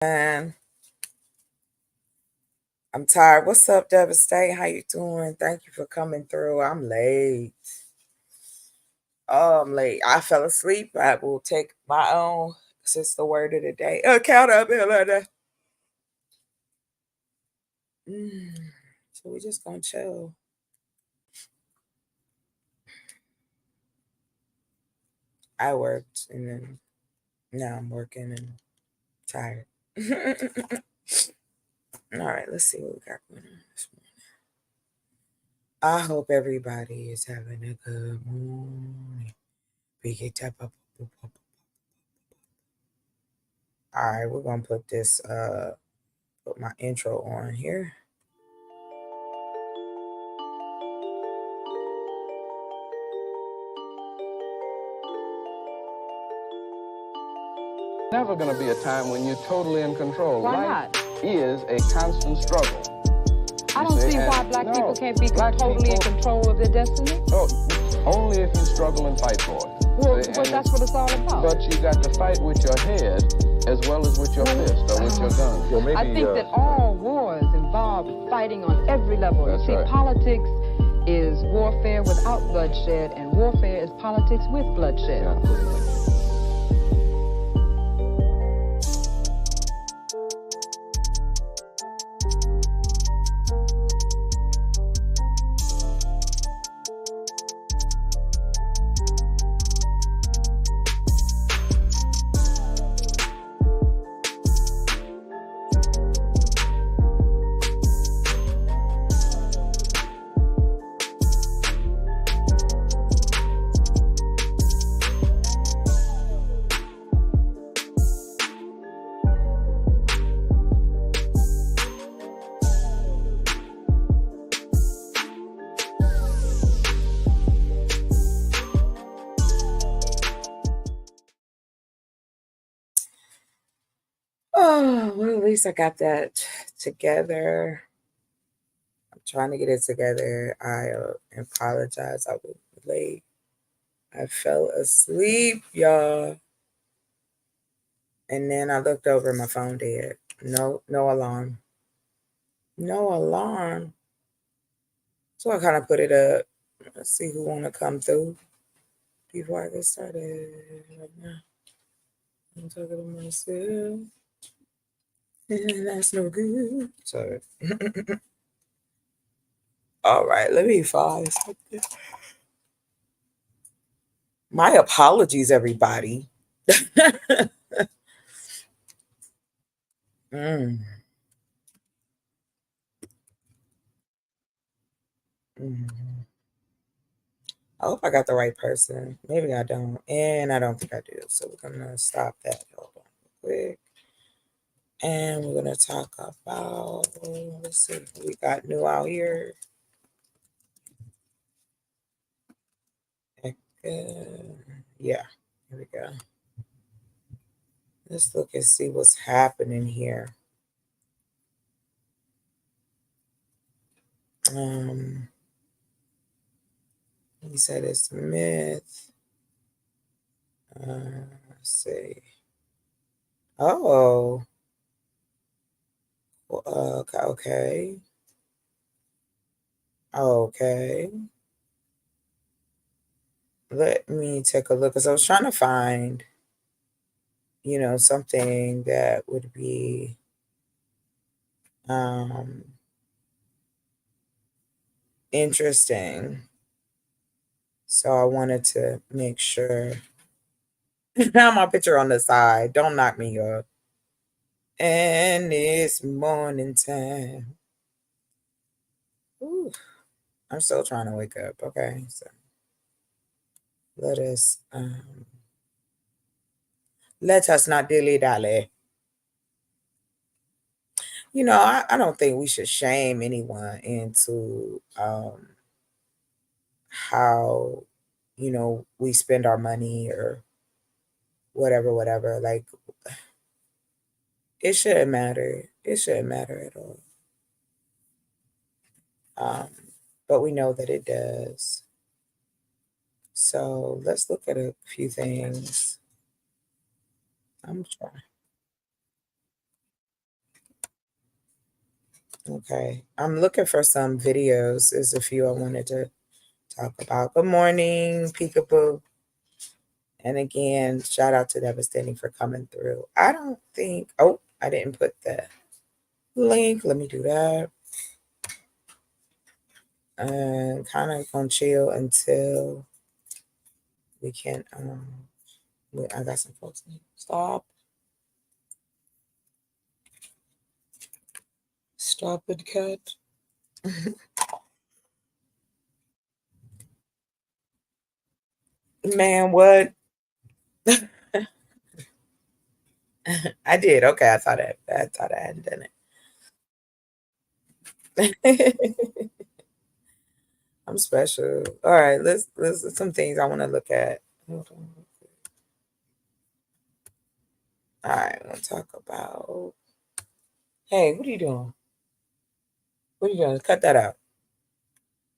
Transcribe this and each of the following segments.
And I'm tired. What's up, Devastate? How you doing? Thank you for coming through. I'm late. Oh, I'm late. I fell asleep. I will take my own. It's the word of the day. Accountability. Mm. So we just gonna chill. I worked and then now I'm working and tired. All right, let's see what we got going on this morning. I hope everybody is having a good morning. All right, we're gonna put this put my intro on here. Never going to be a time when you're totally in control. Why Life not? is a constant struggle. I don't see why black people can't be totally in control of their destiny. Oh, only if you struggle and fight for it. Well, but that's what it's all about. But you got to fight with your head as well as with your fist or with your gun. Well, maybe, I think that all wars involve fighting on every level. That's you see, right. Politics is warfare without bloodshed, and warfare is politics with bloodshed. Yeah. Oh, well, at least I got that together. I'm trying to get it together. I apologize. I was late. I fell asleep, y'all. And then I looked over my phone dead. No alarm. No alarm. So I kind of put it up. Let's see who want to come through before I get started right now. I'm talking to myself. And that's no good. Sorry. All right, let me find something. My apologies, everybody. Mm. Mhm. I hope I got the right person. Maybe I don't. And I don't think I do. So we're going to stop that. Hold on real quick. And we're going to talk about, let's see, what we got new out here. Yeah, here we go. Let's look and see what's happening here. He said it's a myth. Let's see. Oh, okay. Okay. Let me take a look because I was trying to find, something that would be um, interesting. So I wanted to make sure. Now my picture on the side. Don't knock me up. And it's morning time. Ooh, I'm still trying to wake up. Okay, so let us not dilly dally. I don't think we should shame anyone into how we spend our money or whatever. Like it shouldn't matter. It shouldn't matter at all. Um, but we know that it does. So let's look at a few things. I'm trying. Okay. I'm looking for some videos. There's a few I wanted to talk about. Good morning, Peekaboo. And again, shout out to Devastating for coming through. I don't think, oh, I didn't put the link. Let me do that. And kind of gonna chill until we can, I got some folks. Stop. Stop it, cat. Man, what? I did. Okay, I thought I hadn't done it. I'm special. All right, let's some things I want to look at. Hold on. All right, we'll talk about. Hey, what are you doing? What are you doing? Cut that out.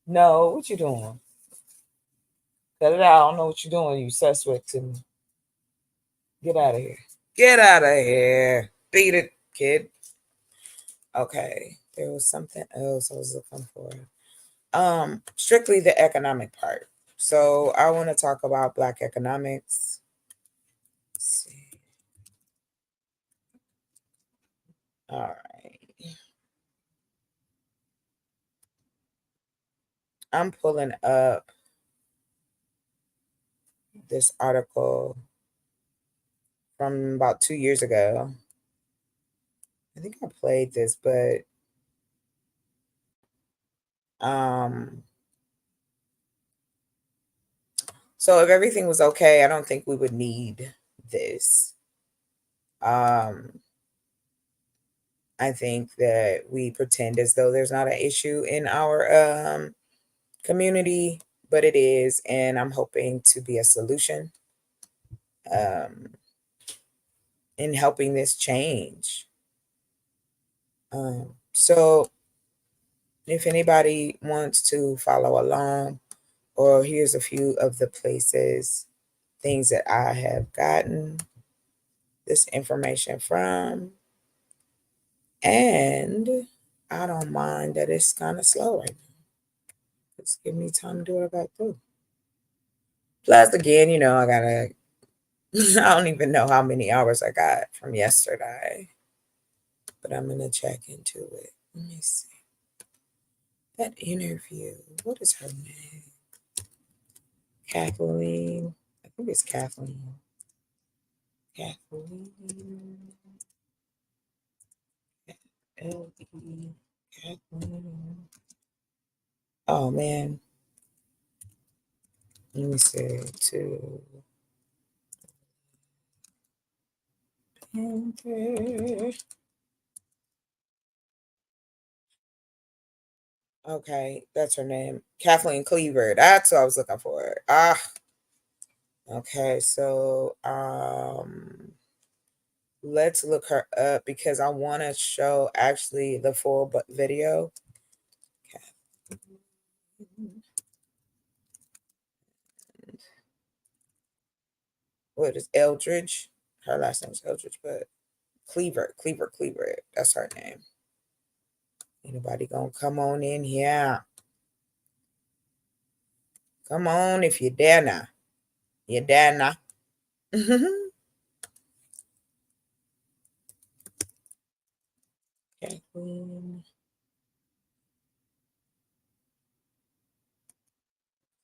No, what you doing? Cut it out. I don't know what you're doing. You suspect to me. Get out of here. Get out of here. Beat it, kid. Okay. There was something else I was looking for. Strictly the economic part. So I want to talk about Black economics. Let's see. All right. I'm pulling up this article from about 2 years ago. I think I played this, but um so if everything was okay, I don't think we would need this. Um I think that we pretend as though there's not an issue in our community, but it is, and I'm hoping to be a solution um in helping this change. So if anybody wants to follow along, or here's a few of the places, things that I have gotten this information from. And I don't mind that it's kind of slow right now. Just give me time to do what I got to do. Plus, again, I gotta, I don't even know how many hours I got from yesterday, but I'm gonna check into it. Let me see. That interview, what is her name? Kathleen. I think it's Kathleen. Kathleen. L-E. Kathleen. Oh, man. Let me see. To Panther. Okay, that's her name. Kathleen Cleaver. That's what I was looking for. Okay, so let's look her up because I want to show actually the full video. What is Eldridge? Her last name is Eldridge, but Cleaver. That's her name. Anybody gonna come on in here? Come on if you dare now. You dare now. Kathleen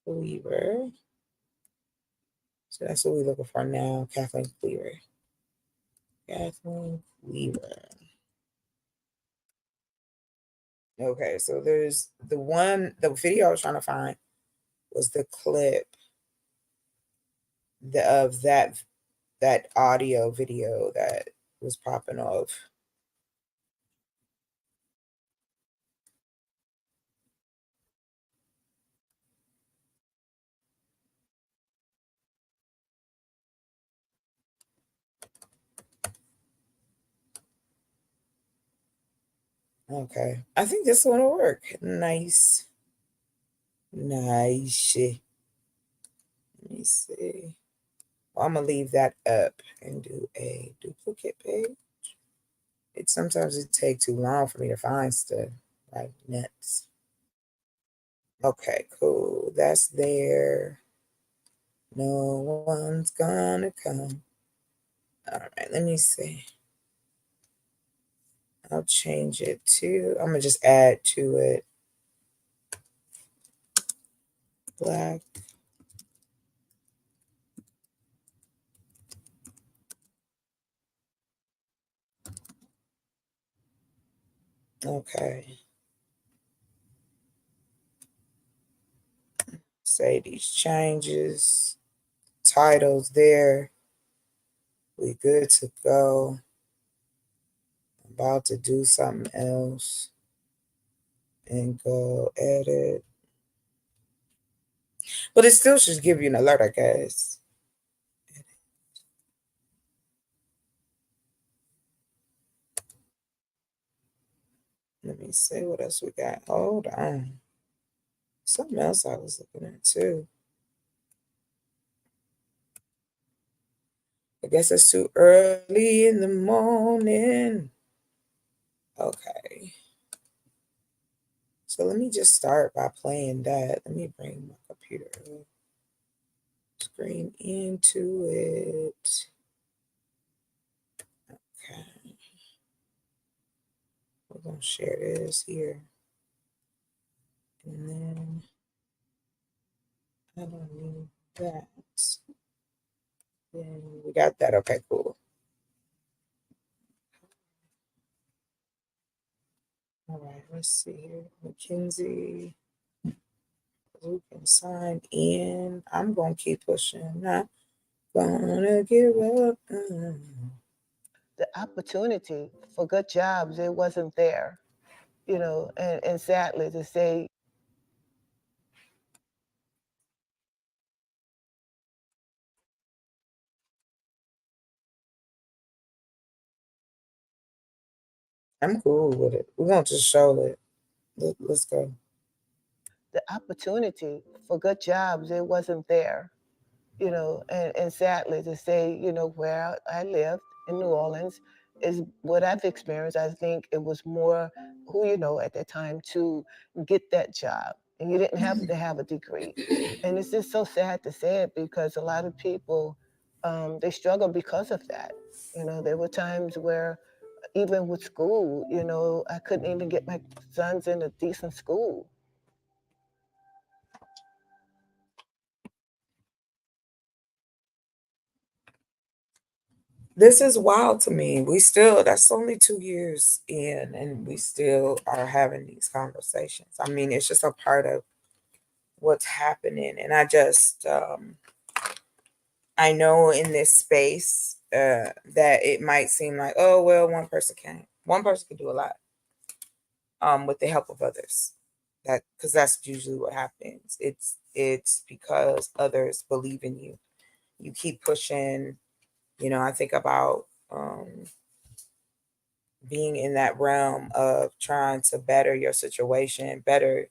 Cleaver. So that's what we're looking for now. Kathleen Cleaver. Kathleen Cleaver. Okay, so there's the video I was trying to find was the clip of that audio video that was popping off. Okay, I think this one will work. Nice. Let me see. Well, I'm gonna leave that up and do a duplicate page. sometimes it take too long for me to find stuff, like nuts. Okay, cool. That's there. No one's gonna come. All right, let me see. I'll change it to, I'm gonna just add to it black. Okay. Say these changes. Titles there. We good to go. About to do something else. And go edit. But it still should give you an alert, I guess. Let me see what else we got. Hold on. Something else I was looking at too. I guess it's too early in the morning. Okay. So let me just start by playing that. Let me bring my computer screen into it. Okay. We're going to share this here. And then I don't need that. Then we got that. Okay, cool. All right, let's see here. Mackenzie. We can sign in. I'm going to keep pushing. Not gonna give up. The opportunity for good jobs, it wasn't there, you know, and sadly to say. I'm cool with it. We're going to just show it. Let's go. The opportunity for good jobs, it wasn't there, you know, and sadly to say, you know, where I lived in New Orleans is what I've experienced. I think it was more who you know at that time to get that job. And you didn't have to have a degree. And it's just so sad to say it because a lot of people, they struggle because of that. You know, there were times where even with school, you know, I couldn't even get my sons in a decent school. This is wild to me. That's only 2 years in, and we still are having these conversations. I mean, it's just a part of what's happening. And I know in this space that it might seem like, oh, well, one person can do a lot with the help of others. Because that's usually what happens. It's because others believe in you. You keep pushing. You know, I think about being in that realm of trying to better your situation, better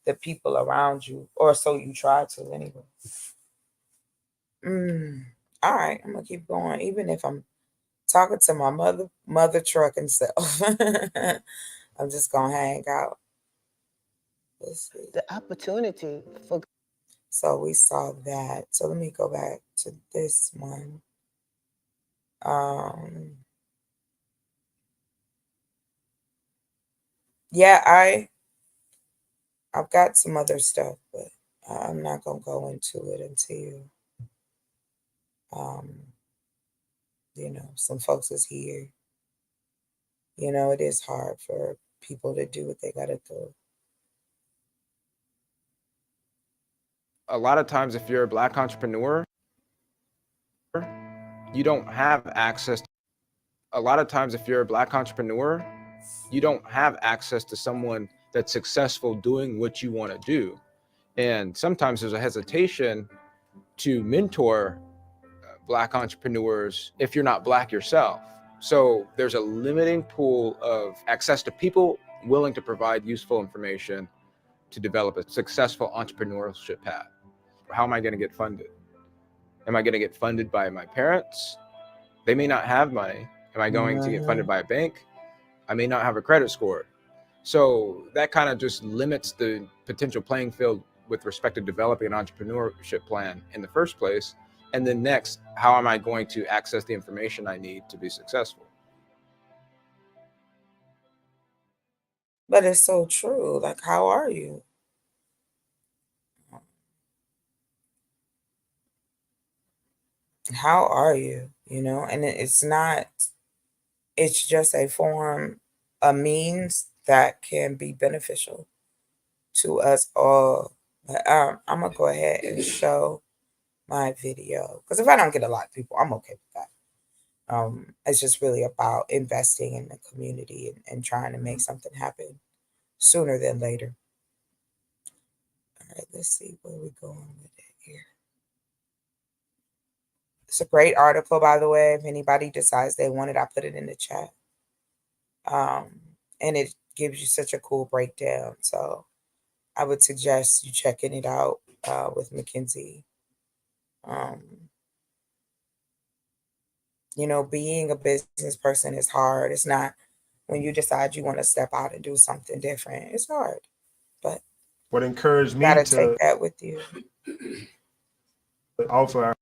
the people around you, or so you try to anyway. All right, I'm gonna keep going, even if I'm talking to my mother trucking self. I'm just gonna hang out. Let's see. The opportunity for. So we saw that. So let me go back to this one. Yeah, I've got some other stuff, but I'm not gonna go into it until you know, some folks is here. You know, it is hard for people to do what they gotta do. A lot of times, if you're a Black entrepreneur, you don't have access. A lot of times, if you're a Black entrepreneur, you don't have access to someone that's successful doing what you want to do. And sometimes there's a hesitation to mentor Black entrepreneurs if you're not Black yourself. So there's a limiting pool of access to people willing to provide useful information to develop a successful entrepreneurship path. How am I going to get funded? Am I going to get funded by my parents? They may not have money. Am I going to get funded by a bank? I may not have a credit score. So that kind of just limits the potential playing field with respect to developing an entrepreneurship plan in the first place. And then next, how am I going to access the information I need to be successful? But it's so true. Like, how are you? How are you? You know, and it's not, it's just a form, a means that can be beneficial to us all. But I'm gonna go ahead and show my video because if I don't get a lot of people, I'm okay with that. It's just really about investing in the community and trying to make something happen sooner than later. All right, let's see where we're going with it here. It's a great article, by the way. If anybody decides they want it, I put it in the chat. And it gives you such a cool breakdown. So I would suggest you checking it out with Mackenzie. You know, being a business person is hard. It's not when you decide you want to step out and do something different. It's hard, but what encouraged you me gotta to take that with you. offer our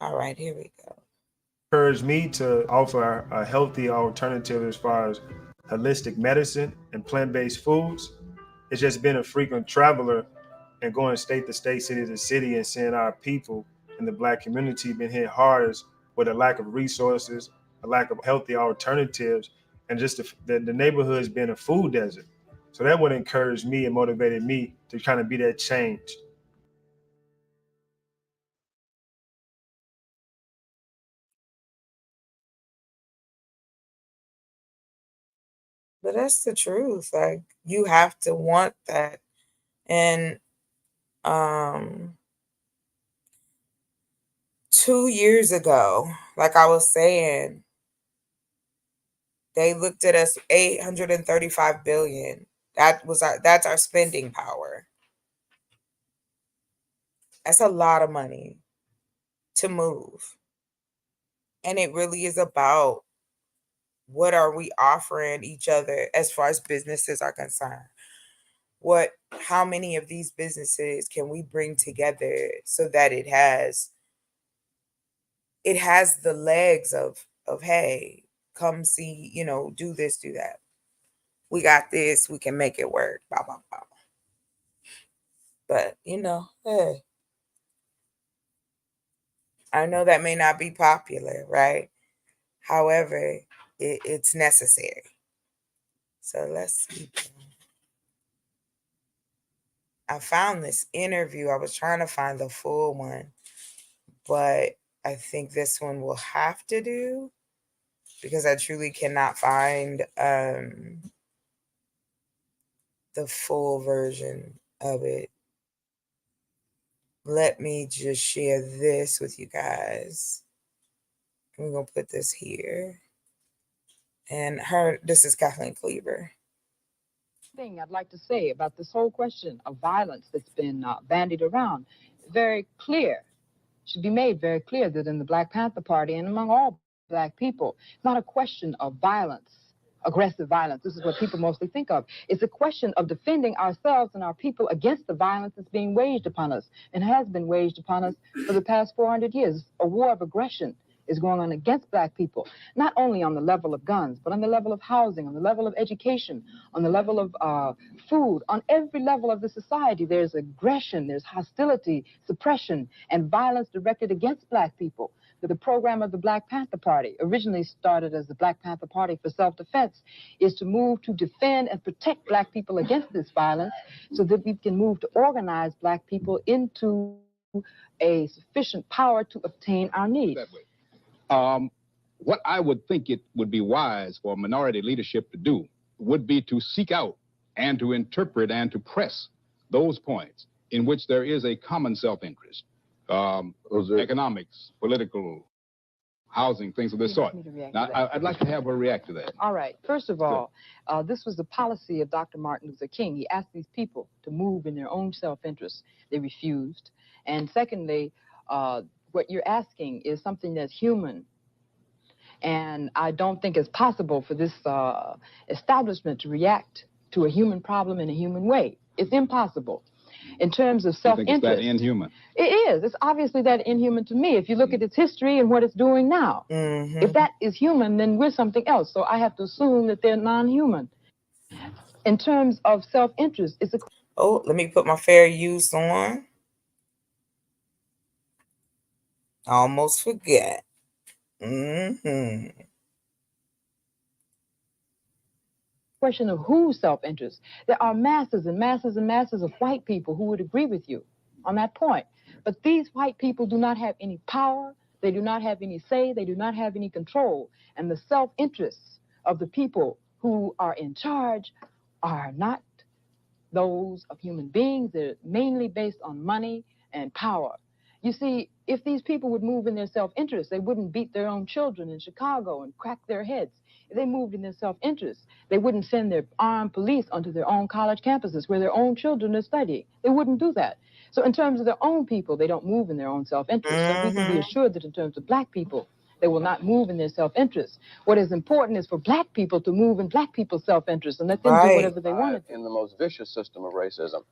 All right, here we go. encouraged me to offer a healthy alternative as far as holistic medicine and plant-based foods. It's just been a frequent traveler and going state to state, city to city, and seeing our people in the Black community been hit hardest with a lack of resources, a lack of healthy alternatives, and just the neighborhoods being a food desert. So that would encourage me and motivated me to kind of be that change. But that's the truth. Like you have to want that. And 2 years ago, like I was saying, they looked at us 835 billion. That's our spending power. That's a lot of money to move. And it really is about what are we offering each other as far as businesses are concerned. How many of these businesses can we bring together so that it has the legs of hey, come see, you know, do this, do that. We got this, we can make it work, blah, blah, blah. But, you know, hey, I know that may not be popular, right? However, it's necessary. So let's keep going. I found this interview. I was trying to find the full one, but I think this one will have to do because I truly cannot find the full version of it. Let me just share this with you guys. We're going to put this here. And this is Kathleen Cleaver. Thing I'd like to say about this whole question of violence that's been bandied around, very clear, should be made very clear that in the Black Panther Party and among all Black people, it's not a question of violence, aggressive violence. This is what people mostly think of. It's a question of defending ourselves and our people against the violence that's being waged upon us and has been waged upon us for the past 400 years. A war of aggression is going on against Black people, not only on the level of guns, but on the level of housing, on the level of education, on the level of food, on every level of the society. There's aggression, there's hostility, suppression, and violence directed against Black people. The program of the Black Panther Party, originally started as the Black Panther Party for Self-Defense, is to move to defend and protect Black people against this violence so that we can move to organize Black people into a sufficient power to obtain our needs. What I would think it would be wise for minority leadership to do would be to seek out and to interpret and to press those points in which there is a common self-interest. Economics, political, housing, things of this You want sort. me to react Now, to that? I'd like to have her react to that. All right. First of all, this was the policy of Dr. Martin Luther King. He asked these people to move in their own self-interest. They refused. And secondly, what you're asking is something that's human. And I don't think it's possible for this establishment to react to a human problem in a human way. It's impossible. In terms of You think it's that self-interest, inhuman? it is. It's obviously that inhuman to me. If you look at its history and what it's doing now, Mm-hmm. if that is human, then we're something else. So I have to assume that they're non-human. In terms of self-interest, it's a Oh, let me put my fair use on. I almost forget. Mm-hmm. question of whose self-interest. There are masses and masses and masses of white people who would agree with you on that point. But these white people do not have any power. They do not have any say. They do not have any control. And the self-interests of the people who are in charge are not those of human beings. They're mainly based on money and power. You see, if these people would move in their self-interest, they wouldn't beat their own children in Chicago and crack their heads. If they moved in their self-interest, they wouldn't send their armed police onto their own college campuses where their own children are studying. They wouldn't do that. So in terms of their own people, they don't move in their own self-interest. So we can be assured that in terms of black people, they will not move in their self-interest. What is important is for black people to move in black people's self-interest and let them do whatever they want to do. In the most vicious system of racism.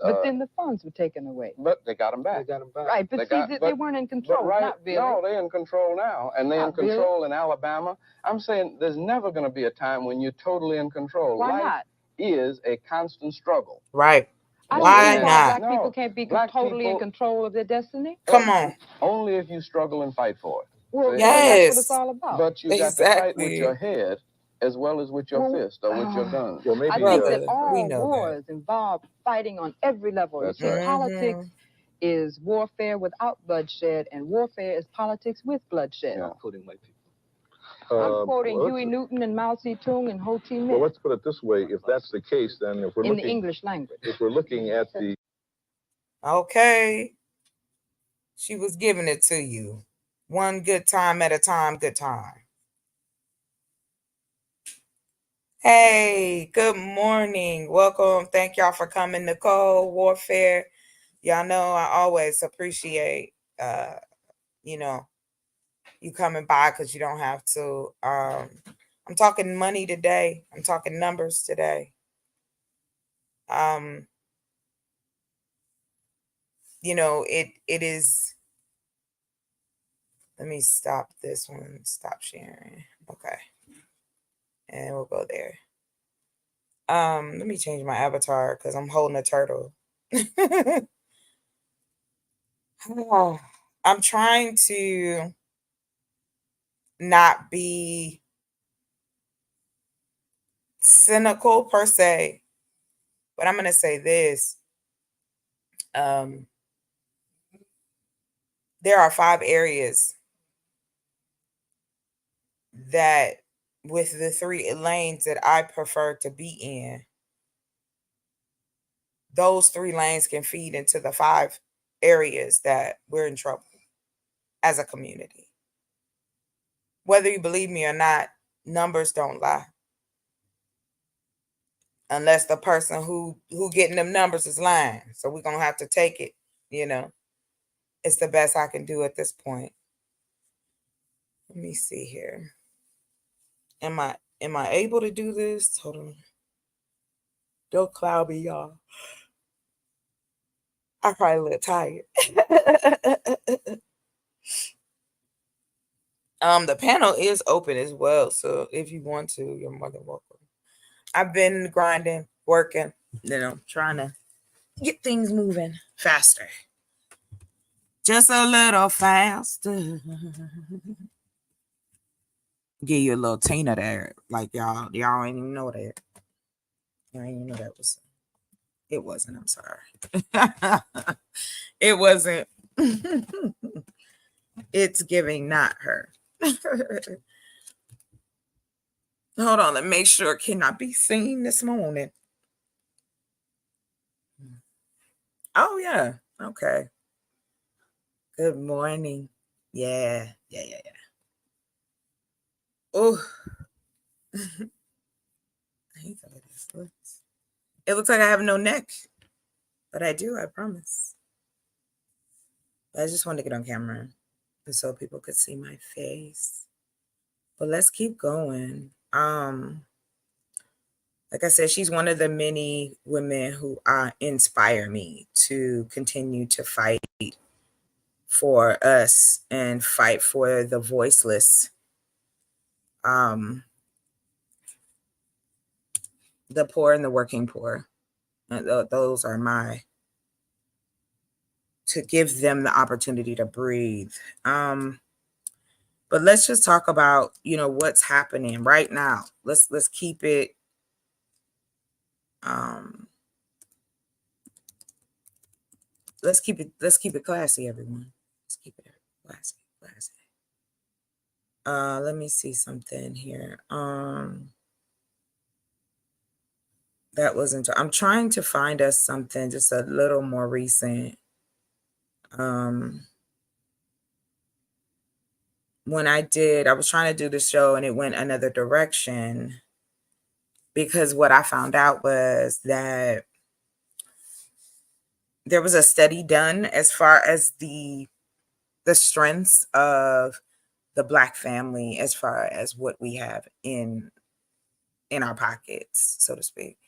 But then the funds were taken away. But they got them back. Right, but they weren't in control. Not really. No, they're in control now. And they're in Not really. control in Alabama. I'm saying there's never going to be a time when you're totally in control. Why Life not? is a constant struggle. Right. I don't Why see not? Black people can't be Black totally in people- control of their destiny. Come on. Only if you struggle and fight for it. Well, See? that's what Yes. it's all about. But you got to fight with Exactly. your head as well as with your Well, fist or with your gun. Well, maybe I Brother, think that all we know that. wars involve fighting on every level. That's you see, right. politics is warfare without bloodshed, and warfare is politics with bloodshed. Yeah. including white people. I'm quoting well, Huey Newton and Mao Zedong and Ho Chi Minh Well, let's put it this way: if that's the case, then if we're in the looking, English language. if we're looking at the Okay. She was giving it to you. One good time at a time, good time. Hey, good morning. Welcome. Thank y'all for coming. Nicole, Warfare. Y'all know I always appreciate you coming by because you don't have to. I'm talking money today. I'm talking numbers today. It is. Let me stop this one. Stop sharing. Okay. And we'll go there. Let me change my avatar because I'm holding a turtle. I'm trying to not be cynical per se, but I'm going to say this. There are 5 areas that, with the 3 lanes that I prefer to be in, those 3 lanes can feed into the 5 areas that we're in trouble as a community. Whether you believe me or not, numbers don't lie. Unless the person who getting them numbers is lying. So we're going to have to take it, It's the best I can do at this point. Let me see here. Am I able to do this? Hold on. Don't cloud me, y'all. I probably look tired. The panel is open as well, so if you want to, you're more than welcome. I've been grinding, working, trying to get things moving faster. Just a little faster. Give you a little Tina there, like y'all ain't even know that. Y'all ain't even know that was. It wasn't. I'm sorry. It wasn't. It's giving not her. Hold on, let me make sure it cannot be seen this morning. Oh yeah. Okay. Good morning. Yeah. Oh, I hate the way this looks. It looks like I have no neck, but I do, I promise. I just wanted to get on camera so people could see my face. But let's keep going. Like I said, she's one of the many women who inspire me to continue to fight for us and fight for the voiceless. The poor and the working poor. Those are to give them the opportunity to breathe. But let's just talk about, what's happening right now. Let's keep it let's keep it classy, everyone. Let's keep it classy. Let me see something here. That wasn't. I'm trying to find us something just a little more recent. When I was trying to do the show and it went another direction, because what I found out was that there was a study done as far as the strengths of the Black family, as far as what we have in our pockets, so to speak.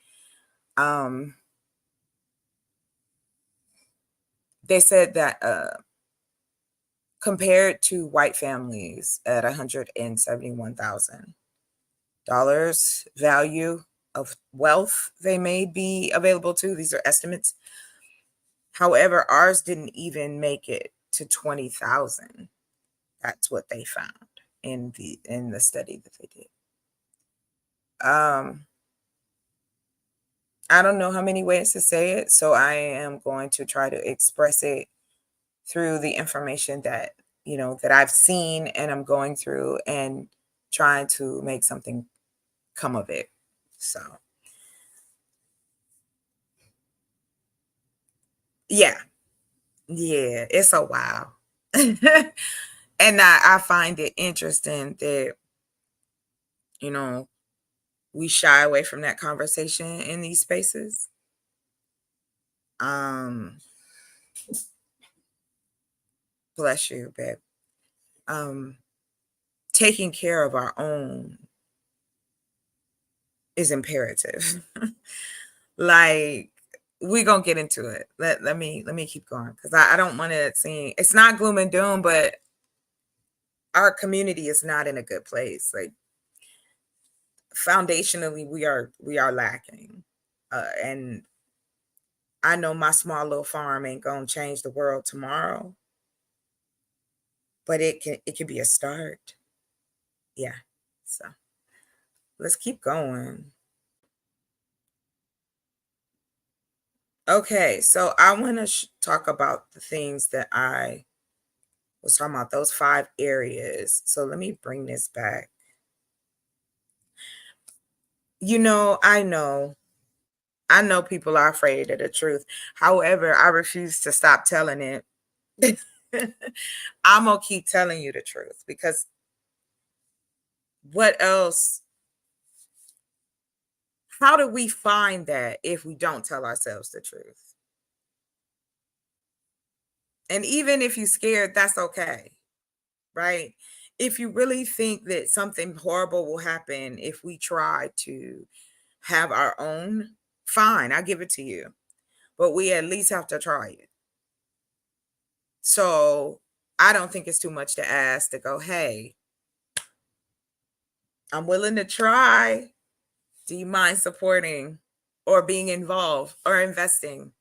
They said that compared to white families at $171,000 value of wealth they may be available to, these are estimates. However, ours didn't even make it to 20,000. That's what they found in the study that they did. I don't know how many ways to say it, so I am going to try to express it through the information that that I've seen and I'm going through and trying to make something come of it. So yeah, it's a wow. And I find it interesting that we shy away from that conversation in these spaces. Bless you, babe. Taking care of our own is imperative. Like, we're gonna get into it. Let me keep going, because I don't want to seem, it's not gloom and doom, but our community is not in a good place. Like, foundationally, we are lacking, and I know my small little farm ain't gonna change the world tomorrow, but it can be a start. Yeah. So let's keep going. Okay, so I want to talk about the things that I was talking about, those 5 areas. So let me bring this back. I know people are afraid of the truth. However, I refuse to stop telling it. I'm going to keep telling you the truth, because what else? How do we find that if we don't tell ourselves the truth? And even if you're scared, that's okay, right? If you really think that something horrible will happen if we try to have our own, fine, I'll give it to you. But we at least have to try it. So I don't think it's too much to ask to go, hey, I'm willing to try. Do you mind supporting or being involved or investing?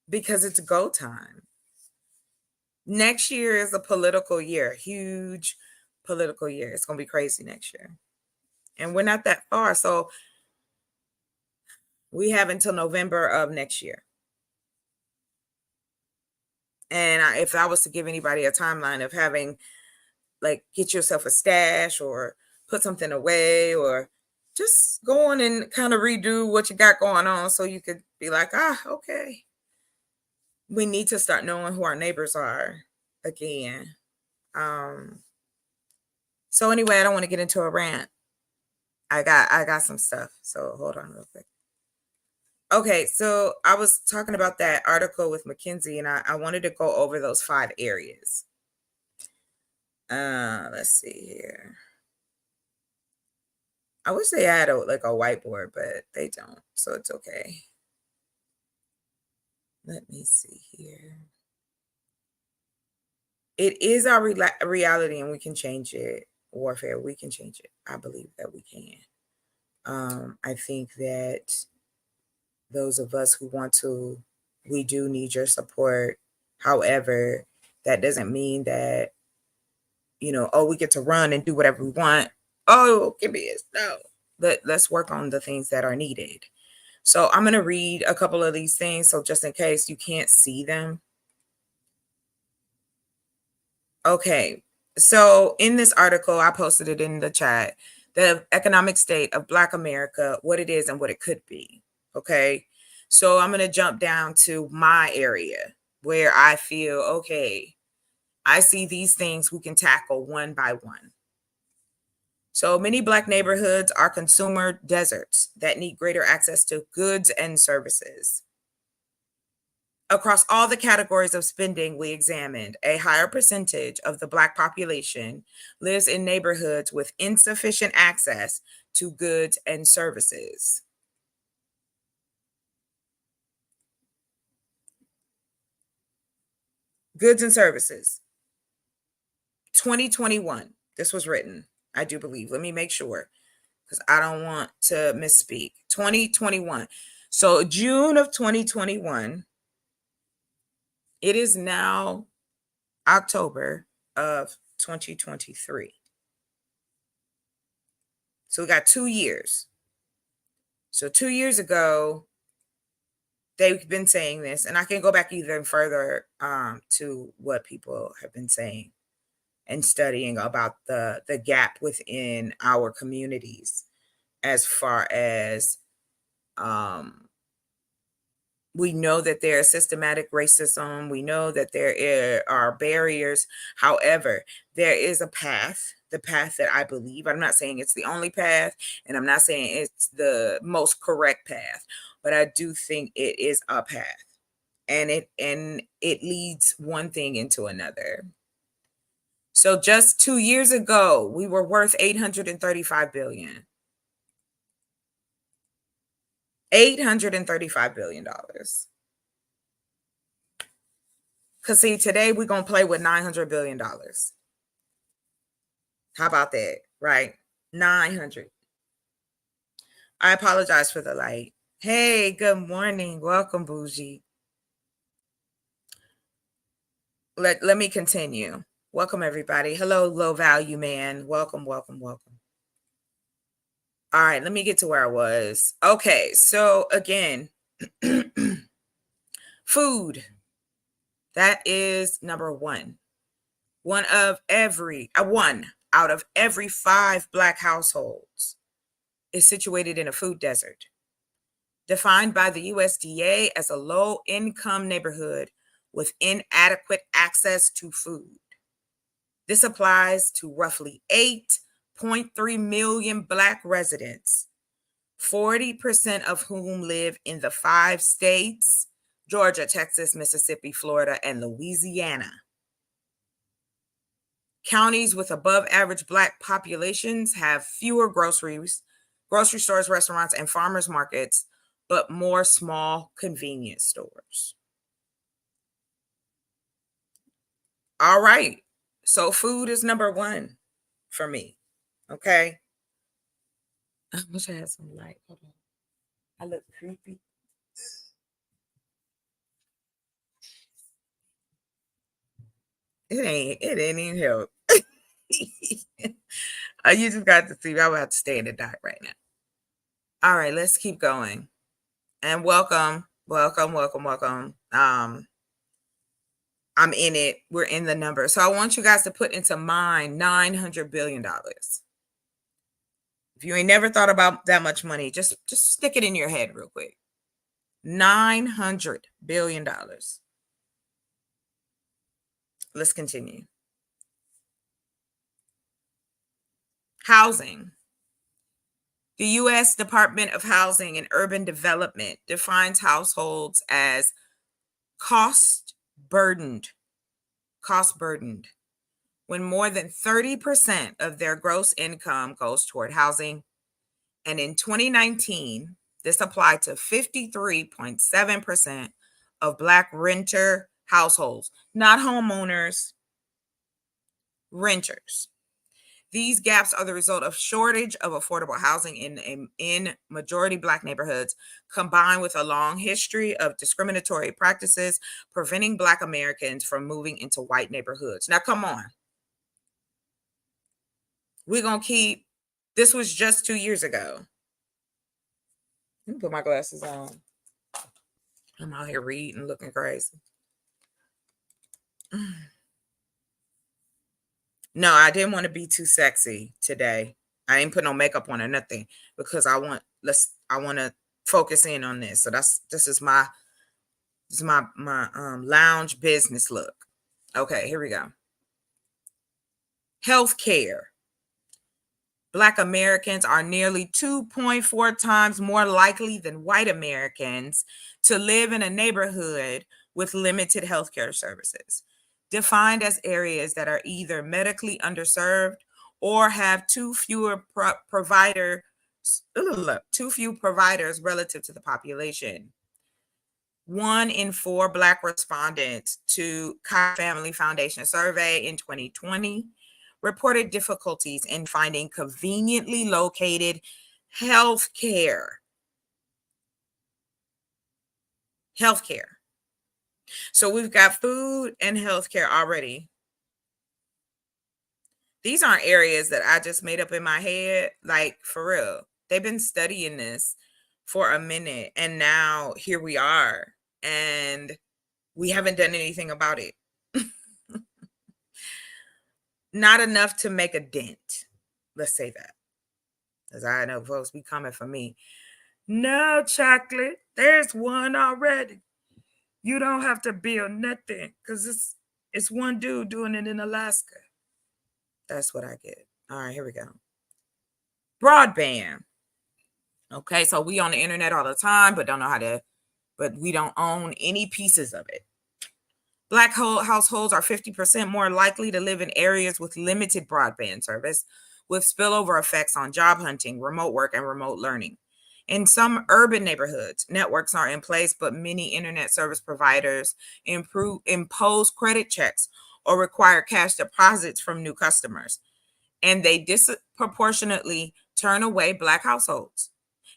Because it's go time. Next year is a political year, huge political year. It's going to be crazy next year. And we're not that far. So we have until November of next year. And if I was to give anybody a timeline of having, like, get yourself a stash or put something away, or just go on and kind of redo what you got going on, so you could be like, okay. We need to start knowing who our neighbors are again. So anyway, I don't want to get into a rant. I got some stuff. So hold on real quick. Okay, so I was talking about that article with McKinsey, and I wanted to go over those 5 areas. Let's see here. I wish they had like a whiteboard, but they don't, so it's okay. Let me see here. It is our reality, and we can change it. Warfare, we can change it. I believe that we can. I think that those of us who want to, we do need your support. However, that doesn't mean that, oh, we get to run and do whatever we want. Oh, give me it. No. Let's work on the things that are needed. So I'm going to read a couple of these things. So just in case you can't see them. Okay. So in this article, I posted it in the chat, the economic state of Black America, what it is and what it could be. Okay. So I'm going to jump down to my area where I feel, okay, I see these things we can tackle one by one. So many Black neighborhoods are consumer deserts that need greater access to goods and services. Across all the categories of spending we examined, a higher percentage of the Black population lives in neighborhoods with insufficient access to goods and services. Goods and services. 2021, this was written, I do believe. Let me make sure, because I don't want to misspeak. 2021. So June of 2021, it is now October of 2023. So we got 2 years. So 2 years ago, they've been saying this, and I can go back even further to what people have been saying and studying about the gap within our communities as far as we know that there is systematic racism. We know that there are barriers. However, there is a path, the path that I believe. I'm not saying it's the only path, and I'm not saying it's the most correct path, but I do think it is a path. And it leads one thing into another. So just 2 years ago, we were worth $835 billion. $835 billion. Because see, today we're going to play with $900 billion. How about that, right? 900. I apologize for the light. Hey, good morning. Welcome, Bougie. Let me continue. Welcome, everybody. Hello, low value man. Welcome, welcome, welcome. All right, let me get to where I was. Okay, so again, food. That is number one. One out of every 5 Black households is situated in a food desert, defined by the USDA as a low-income neighborhood with inadequate access to food. This applies to roughly 8.3 million Black residents, 40% of whom live in the 5 states, Georgia, Texas, Mississippi, Florida, and Louisiana. Counties with above average Black populations have fewer grocery stores, restaurants, and farmers markets, but more small convenience stores. All right. So food is number one for me. Okay. I wish I had some light. Hold on. I look creepy. It ain't even help. You just got to see me. I'm about to stay in the dark right now. All right, let's keep going. And welcome. I'm in it. We're in the number. So I want you guys to put into mind $900 billion. If you ain't never thought about that much money, just stick it in your head real quick. $900 billion. Let's continue. Housing. The U.S. Department of Housing and Urban Development defines households as cost burdened, when more than 30% of their gross income goes toward housing. And in 2019, this applied to 53.7% of Black renter households, not homeowners, renters. These gaps are the result of shortage of affordable housing in majority Black neighborhoods, combined with a long history of discriminatory practices preventing Black Americans from moving into white neighborhoods. Now, come on. We're going to keep, this was just 2 years ago. Let me put my glasses on. I'm out here reading, looking crazy. No, I didn't want to be too sexy today. I ain't put no makeup on or nothing because I want to focus in on this. So this is my lounge business look. Okay, here we go. Healthcare. Black Americans are nearly 2.4 times more likely than white Americans to live in a neighborhood with limited healthcare services, defined as areas that are either medically underserved or have too few providers relative to the population. 1 in 4 Black respondents to Kaiser Family Foundation survey in 2020 reported difficulties in finding conveniently located health care. So we've got food and healthcare already. These aren't areas that I just made up in my head, like for real. They've been studying this for a minute, and now here we are, and we haven't done anything about it. Not enough to make a dent. Let's say that. Because I know folks be coming for me. No, chocolate. There's one already. You don't have to build nothing because it's one dude doing it in Alaska. That's what I get. All right, here we go. Broadband. Okay, so we on the internet all the time, but we don't own any pieces of it. Black households are 50% more likely to live in areas with limited broadband service, with spillover effects on job hunting, remote work, and remote learning. In some urban neighborhoods, networks are in place, but many internet service providers impose credit checks or require cash deposits from new customers, and they disproportionately turn away Black households.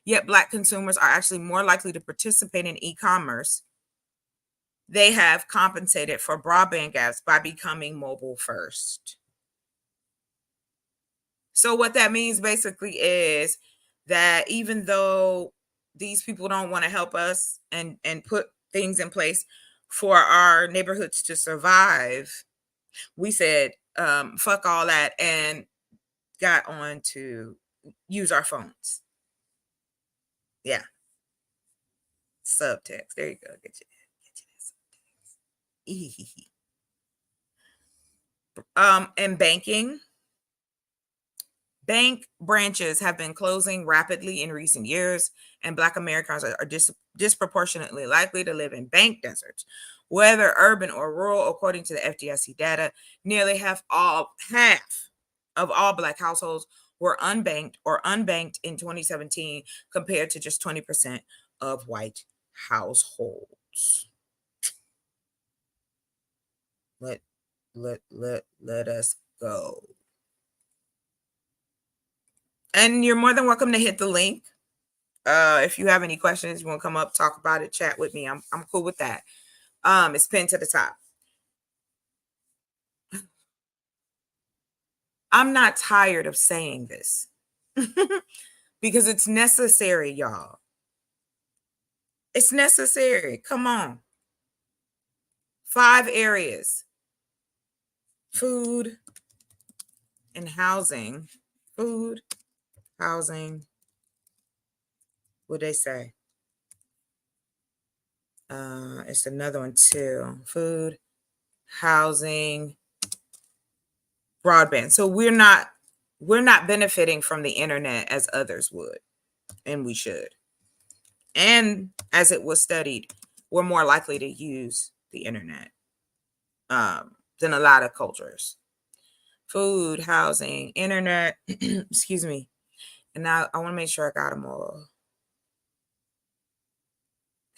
Yet Black consumers are actually more likely to participate in e-commerce. They have compensated for broadband gaps by becoming mobile first. So what that means basically is that even though these people don't want to help us and put things in place for our neighborhoods to survive, we said, fuck all that and got on to use our phones. Yeah. Subtext. There you go. Get you that subtext. And banking. Bank branches have been closing rapidly in recent years, and Black Americans are disproportionately likely to live in bank deserts, whether urban or rural. According to the FDIC data, nearly half of all Black households were unbanked in 2017, compared to just 20% of white households. Let us go. And you're more than welcome to hit the link. If you have any questions, you want to come up, talk about it, chat with me. I'm cool with that. It's pinned to the top. I'm not tired of saying this because it's necessary, y'all. It's necessary. Come on. 5 areas: food and housing. Food, housing. What they say? It's another one too. Food, housing, broadband. So we're not we're not benefiting from the internet as others would, and we should. And as it was studied, we're more likely to use the internet than a lot of cultures. Food, housing, internet, excuse me. And now I want to make sure I got them all.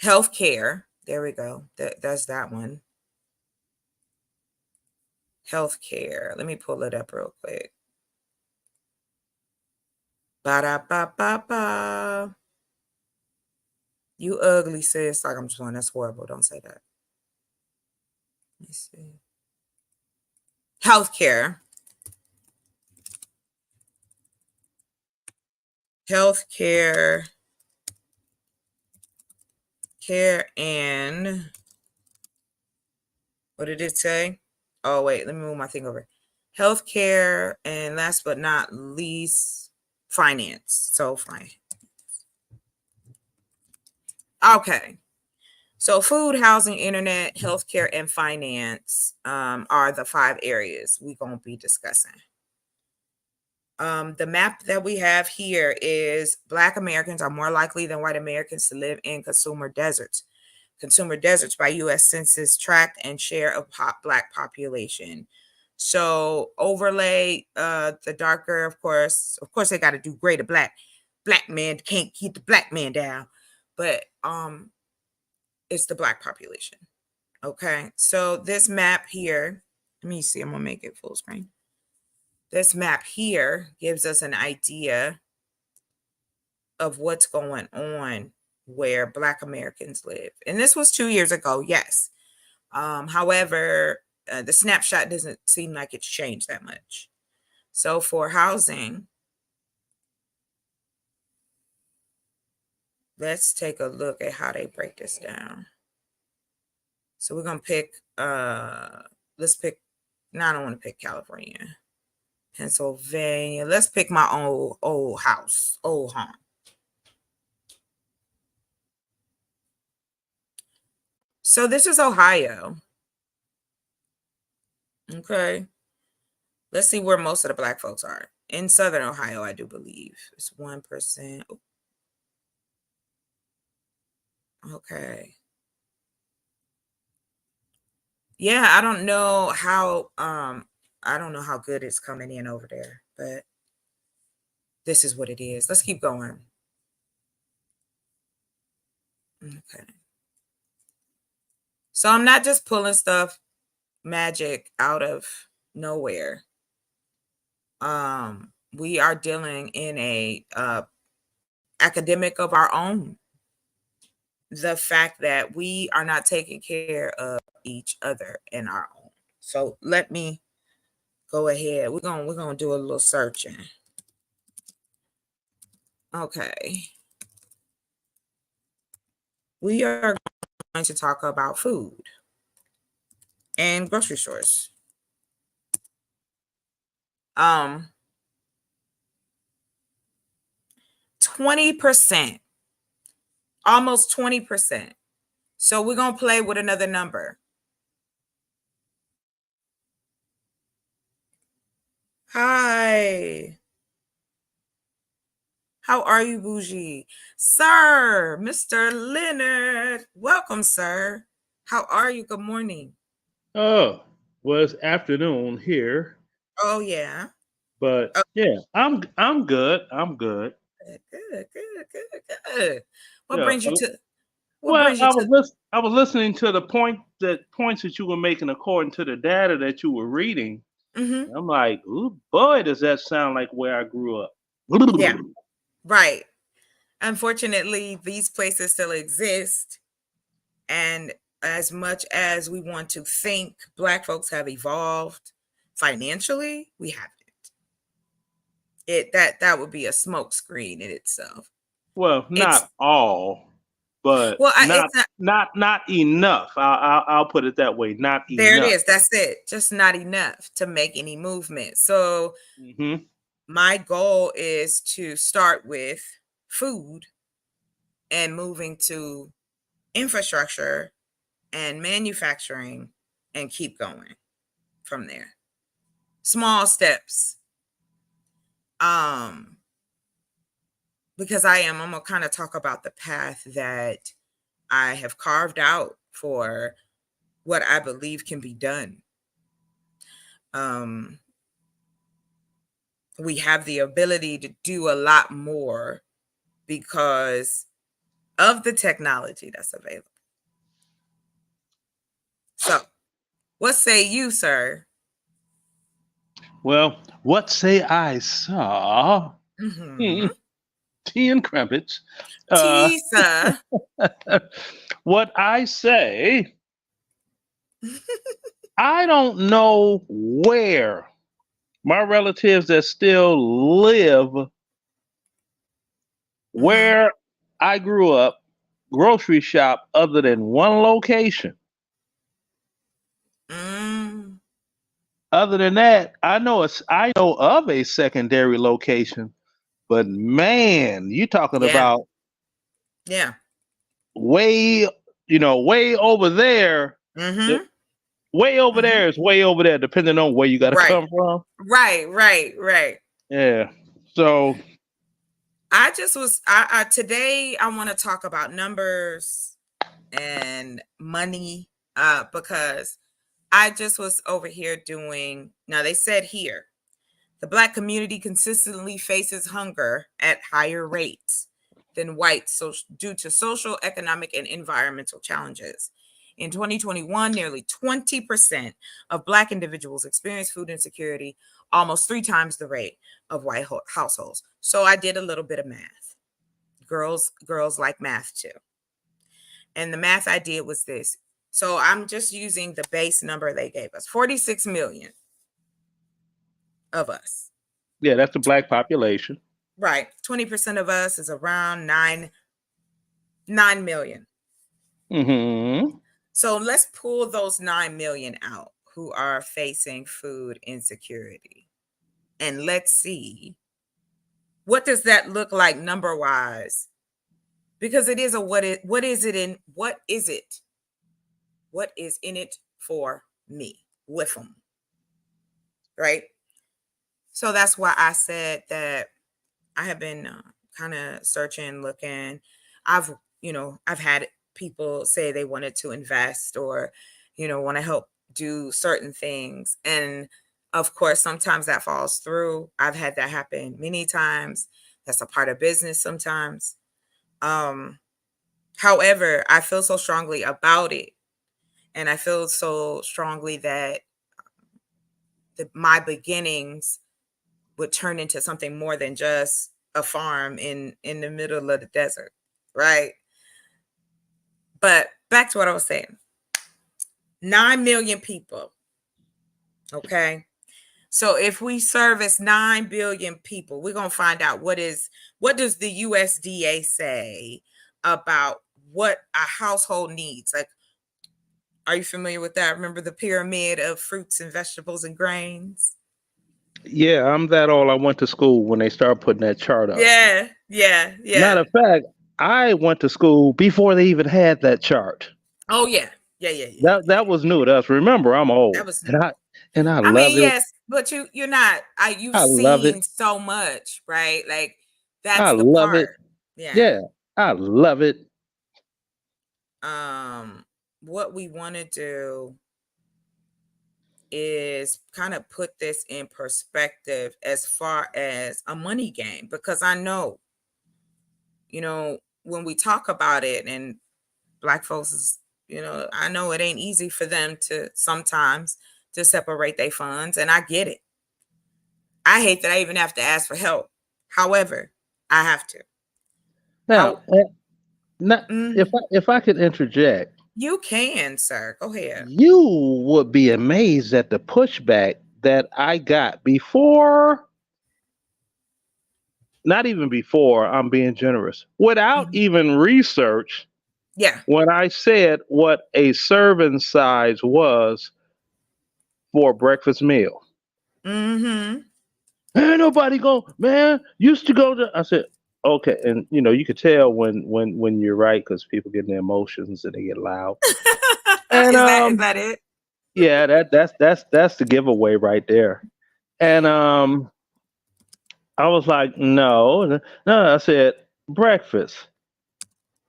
Healthcare. There we go. That's that one. Healthcare. Let me pull it up real quick. Ba-da-ba-ba-ba. You ugly, sis. Like I'm just going, that's horrible. Don't say that. Let me see. Healthcare. Healthcare. Care and what did it say? Oh, wait, let me move my thing over. Healthcare and last but not least, finance. So fine. Okay. So food, housing, internet, healthcare, and finance are the 5 areas we're going to be discussing. The map that we have here is Black Americans are more likely than white Americans to live in consumer deserts. Consumer deserts by U.S. Census tract and share of Black population. So overlay the darker, of course they got to do greater black man can't keep the black man down, but it's the Black population. Okay, so this map here, let me see, I'm gonna make it full screen. This map here gives us an idea of what's going on where Black Americans live. And this was 2 years ago, yes. However, the snapshot doesn't seem like it's changed that much. So for housing, let's take a look at how they break this down. So we're going to pick, let's pick, no, I don't want to pick California. Pennsylvania. Let's pick my old house, old home. So this is Ohio. Okay. Let's see where most of the Black folks are. In Southern Ohio, I do believe. It's 1%. Okay. Yeah, I don't know how good it's coming in over there, but this is what it is. Let's keep going. Okay. So I'm not just pulling stuff magic out of nowhere. We are dealing in a academic of our own. The fact that we are not taking care of each other and our own. So let me go ahead. We're gonna do a little searching. Okay. We are going to talk about food and grocery stores. 20%, almost 20%. So we're going to play with another number. Hi. How are you, Bougie? Sir, Mr. Leonard. Welcome, sir. How are you? Good morning. Oh, well, it's afternoon here, Oh, yeah. but Oh, yeah, I'm good. I'm good. good. What Yeah. brings you to Well, I was listening to the points that you were making according to the data that you were reading. Mhm. I'm like, ooh, boy, does that sound like where I grew up. Yeah. Right. Unfortunately, these places still exist. And as much as we want to think Black folks have evolved financially, we haven't. That would be a smokescreen in itself. Well, not all, but Well, not it's not enough. I'll put it that way. Not there. enough. It is. That's it. Just not enough to make any movement. So my goal is to start with food and moving to infrastructure and manufacturing and keep going from there. Small steps. Because I'm gonna kind of talk about the path that I have carved out for what I believe can be done. We have the ability to do a lot more because of the technology that's available. So, what say you, sir? Well, what say I saw? Mm-hmm. Tea and crumpets. Tea, sir. What I say, I don't know where my relatives that still live where I grew up grocery shop other than one location. Mm. Other than that, I know of a secondary location, but man, you talking Yeah. about Yeah. way, way over there. Mm-hmm. Way over there is way over there, depending on where you got to Right. come from. Right. Yeah. So I just was today I want to talk about numbers and money because I just was over here doing, now they said here, the Black community consistently faces hunger at higher rates than whites due to social, economic, and environmental challenges. In 2021, nearly 20% of Black individuals experienced food insecurity, almost 3 times the rate of white households. So I did a little bit of math. Girls like math too. And the math I did was this. So I'm just using the base number they gave us, 46 million of us. yeah, that's the Black population. Right. 20% of us is around 9 million. Mm-hmm. So let's pull those 9 million out who are facing food insecurity. And let's see, what does that look like number wise? Because it is a what is in it for me with them. Right. So that's why I said that I have been kind of searching, looking. I've had people say they wanted to invest or, want to help do certain things. And of course, sometimes that falls through. I've had that happen many times. That's a part of business sometimes. However, I feel so strongly about it. And I feel so strongly that my beginnings would turn into something more than just a farm in the middle of the desert, right? But back to what I was saying. 9 million people. Okay. So if we service 9 billion people, we're going to find out what does the USDA say about what a household needs? Like, are you familiar with that? Remember the pyramid of fruits and vegetables and grains? Yeah, I'm that old. I went to school when they started putting that chart up. Yeah. Matter of fact, I went to school before they even had that chart. Oh yeah. That was new to us. Remember, I'm old. That was and I love mean, it. yes, but you're not. You've I love seen it. so much, right? Like I that's the love it. part. Yeah, I love it. What we want to do is kind of put this in perspective as far as a money game, because I know, when we talk about it and Black folks is, I know it ain't easy for them to sometimes to separate their funds, and I get it. I hate that I even have to ask for help. However, I have to. Now, if I could interject, you can, sir. Go ahead. You would be amazed at the pushback that I got before. Not even before, I'm being generous. Without even research. Yeah. When I said what a serving size was for a breakfast meal. Mm-hmm. Ain't nobody used to go to. I said, okay, and you could tell when you're right because people get in their emotions and they get loud. And is that it? Yeah, that's the giveaway right there. And I was like, no. I said breakfast.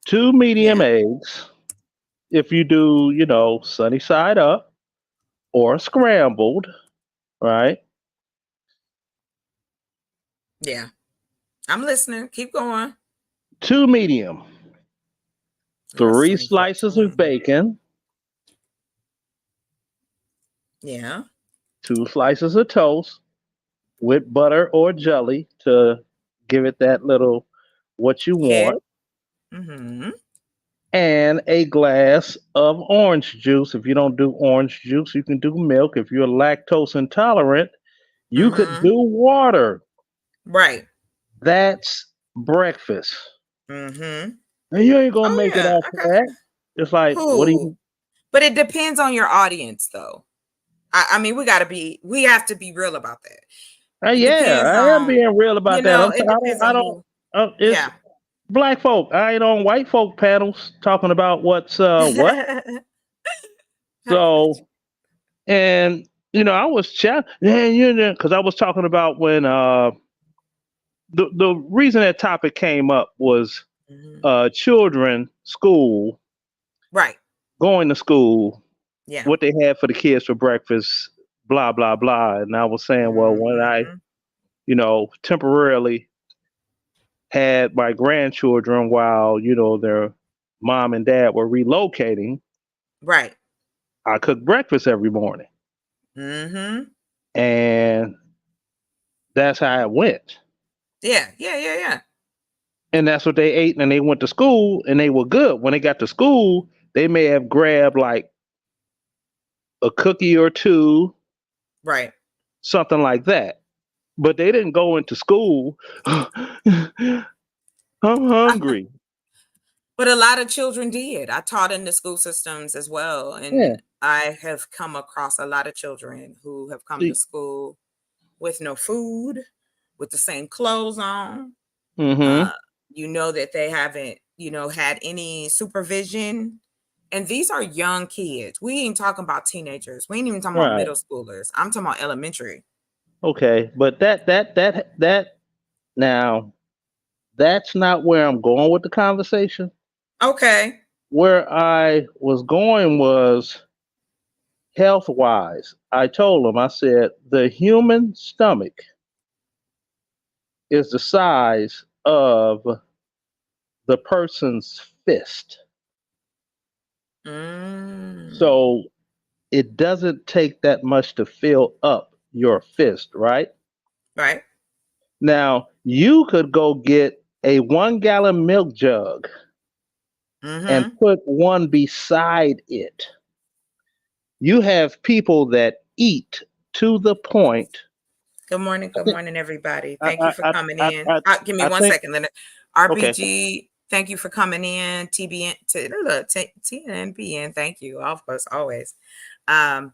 2 medium Yeah. eggs. If you do, sunny side up or scrambled, right? Yeah. I'm listening. Keep going. 2 medium. What's 3 24? slices of bacon. Yeah. 2 slices of toast with butter or jelly to give it that little what you Head. want, Mm-hmm. and a glass of orange juice. If you don't do orange juice, you can do milk. If you're lactose intolerant, you could Mm-hmm. do water. Right. That's breakfast. Mm-hmm. And you ain't gonna Oh make it yeah. off of that. It's like, what do Cool. you? But it depends on your audience, though. I mean, we have to be real about that. It Yeah, depends I am on, being real about that. it depends I on don't. who. It's Yeah. black folk. I ain't on white folk panels talking about what's what. So, and I was chat, man, because I was talking about when the reason that topic came up was Mhm. children, school, Right. going to school, Yeah. what they had for the kids for breakfast, blah blah blah. And I was saying, well, when I Mhm. temporarily had my grandchildren while their mom and dad were relocating, Right. I cooked breakfast every morning, Mm-hmm. and that's how it went. Yeah. Yeah. Yeah. Yeah. And that's what they ate, and they went to school, and they were good. When they got to school, they may have grabbed like a cookie or two, Right. something like that. But they didn't go into school. I'm hungry. But a lot of children did. I taught in the school systems as well, Yeah. and I have come across a lot of children who have come to See. school with no food, with the same clothes on. Mm-hmm. That they haven't, had any supervision. And these are young kids. We ain't talking about teenagers. We ain't even talking about Right. middle schoolers. I'm talking about elementary. Okay. But that now that's not where I'm going with the conversation. Okay. Where I was going was health wise. I told them, I said, the human stomach is the size of the person's fist. Mm. So it doesn't take that much to fill up your fist, right? Right. Now, you could go get a 1 gallon milk jug and Mm-hmm. put one beside it. You have people that eat to the point. Good morning. Good morning, everybody. Thank you for coming in. I, Give me I one think, second. Then okay. RBG, thank you for coming in. TNBN, thank you. Of course, always. And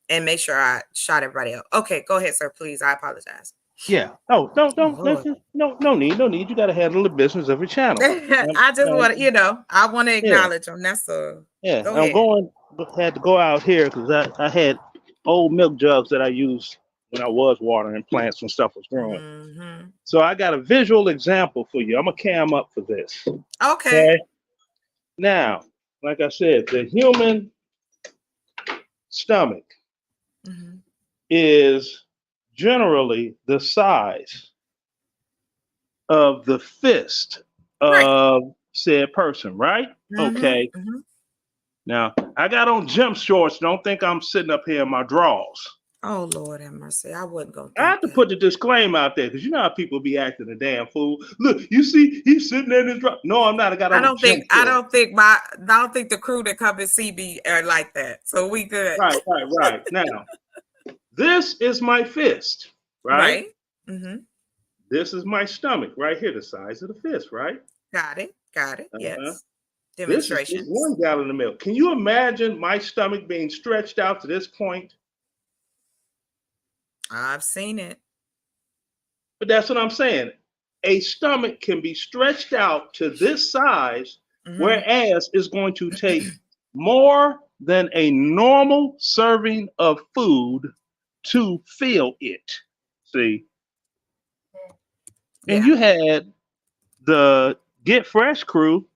make sure I shot everybody up. Okay, go ahead, sir. Please. I apologize. Yeah. Oh, don't, Lord. no need. You got to handle the business of your channel. I just want to, I want to Yeah. acknowledge them. That's all. Yeah. Go I'm ahead. had to go out here because I had old milk jugs that I used when I was watering plants when stuff was growing. Mm-hmm. So I got a visual example for you. I'm gonna cam up for this. Okay. Now, like I said, the human stomach Mm-hmm. is generally the size of the fist of said person, right? Mm-hmm. Okay. Mm-hmm. Now, I got on gym shorts. Don't think I'm sitting up here in my drawers. Oh, Lord have mercy. I wouldn't go. I have to put the disclaimer out there because you know how people be acting a damn fool. Look, you see, he's sitting there in his drawer. No, I'm not. I got on gym shorts. I don't think the crew that come and see me are like that. So we good. Right. Now, this is my fist, right? Mm-hmm. This is my stomach right here, the size of the fist, right? Got it. Yes. This is 1 gallon of milk. Can you imagine my stomach being stretched out to this point? I've seen it. But that's what I'm saying. A stomach can be stretched out to this size, whereas it's going to take more than a normal serving of food to fill it. See? And Yeah. you had the Get Fresh crew.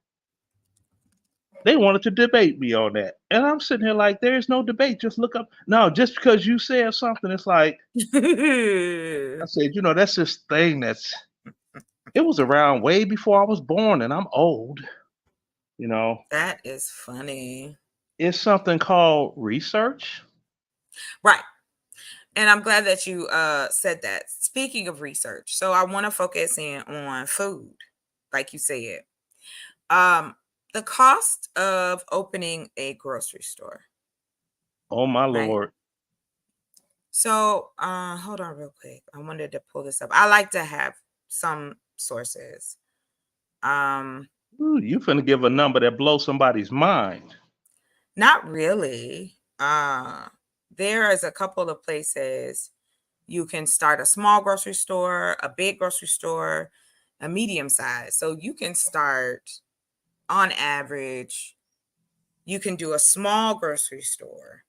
They wanted to debate me on that. And I'm sitting here like, there's no debate. Just look up. No, just because you said something, it's like, I said, that's this thing it was around way before I was born, and I'm old. That is funny. It's something called research. Right. And I'm glad that you said that. Speaking of research, so I want to focus in on food, like you said. The cost of opening a grocery store. Oh my Right. Lord. So hold on real quick. I wanted to pull this up. I like to have some sources. Ooh, you finna give a number that blows somebody's mind. Not really. There is a couple of places you can start a small grocery store, a big grocery store, a medium size. So you can start on average, you can do a small grocery store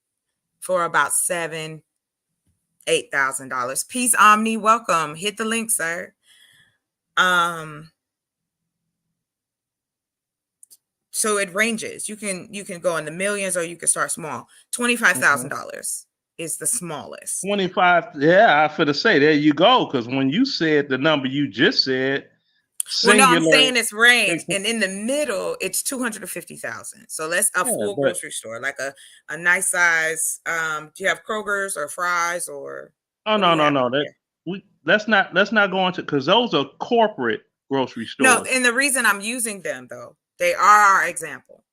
for about $8,000. Peace Omni, welcome. Hit the link, sir. So it ranges. You can go in the millions or you can start small. $25,000 is the smallest. 25. Yeah, I finna say there you go. Because when you said the number you just said, Well, no, I'm singular. saying it's range, and in the middle, it's 250,000. So let's a full but- grocery store, like a nice size. Do you have Kroger's or Fry's or? Oh what do no, you no, have no. up there? Let's not go into, because those are corporate grocery stores. No, and the reason I'm using them though, they are our example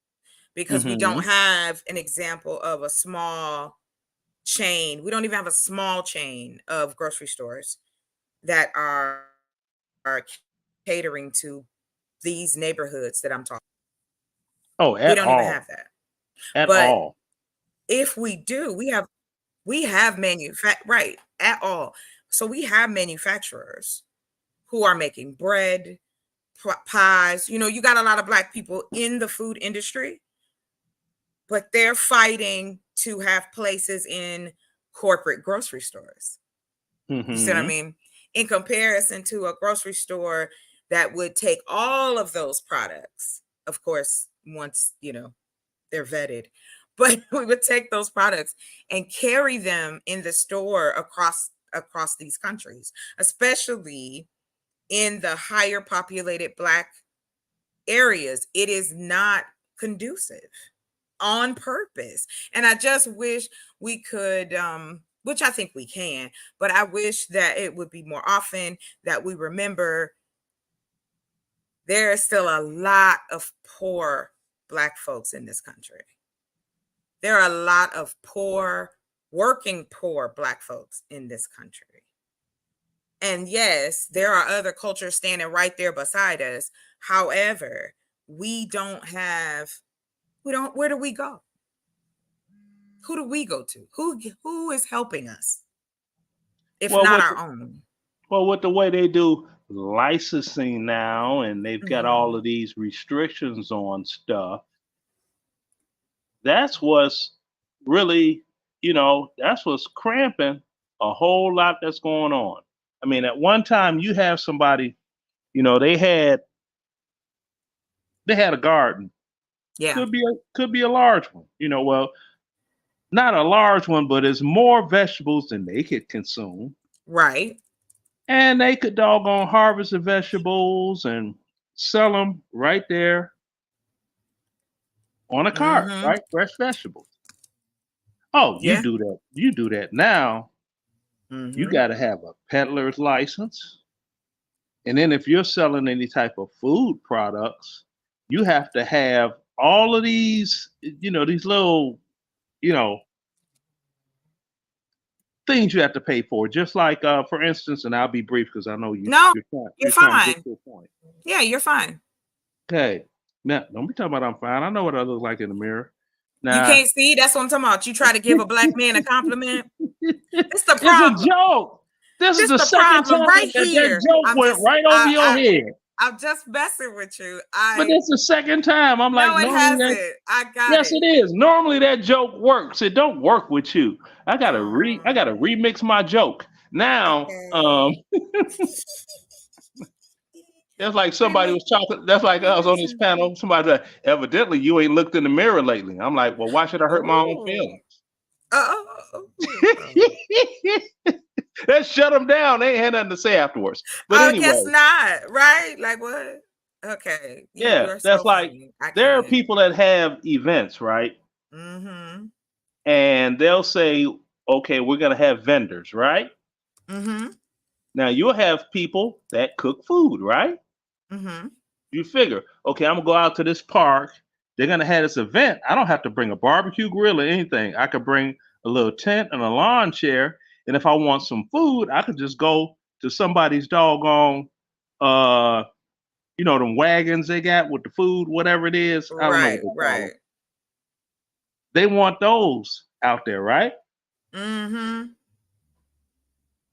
because we don't have an example of a small chain. We don't even have a small chain of grocery stores that are catering to these neighborhoods that I'm talking. Oh, We at don't all. even have that. At But all. if we do, we have right at all. So we have manufacturers who are making bread, pies. You got a lot of Black people in the food industry, but they're fighting to have places in corporate grocery stores. You see what I mean? In comparison to a grocery store that would take all of those products, of course, once, they're vetted, but we would take those products and carry them in the store across these countries, especially in the higher populated Black areas. It is not conducive on purpose. And I just wish we could, which I think we can, but I wish that it would be more often that we remember there is still a lot of poor Black folks in this country. There are a lot of working poor Black folks in this country. And yes, there are other cultures standing right there beside us. However, where do we go? Who do we go to? Who is helping us? If not our own. Well, with the way they do licensing now, and they've got all of these restrictions on stuff, that's what's really, that's what's cramping a whole lot that's going on. I mean, at one time you have somebody, they had a garden. Yeah. Could be a large one. Well, not a large one, but it's more vegetables than they could consume. Right. And they could doggone harvest the vegetables and sell them right there on a cart, right? Fresh vegetables. Oh, Yeah. you do that. You do that now. You got to have a peddler's license. And then if you're selling any type of food products, you have to have all of these, these little, things you have to pay for. Just like, for instance, and I'll be brief because I know you're trying to get to a point. Yeah, you're fine. Okay. Now, don't be talking about I'm fine. I know what I look like in the mirror. Now, You can't see. That's what I'm talking about. You try to give a Black man a compliment. It's the it's problem. a joke. This is the second problem time right that here. joke I'm went just- right over your head. I'm just messing with you. But it's the second time. I'm like, no, it normally hasn't. I got yes, it. it is. Normally that joke works. It don't work with you. I gotta remix my joke. Now, Okay. That's like somebody was talking. That's like us on this panel. Somebody like, evidently you ain't looked in the mirror lately. I'm like, well, why should I hurt my own Ooh. feelings? That shut them down. They ain't had nothing to say afterwards. But I anyway, guess not, right? Like what? Okay. yeah, You're that's so like funny. I there are can't. people that have events, right? Mm-hmm. And they'll say, okay, we're gonna have vendors, right? Mm-hmm. Now you'll have people that cook food, right? Mm-hmm. You figure, okay, I'm gonna go out to this park. They're gonna have this event. I don't have to bring a barbecue grill or anything. I could bring a little tent and a lawn chair. And if I want some food, I could just go to somebody's doggone, them wagons they got with the food, whatever it is. I don't know what they call them. They want those out there, right? Mm-hmm.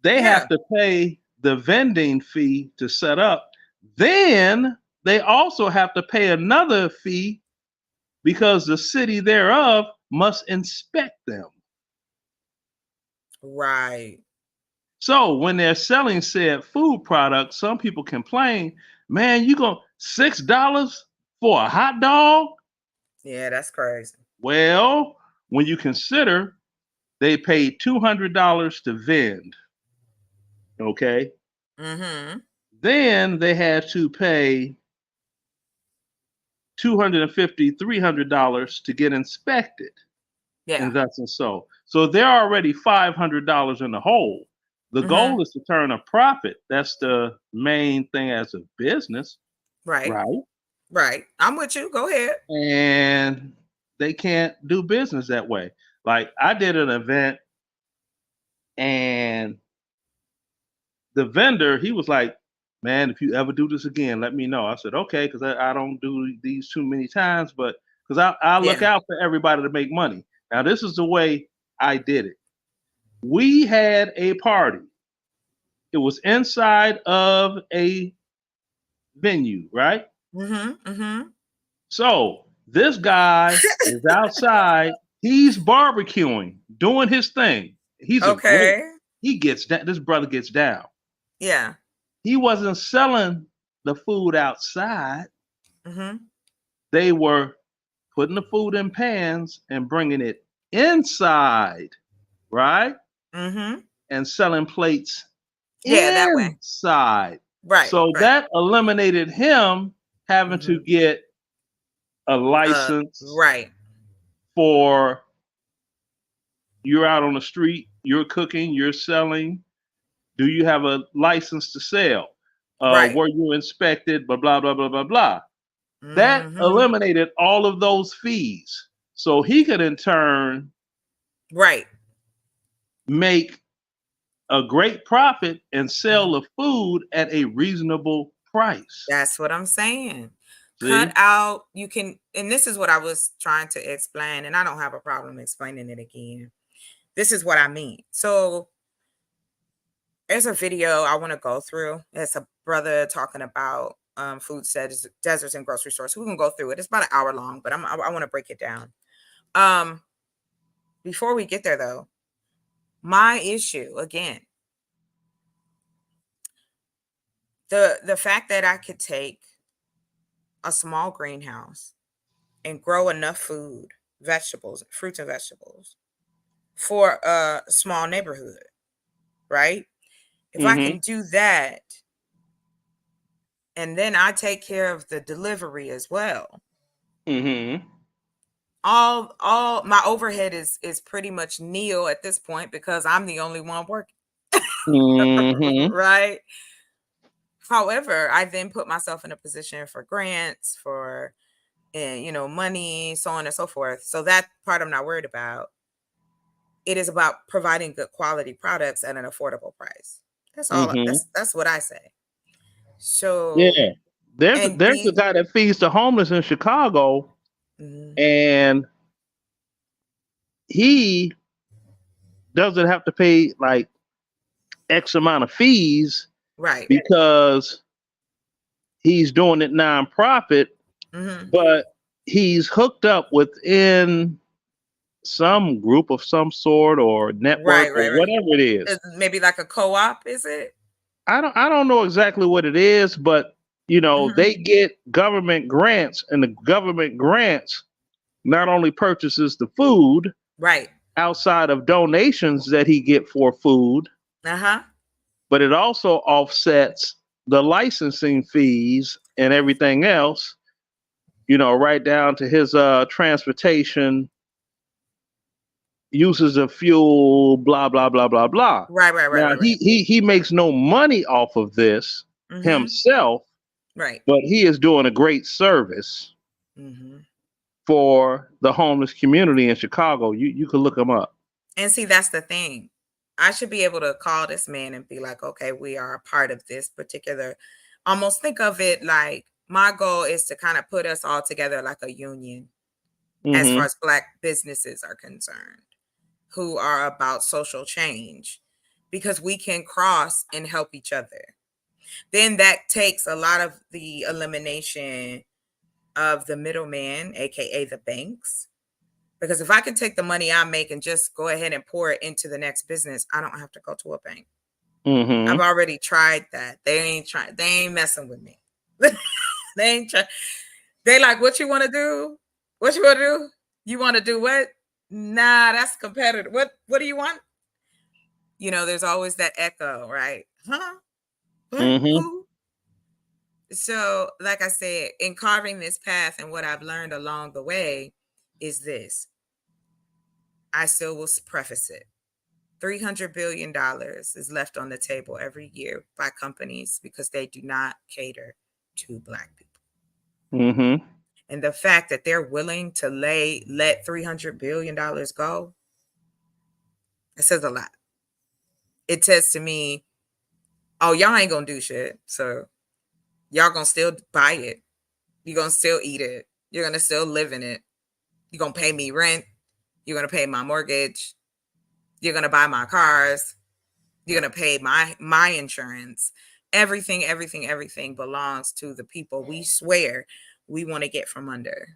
They have to pay the vending fee to set up. Then they also have to pay another fee because the city thereof must inspect them. Right. So when they're selling said food products, some people complain, man, you go $6 for a hot dog? Yeah, that's crazy. Well, when you consider they paid $200 to vend, okay? Mm-hmm. Then they had to pay $250, $300 to get inspected. Yeah. And thus and so. So they're already $500 in the hole. The goal is to turn a profit. That's the main thing as a business. Right. Right. Right. I'm with you. Go ahead. And they can't do business that way. Like I did an event and the vendor, he was like, man, if you ever do this again, let me know. I said, okay, because I don't do these too many times, but because I look out for everybody to make money. Now, this is the way I did it. We had a party. It was inside of a venue, right? Mm-hmm. Mm-hmm. So this guy is outside. He's barbecuing, doing his thing. He's he gets down. This brother gets down. Yeah. He wasn't selling the food outside. Mm-hmm. They were putting the food in pans and bringing it inside, right? Mm-hmm. And selling plates that way. inside. Right. So that eliminated him having to get a license. Right. For you're out on the street, you're cooking, you're selling. Do you have a license to sell? Were you inspected? Blah, blah, blah, blah, blah, blah. That eliminated all of those fees. So he could in turn make a great profit and sell the food at a reasonable price. That's what I'm saying. See? Cut out, you can, and this is what I was trying to explain, and I don't have a problem explaining it again. This is what I mean. So there's a video I want to go through. It's a brother talking about food deserts and grocery stores. We can go through it. It's about an hour long, but I want to break it down. Before we get there, though, my issue again, the fact that I could take a small greenhouse and grow enough food, vegetables, fruits and vegetables for a small neighborhood, right? If I can do that, and then I take care of the delivery as well. All my overhead is pretty much nil at this point because I'm the only one working. Right? However, I then put myself in a position for grants, for money, so on and so forth. So that part I'm not worried about. It is about providing good quality products at an affordable price. That's all. That's what I say. So yeah, there's a guy that feeds the homeless in Chicago, and he doesn't have to pay like X amount of fees, right? Because he's doing it nonprofit, but he's hooked up within some group of some sort or network or whatever it is. Maybe like a co-op, is it? I don't know exactly what it is, but You know, Mhm. they get government grants, and the government grants not only purchases the food Right. outside of donations that he get for food, Uh-huh. but it also offsets the licensing fees and everything else, you know, right down to his transportation, uses of fuel, blah blah blah blah blah. Right, right, right, Now right, right. he makes no money off of this Mhm. himself, Right. but he is doing a great service Mhm. for the homeless community in Chicago. You can look him up. And see, that's the thing. I should be able to call this man and be like, okay, we are a part of this particular, almost think of it like my goal is to kind of put us all together like a union as far Hmm. as Black businesses are concerned, who are about social change, because we can cross and help each other. Then that takes a lot of the elimination of the middleman, aka the banks. Because if I can take the money I make and just go ahead and pour it into the next business, I don't have to go to a bank. Hmm. I've already tried that. They ain't messing with me. They ain't try. They like, what you want to do? What you want to do? You want to do what? Nah, that's competitive. What do you want? You know, there's always that echo, right? Huh? What? Hmm. Who? So, like I said, in carving this path and what I've learned along the way is this. I still will preface it. $300 billion is left on the table every year by companies because they do not cater to Black people. Hmm. And the fact that they're willing to let $300 billion go, it says a lot. It says to me, oh, y'all ain't gonna do shit. So y'all gonna still buy it. You're gonna still eat it. You're gonna still live in it. You're gonna pay me rent. You're gonna pay my mortgage. You're gonna buy my cars. You're gonna pay my insurance. Everything belongs to the people we swear we want to get from under.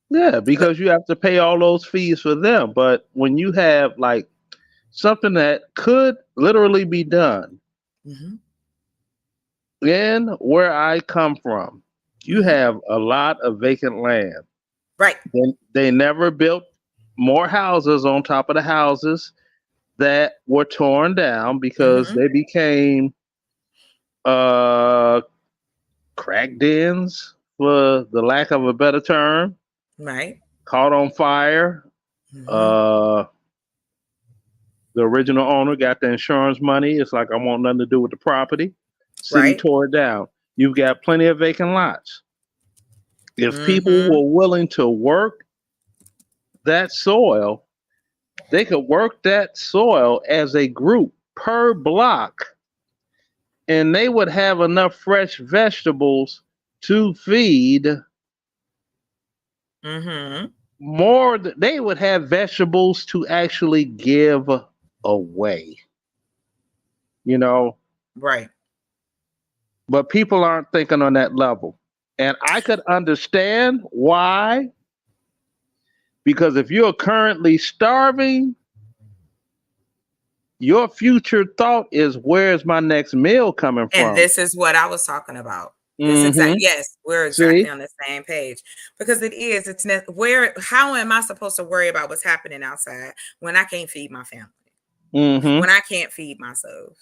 Yeah, because you have to pay all those fees for them. But when you have like something that could literally be done Mhm. in where I come from, you have a lot of vacant land. Right. They never built more houses on top of the houses that were torn down because Mhm. they became uh crack dens, for the lack of a better term, Right. caught on fire. Mhm. The original owner got the insurance money. It's like, I want nothing to do with the property. City Right. tore it down. You've got plenty of vacant lots. If people Mhm. were willing to work that soil, they could work that soil as a group per block, and they would have enough fresh vegetables to feed Mhm. more. They would have vegetables to actually give away, you know. Right. But people aren't thinking on that level. And I could understand why, because if you're currently starving, your future thought is, where's my next meal coming And from? this is what I was talking about. Mm-hmm. Yes, we're exactly on the same page, because how am I supposed to worry about what's happening outside when I can't feed my family, Mm-hmm. when I can't feed myself?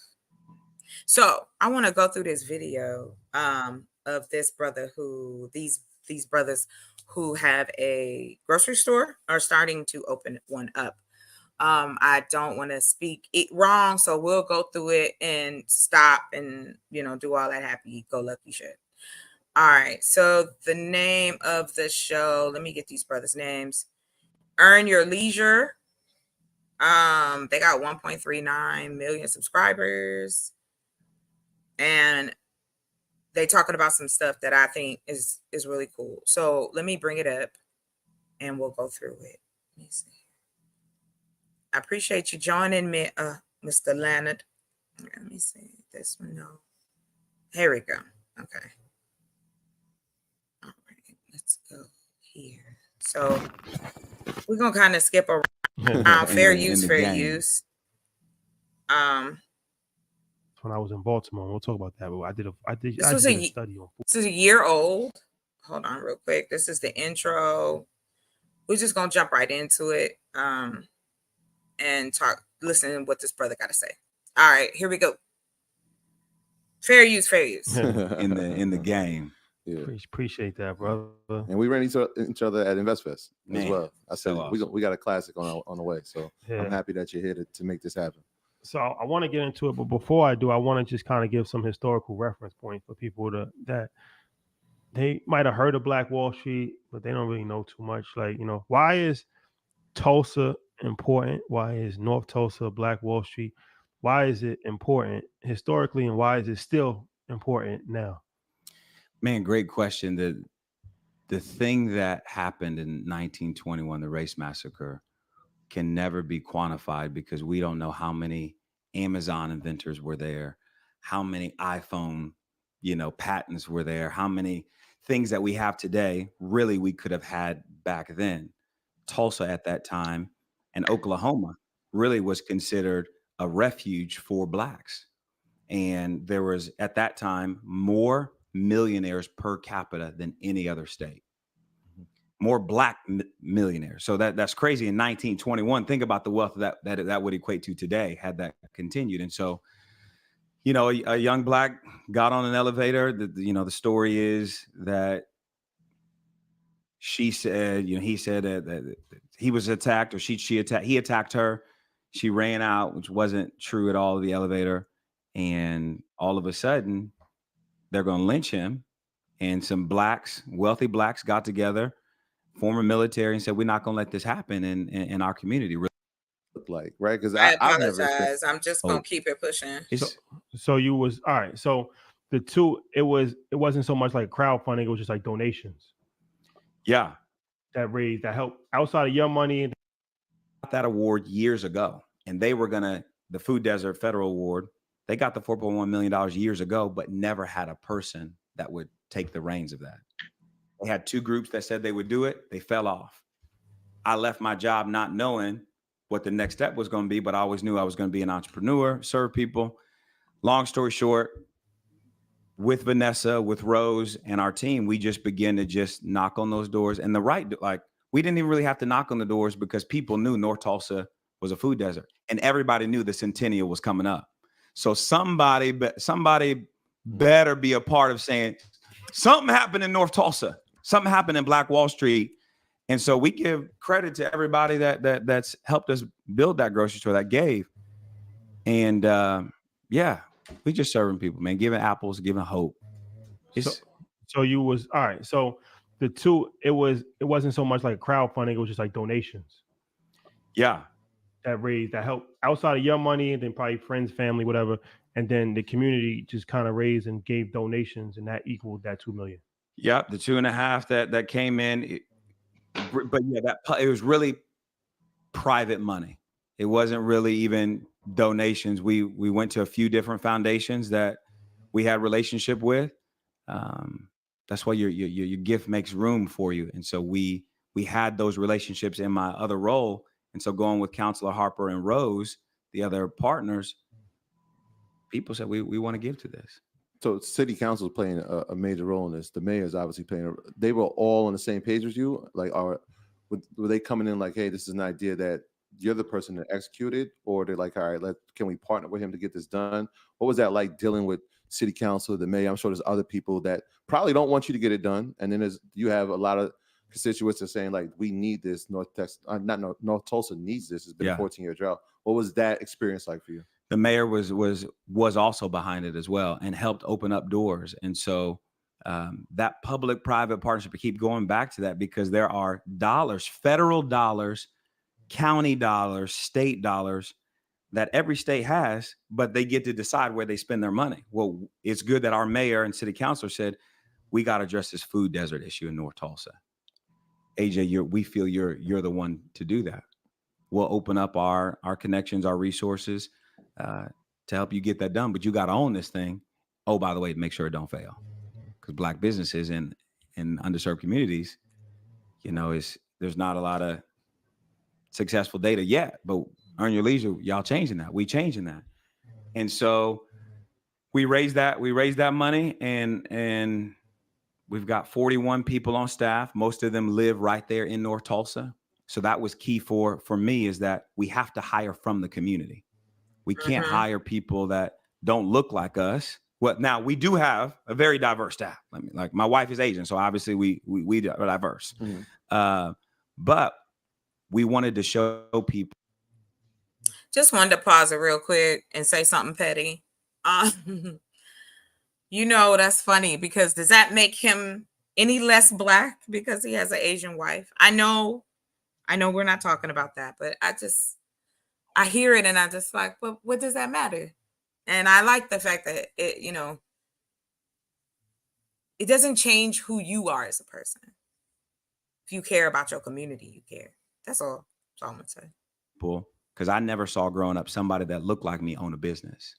So I want to go through this video of this brother who these brothers who have a grocery store are starting to open one up. I don't want to speak it wrong, so we'll go through it and stop and do all that happy go lucky shit. All right. So the name of the show, let me get these brothers' names. Earn Your Leisure. They got 1.39 million subscribers. And they talking about some stuff that I think is really cool. So let me bring it up and we'll go through it. Let me see. I appreciate you joining me, Mr. Leonard. Let me see this one. No. Here we go. Okay. All right. Let's go here. So we're gonna kind of skip around. Fair use. when I was in Baltimore. We'll talk about that. But I did This was a a study on food. This is a year old. Hold on real quick. This is the intro. We're just gonna jump right into it and listen to what this brother got to say. All right, here we go. Fair use in the game. Yeah. Appreciate that, brother. And we ran into each other at InvestFest as well. I said so we got a classic on the way, so Yeah. I'm happy that you're here to make this happen. So I want to get into it, but before I do, I want to just kind of give some historical reference points for people that they might have heard of Black Wall Street, but they don't really know too much. Like, why is Tulsa important? Why is North Tulsa, Black Wall Street? Why is it important historically, and why is it still important now? Man, great question. The thing that happened in 1921, the race massacre, can never be quantified because we don't know how many Amazon inventors were there, how many iPhone, patents were there, how many things that we have today, really we could have had back then. Tulsa at that time and Oklahoma really was considered a refuge for Blacks. And there was at that time more millionaires per capita than any other state. More Black millionaires. So that's crazy. In 1921, think about the wealth that would equate to today had that continued. And so, a young Black got on an elevator. The story is that she said, he said that he was attacked, or he attacked her. She ran out, which wasn't true at all, of the elevator. And all of a sudden, they're going to lynch him. And some Blacks, wealthy Blacks, got together, former military, and said, we're not going to let this happen in our community. Look like, right? Because I I've never apologize. I'm just gonna keep it pushing. So you was all right. So the two, it wasn't so much like crowdfunding, it was just like donations. Yeah. That raised, that helped outside of your money. That award years ago, and they were the Food Desert Federal Award. They got the $4.1 million years ago, but never had a person that would take the reins of that. They had two groups that said they would do it. They fell off. I left my job not knowing what the next step was going to be, but I always knew I was going to be an entrepreneur, serve people. Long story short, with Vanessa, with Rose and our team, we just began to just knock on those doors. And we didn't even really have to knock on the doors because people knew North Tulsa was a food desert, and everybody knew the centennial was coming up. So somebody better be a part of saying something happened in North Tulsa, something happened in Black Wall Street. And so we give credit to everybody that's helped us build that grocery store, that gave. And we just serving people, man, giving apples, giving hope. So you was all right. So the two, it wasn't so much like crowdfunding, it was just like donations. Yeah. That raised, that helped outside of your money, and then probably friends, family, whatever. And then the community just kind of raised and gave donations, and that equaled that $2 million. Yep, the 2.5 that came in. But yeah, it was really private money. It wasn't really even donations. We went to a few different foundations that we had relationship with. That's why your gift makes room for you. And so we had those relationships in my other role. And so going with Councilor Harper and Rose, the other partners, people said, we want to give to this. So city council is playing a major role in this. The mayor is obviously playing. They were all on the same page as you. Like, were they coming in like, hey, this is an idea that you're the person that executed, or they're like, all right, can we partner with him to get this done? What was that like dealing with city council, the mayor? I'm sure there's other people that probably don't want you to get it done, and then you have a lot of constituents that are saying like, we need this. North Tulsa needs this. It's been a 14-year drought. What was that experience like for you? The mayor was also behind it as well and helped open up doors. And so that public-private partnership, I keep going back to that because there are dollars, federal dollars, county dollars, state dollars that every state has, but they get to decide where they spend their money. Well, it's good that our mayor and city councilor said, we got to address this food desert issue in North Tulsa. AJ, we feel you're the one to do that. We'll open up our connections, our resources, to help you get that done, but you got to own this thing. Oh, by the way, make sure it don't fail, because Black businesses in underserved communities, there's not a lot of successful data yet, but Earn Your Leisure, y'all changing that. We changing that. And so we raised that money, and we've got 41 people on staff. Most of them live right there in North Tulsa. So that was key for me, is that we have to hire from the community. We can't hire people that don't look like us. Well, now we do have a very diverse staff. I mean, like my wife is Asian, so obviously we are diverse. But we wanted to show people. Just wanted to pause it real quick and say something petty. You know, that's funny, because does that make him any less black because he has an Asian wife? I know we're not talking about that, but I hear it and I just like, well, what does that matter? And I like the fact that it, you know, it doesn't change who you are as a person. If you care about your community, you care. That's all. That's all I'm gonna say. Because I never saw growing up somebody that looked like me own a business.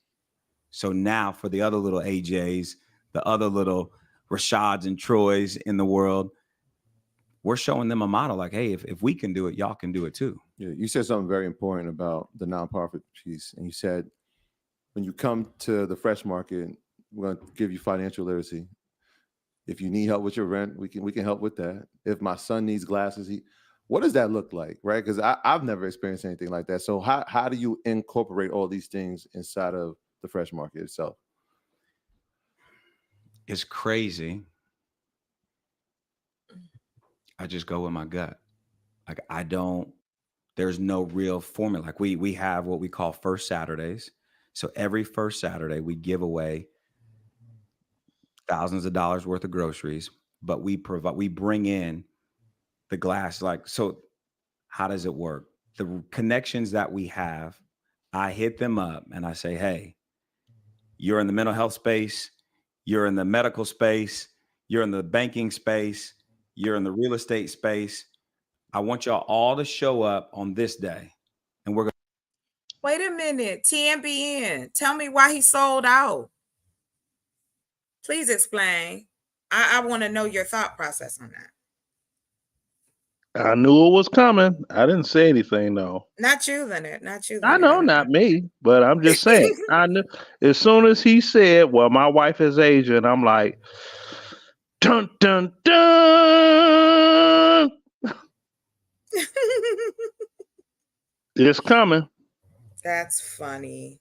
So now for the other little AJs, the other little Rashads and Troys in the world, we're showing them a model like, hey, if we can do it, y'all can do it too. Yeah, you said something very important about the nonprofit piece. And you said, when you come to the Fresh Market, we're going to give you financial literacy. If you need help with your rent, we can help with that. If my son needs glasses, what does that look like, right? Because I've never experienced anything like that. So how do you incorporate all these things inside of the Fresh Market itself? It's crazy. I just go with my gut. Like there's no real formula. Like we have what we call First Saturdays. So every first Saturday we give away thousands of dollars worth of groceries, but we bring in the glass. Like, so how does it work? The connections that we have, I hit them up and I say, hey, you're in the mental health space, you're in the medical space, you're in the banking space, you're in the real estate space. I want y'all all to show up on this day. And we're going to. Wait a minute. TMBN, tell me why he sold out. Please explain. I want to know your thought process on that. I knew it was coming. I didn't say anything though. Not you, Leonard. Not you, I Leonard. know, not me, but I'm just saying. I knew as soon as he said, "Well, my wife is Asian," I'm like, dun dun dun. It's coming. That's funny.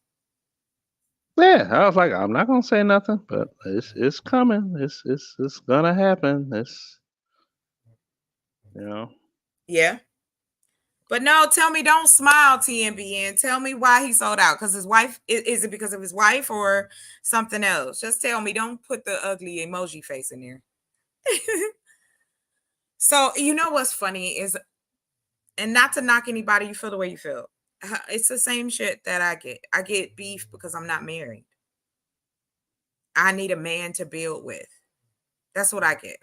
Yeah, I was like, I'm not gonna say nothing, but it's coming. It's gonna happen. It's, you know. Yeah. But no, tell me, don't smile, TMBN. Tell me why he sold out. Because his wife, is it because of his wife or something else? Just tell me. Don't put the ugly emoji face in there. So, you know what's funny is, and not to knock anybody, you feel the way you feel. It's the same shit that I get. I get beef because I'm not married. I need a man to build with. That's what I get.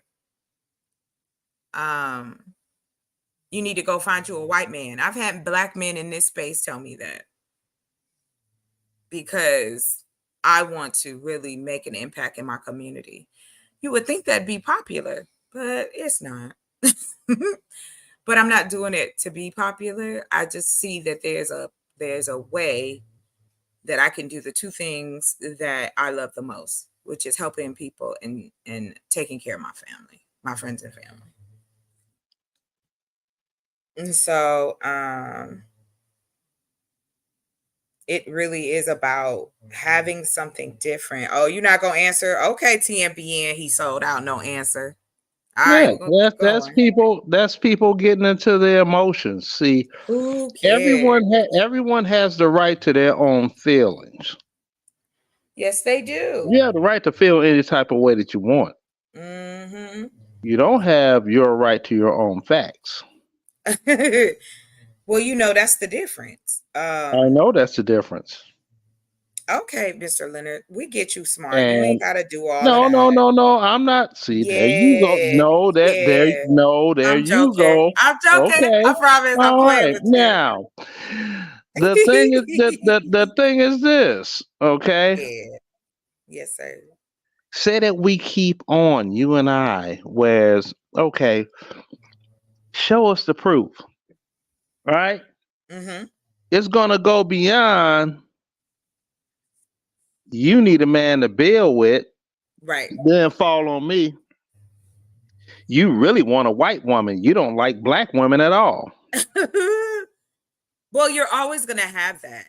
You need to go find you a white man. I've had black men in this space tell me that, because I want to really make an impact in my community. You would think that'd be popular, but it's not. But I'm not doing it to be popular. I just see that there's a way that I can do the two things that I love the most, which is helping people and taking care of my family, my friends and family. And so it really is about having something different. Oh, you're not gonna answer? Okay, TMBN, he sold out. No answer. All right, that's people. That's people getting into their emotions. See, who cares? Everyone has the right to their own feelings. Yes, they do. You have the right to feel any type of way that you want. Mm-hmm. You don't have your right to your own facts. Well, you know, that's the difference. I know that's the difference. Okay, Mr. Leonard, we get you smart. You ain't gotta do all no, of that. no. I'm not. See, Yeah, there you go. No, there I'm you joking. go. I'm joking. Okay. I promise. I'm All playing right. with you. Now, the thing is the thing is this. Okay. Yeah. Yes, sir. Say that we keep on, you and I, whereas, okay, show us the proof. Right? Mm-hmm. It's gonna go beyond you need a man to build with, Right. then fall on me. You really want a white woman. You don't like black women at all. Well, you're always gonna have that.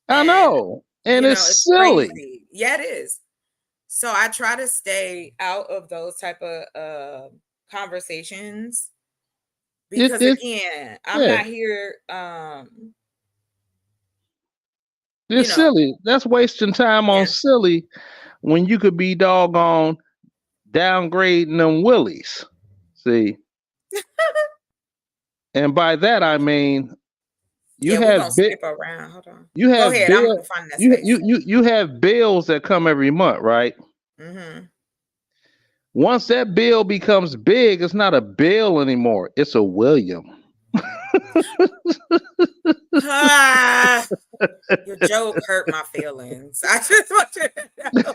I And know. And you know, it's it's silly. crazy. Yeah, it is. So I try to stay out of those type of conversations because It again, I'm yeah, not here you it's know, silly. That's wasting time on yeah. silly when you could be doggone downgrading them willies. See, and by that I mean you Yeah, we're have gonna skip around. Hold on. you Go have ahead. I'm bill gonna find that you space. you have bills that come every month, right? Mm-hmm. Once that bill becomes big, it's not a bill anymore. It's a William. Ah, your joke hurt my feelings. I just want you to know.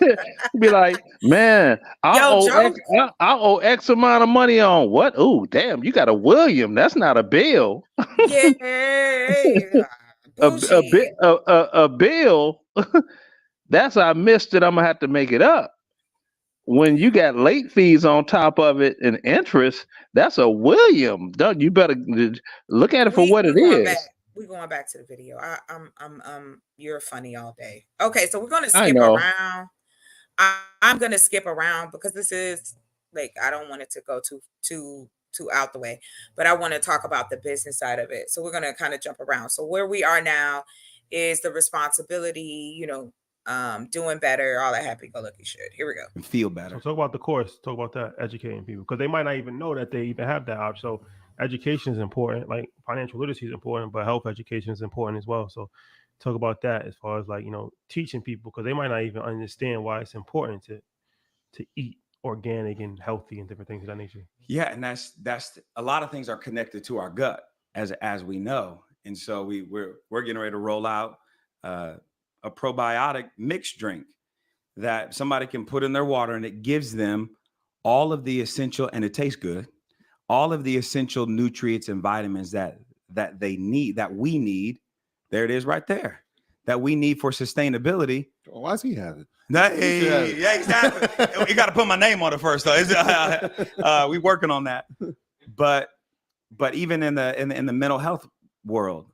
Be like, man, Yo, joke. I owe X amount of money on what? Oh, damn, you got a William. That's not a bill. Yeah. Bougie. A bill. That's I missed it. I'm gonna have to make it up. When you got late fees on top of it and interest, that's a William. Don't you better look at it for what We it going back. is. We're going back to the video. You're funny all day. Okay, so we're gonna I skip know. around. I'm gonna skip around because this is like I don't want it to go too out the way, but I want to talk about the business side of it. So we're gonna kind of jump around. So where we are now is the responsibility, doing better, all that happy-go-lucky shit. Here we go. And feel So better. talk about the course. Talk about that, educating people, because they might not even know that they even have that option. So education is important. Like financial literacy is important, but health education is important as well. So talk about that as far as like teaching people, because they might not even understand why it's important to eat organic and healthy and different things of that nature. Yeah, and that's a lot of things are connected to our gut, as we know, and so we're getting ready to roll out a probiotic mixed drink that somebody can put in their water, and it gives them all of the essential, and it tastes good, all of the essential nutrients and vitamins that they need, that we need. There it is right there, that we need for sustainability. Why does he have it? Hey, yeah, exactly. You got to put my name on it first, though. We working on that. But even in the mental health world,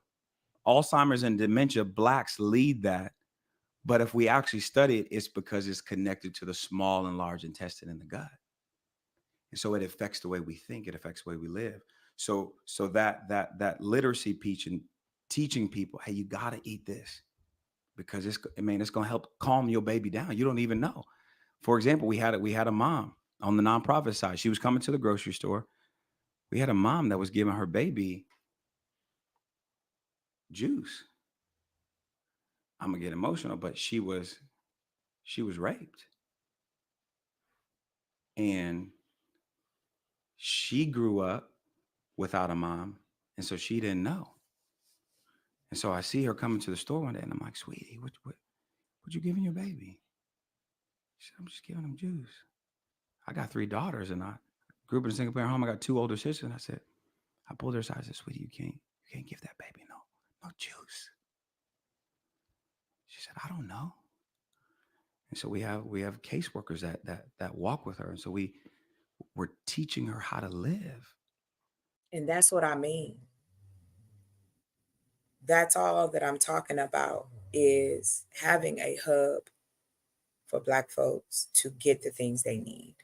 Alzheimer's and dementia, Blacks lead that. But if we actually study it, it's because it's connected to the small and large intestine in the gut. And so it affects the way we think, it affects the way we live. So that literacy teaching people, hey, you got to eat this because it's going to help calm your baby down. You don't even know. For example, we had a mom on the nonprofit side. She was coming to the grocery store. We had a mom that was giving her baby juice. I'm gonna get emotional, but she was raped. And she grew up without a mom, and so she didn't know. And so I see her coming to the store one day, and I'm like, sweetie, what you giving your baby? She said, I'm just giving him juice. I got 3 daughters, and I grew up in a single parent home. I got 2 older sisters, and I pulled her aside. I said, sweetie, you can't give that baby no juice. She said, I don't know. And so we have caseworkers that walk with her, and so we're teaching her how to live. And that's what I mean. That's all that I'm talking about, is having a hub for Black folks to get the things they need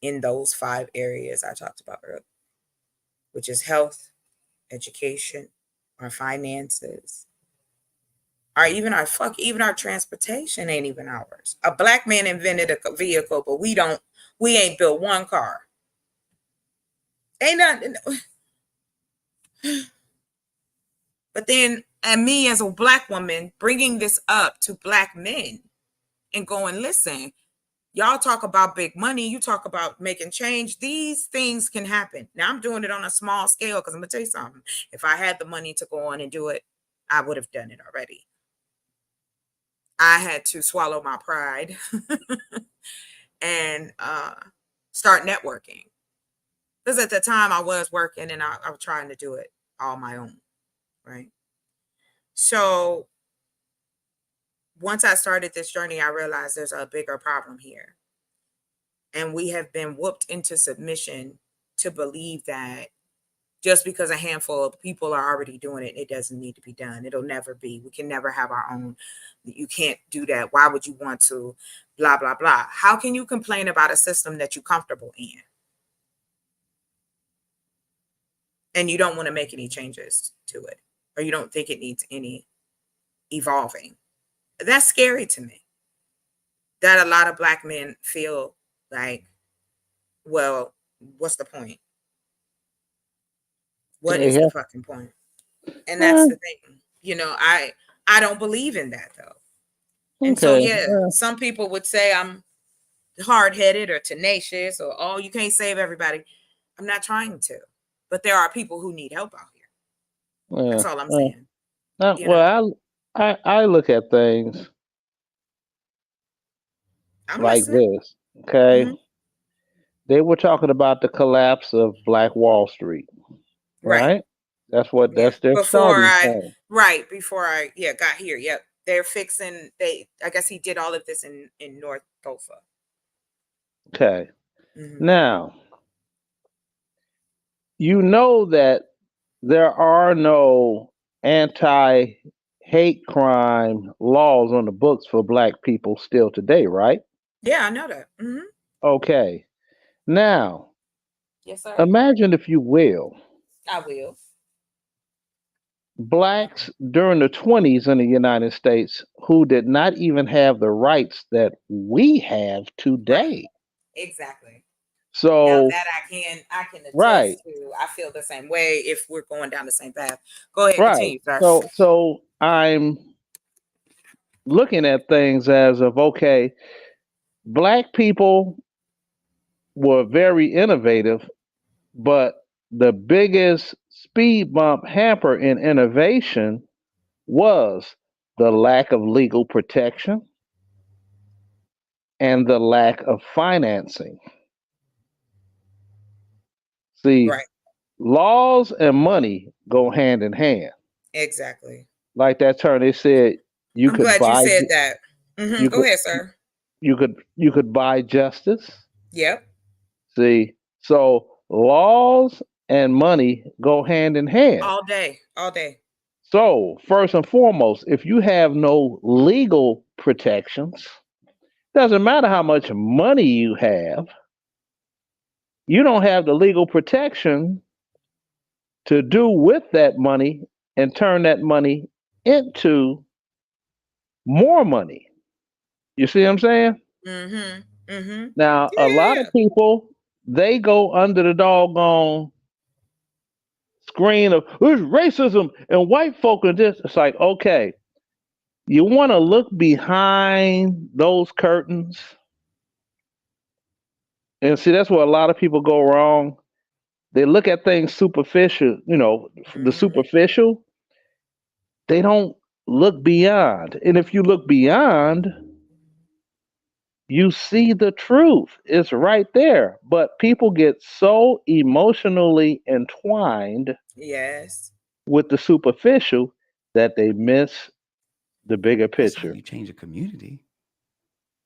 in those 5 areas I talked about earlier, which is health, education, our finances, even our transportation ain't even ours. A Black man invented a vehicle, but we ain't built one car. Ain't nothing. But then, and me as a Black woman bringing this up to Black men and going, listen, y'all talk about big money, you talk about making change. These things can happen. Now I'm doing it on a small scale because I'm gonna tell you something. If I had the money to go on and do it, I would have done it already. I had to swallow my pride and start networking. Because at the time I was working and I was trying to do it all my own, right? So once I started this journey, I realized there's a bigger problem here. And we have been whooped into submission to believe that just because a handful of people are already doing it, it doesn't need to be done. It'll never be. We can never have our own. You can't do that. Why would you want to? Blah, blah, blah. How can you complain about a system that you're comfortable in? And you don't want to make any changes to it, or you don't think it needs any evolving. That's scary to me. That a lot of Black men feel like, well, what's the point? What is the fucking point? And that's the thing. You know, I don't believe in that though. And so some people would say I'm hard-headed or tenacious or, oh, you can't save everybody. I'm not trying to. But there are people who need help out here. That's all I'm saying. I look at things like this. Okay. Mm-hmm. They were talking about the collapse of Black Wall Street. Right? That's their starting point. Right. Before I got here. Yep. They're fixing I guess he did all of this in North Tulsa. Okay. Mm-hmm. Now, you know that there are no anti-hate crime laws on the books for Black people still today, right? Yeah, I know that. Mm-hmm. Okay. Now, yes, sir. Imagine, if you will, I will. Blacks during the 20s in the United States who did not even have the rights that we have today. Right. Exactly. So now that I can attest to. I feel the same way if we're going down the same path. Go ahead, continue, sir. So I'm looking at things as of, okay, Black people were very innovative, but the biggest speed bump hamper in innovation was the lack of legal protection and the lack of financing. See, laws and money go hand in hand. Exactly. Like that term, they said I'm glad you said that. Mm-hmm. Go ahead, sir. You could buy justice. Yep. See, so laws and money go hand in hand. All day. So first and foremost, if you have no legal protections, doesn't matter how much money you have, you don't have the legal protection to do with that money and turn that money into more money. You see what I'm saying? Mm-hmm. Mm-hmm. Now, a lot of people, they go under the doggone screen of there's racism and white folk and this. It's like, okay, you want to look behind those curtains. And see, that's where a lot of people go wrong. They look at things superficial, the superficial. They don't look beyond. And if you look beyond, you see the truth. It's right there. But people get so emotionally entwined with the superficial that they miss the bigger picture. You change a community.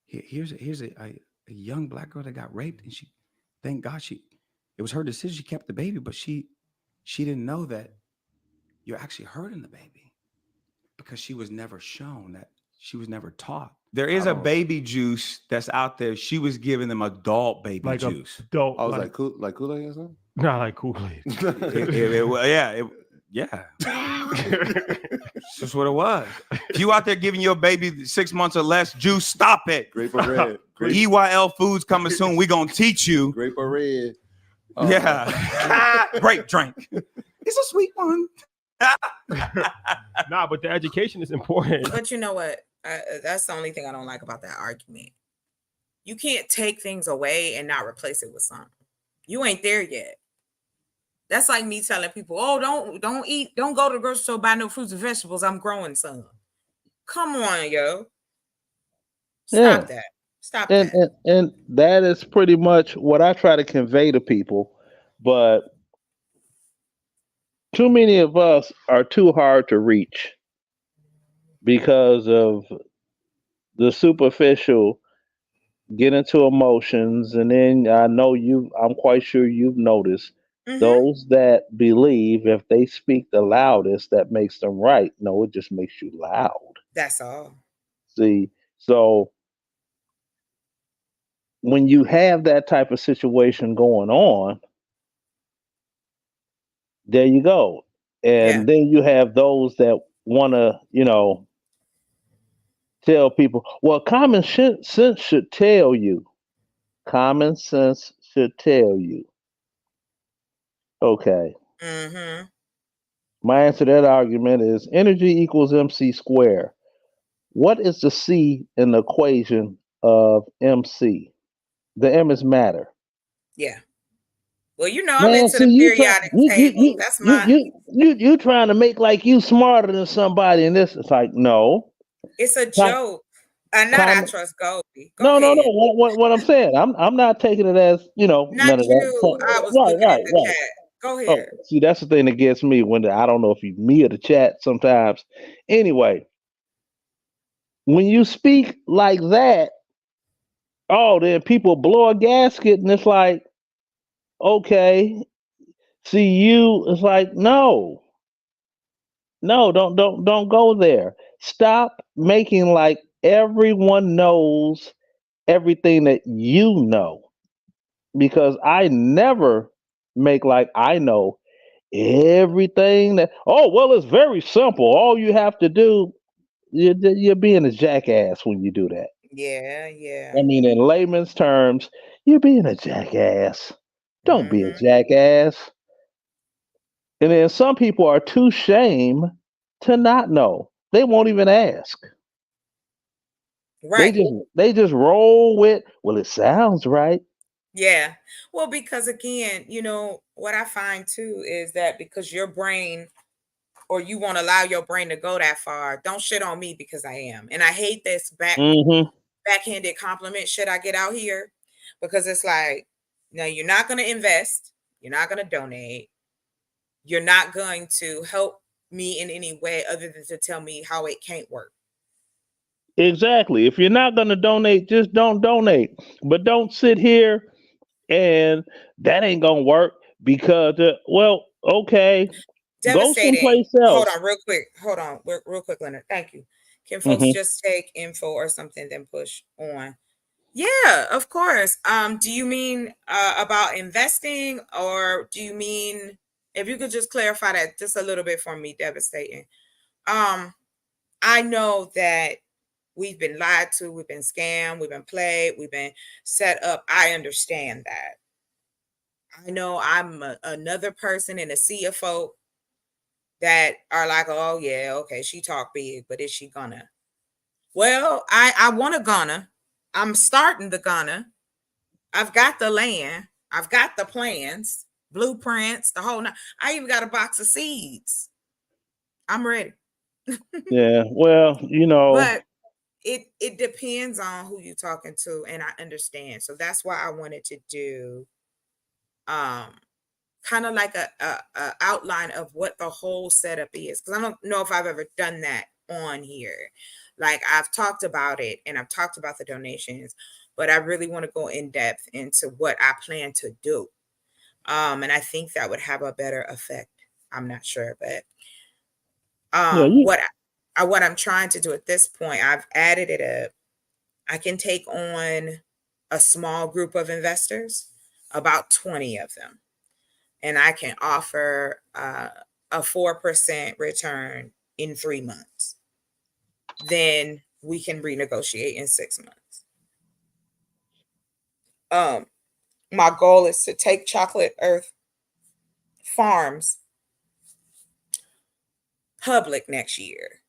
Here's a young Black girl that got raped, and thank God it was her decision. She kept the baby, but she didn't know that you're actually hurting the baby because she was never shown that. She was never taught. There is a baby juice that's out there. She was giving them adult baby juice. Adult, I was like Kool-Aid or something? Not like Kool-Aid. Yeah. That's what it was. If you out there giving your baby 6 months or less juice, stop it. Grape or red. EYL Foods coming soon. We're going to teach you. Grape or red. Grape drink. It's a sweet one. Nah, but the education is important. But you know what? That's the only thing I don't like about that argument. You can't take things away and not replace it with something. You ain't there yet. That's like me telling people, "Oh, don't go to the grocery store, buy no fruits and vegetables. I'm growing some." Come on, yo. Stop that. Stop that. And that is pretty much what I try to convey to people. But too many of us are too hard to reach because of the superficial get into emotions, and then I'm quite sure you've noticed Mm-hmm. those that believe if they speak the loudest, that makes them right. No, it just makes you loud. That's all. See, so when you have that type of situation going on, there you go. Yeah. And then you have those that want to, tell people, well, sense should tell you. Common sense should tell you. Okay. Mm-hmm. My answer to that argument is energy equals MC squared. What is the C in the equation of MC? The M is matter. Yeah. Well, I'm Man, into see the you try periodic you you table. you That's you my. you you trying to make like you smarter than somebody, and this is like no. It's a Com, joke. Not I com, trust Goldie. Go no. ahead. What I'm saying, I'm not taking it as Not none of you. that. I was Right, looking at the right. chat. Go Oh, ahead. see, that's the thing that gets me when I don't know if you me or the chat sometimes. Anyway, when you speak like that, oh, then people blow a gasket, and it's like, okay, see you. It's like, no, don't go there. Stop making like everyone knows everything that you know, because I never make like I know everything that. Oh, well, it's very simple. All you have to do. You're being a jackass when you do that. Yeah, I yeah. mean, in layman's terms, you're being a jackass. Don't be a Mm-hmm. jackass. And then some people are too shame to not know. They won't even ask. They Right. just roll with, well, it sounds right. Yeah. Well, because again, what I find too is that because your brain or you won't allow your brain to go that far, don't shit on me because I am. And I hate this Mm-hmm. backhanded compliment shit I get out here because it's like, no, you're not going to invest. You're not going to donate. You're not going to help me in any way other than to tell me how it can't work. Exactly. If you're not going to donate, just don't donate. But don't sit here and that ain't going to work because, well, okay, go Devastating. someplace Hold else. on, real quick. Hold on, real quick, Leonard. Thank you. Can folks Mm-hmm. just take info or something, then push on? Yeah, of course. Do you mean about investing, or do you mean if you could just clarify that just a little bit for me? Devastating. I know that we've been lied to, we've been scammed, we've been played, we've been set up. I understand that. I know I'm another person in a sea of folk that are like, oh yeah, okay, she talk big, but is she gonna? Well, I want to gonna. I'm starting the gonna. I've got the land. I've got the plans, blueprints, the whole. I even got a box of seeds. I'm ready. Yeah. Well, But it depends on who you're talking to, and I understand. So that's why I wanted to do um kind of like a outline of what the whole setup is, because I don't know if I've ever done that on here. Like I've talked about it and I've talked about the donations, but I really want to go in depth into what I plan to do. And I think that would have a better effect. I'm not sure, but yeah, you, what I'm trying to do at this point, I've added it up. I can take on a small group of investors, about 20 of them, and I can offer a 4% return in 3 months. Then we can renegotiate in 6 months. My goal is to take Chocolate Earth Farms public next year.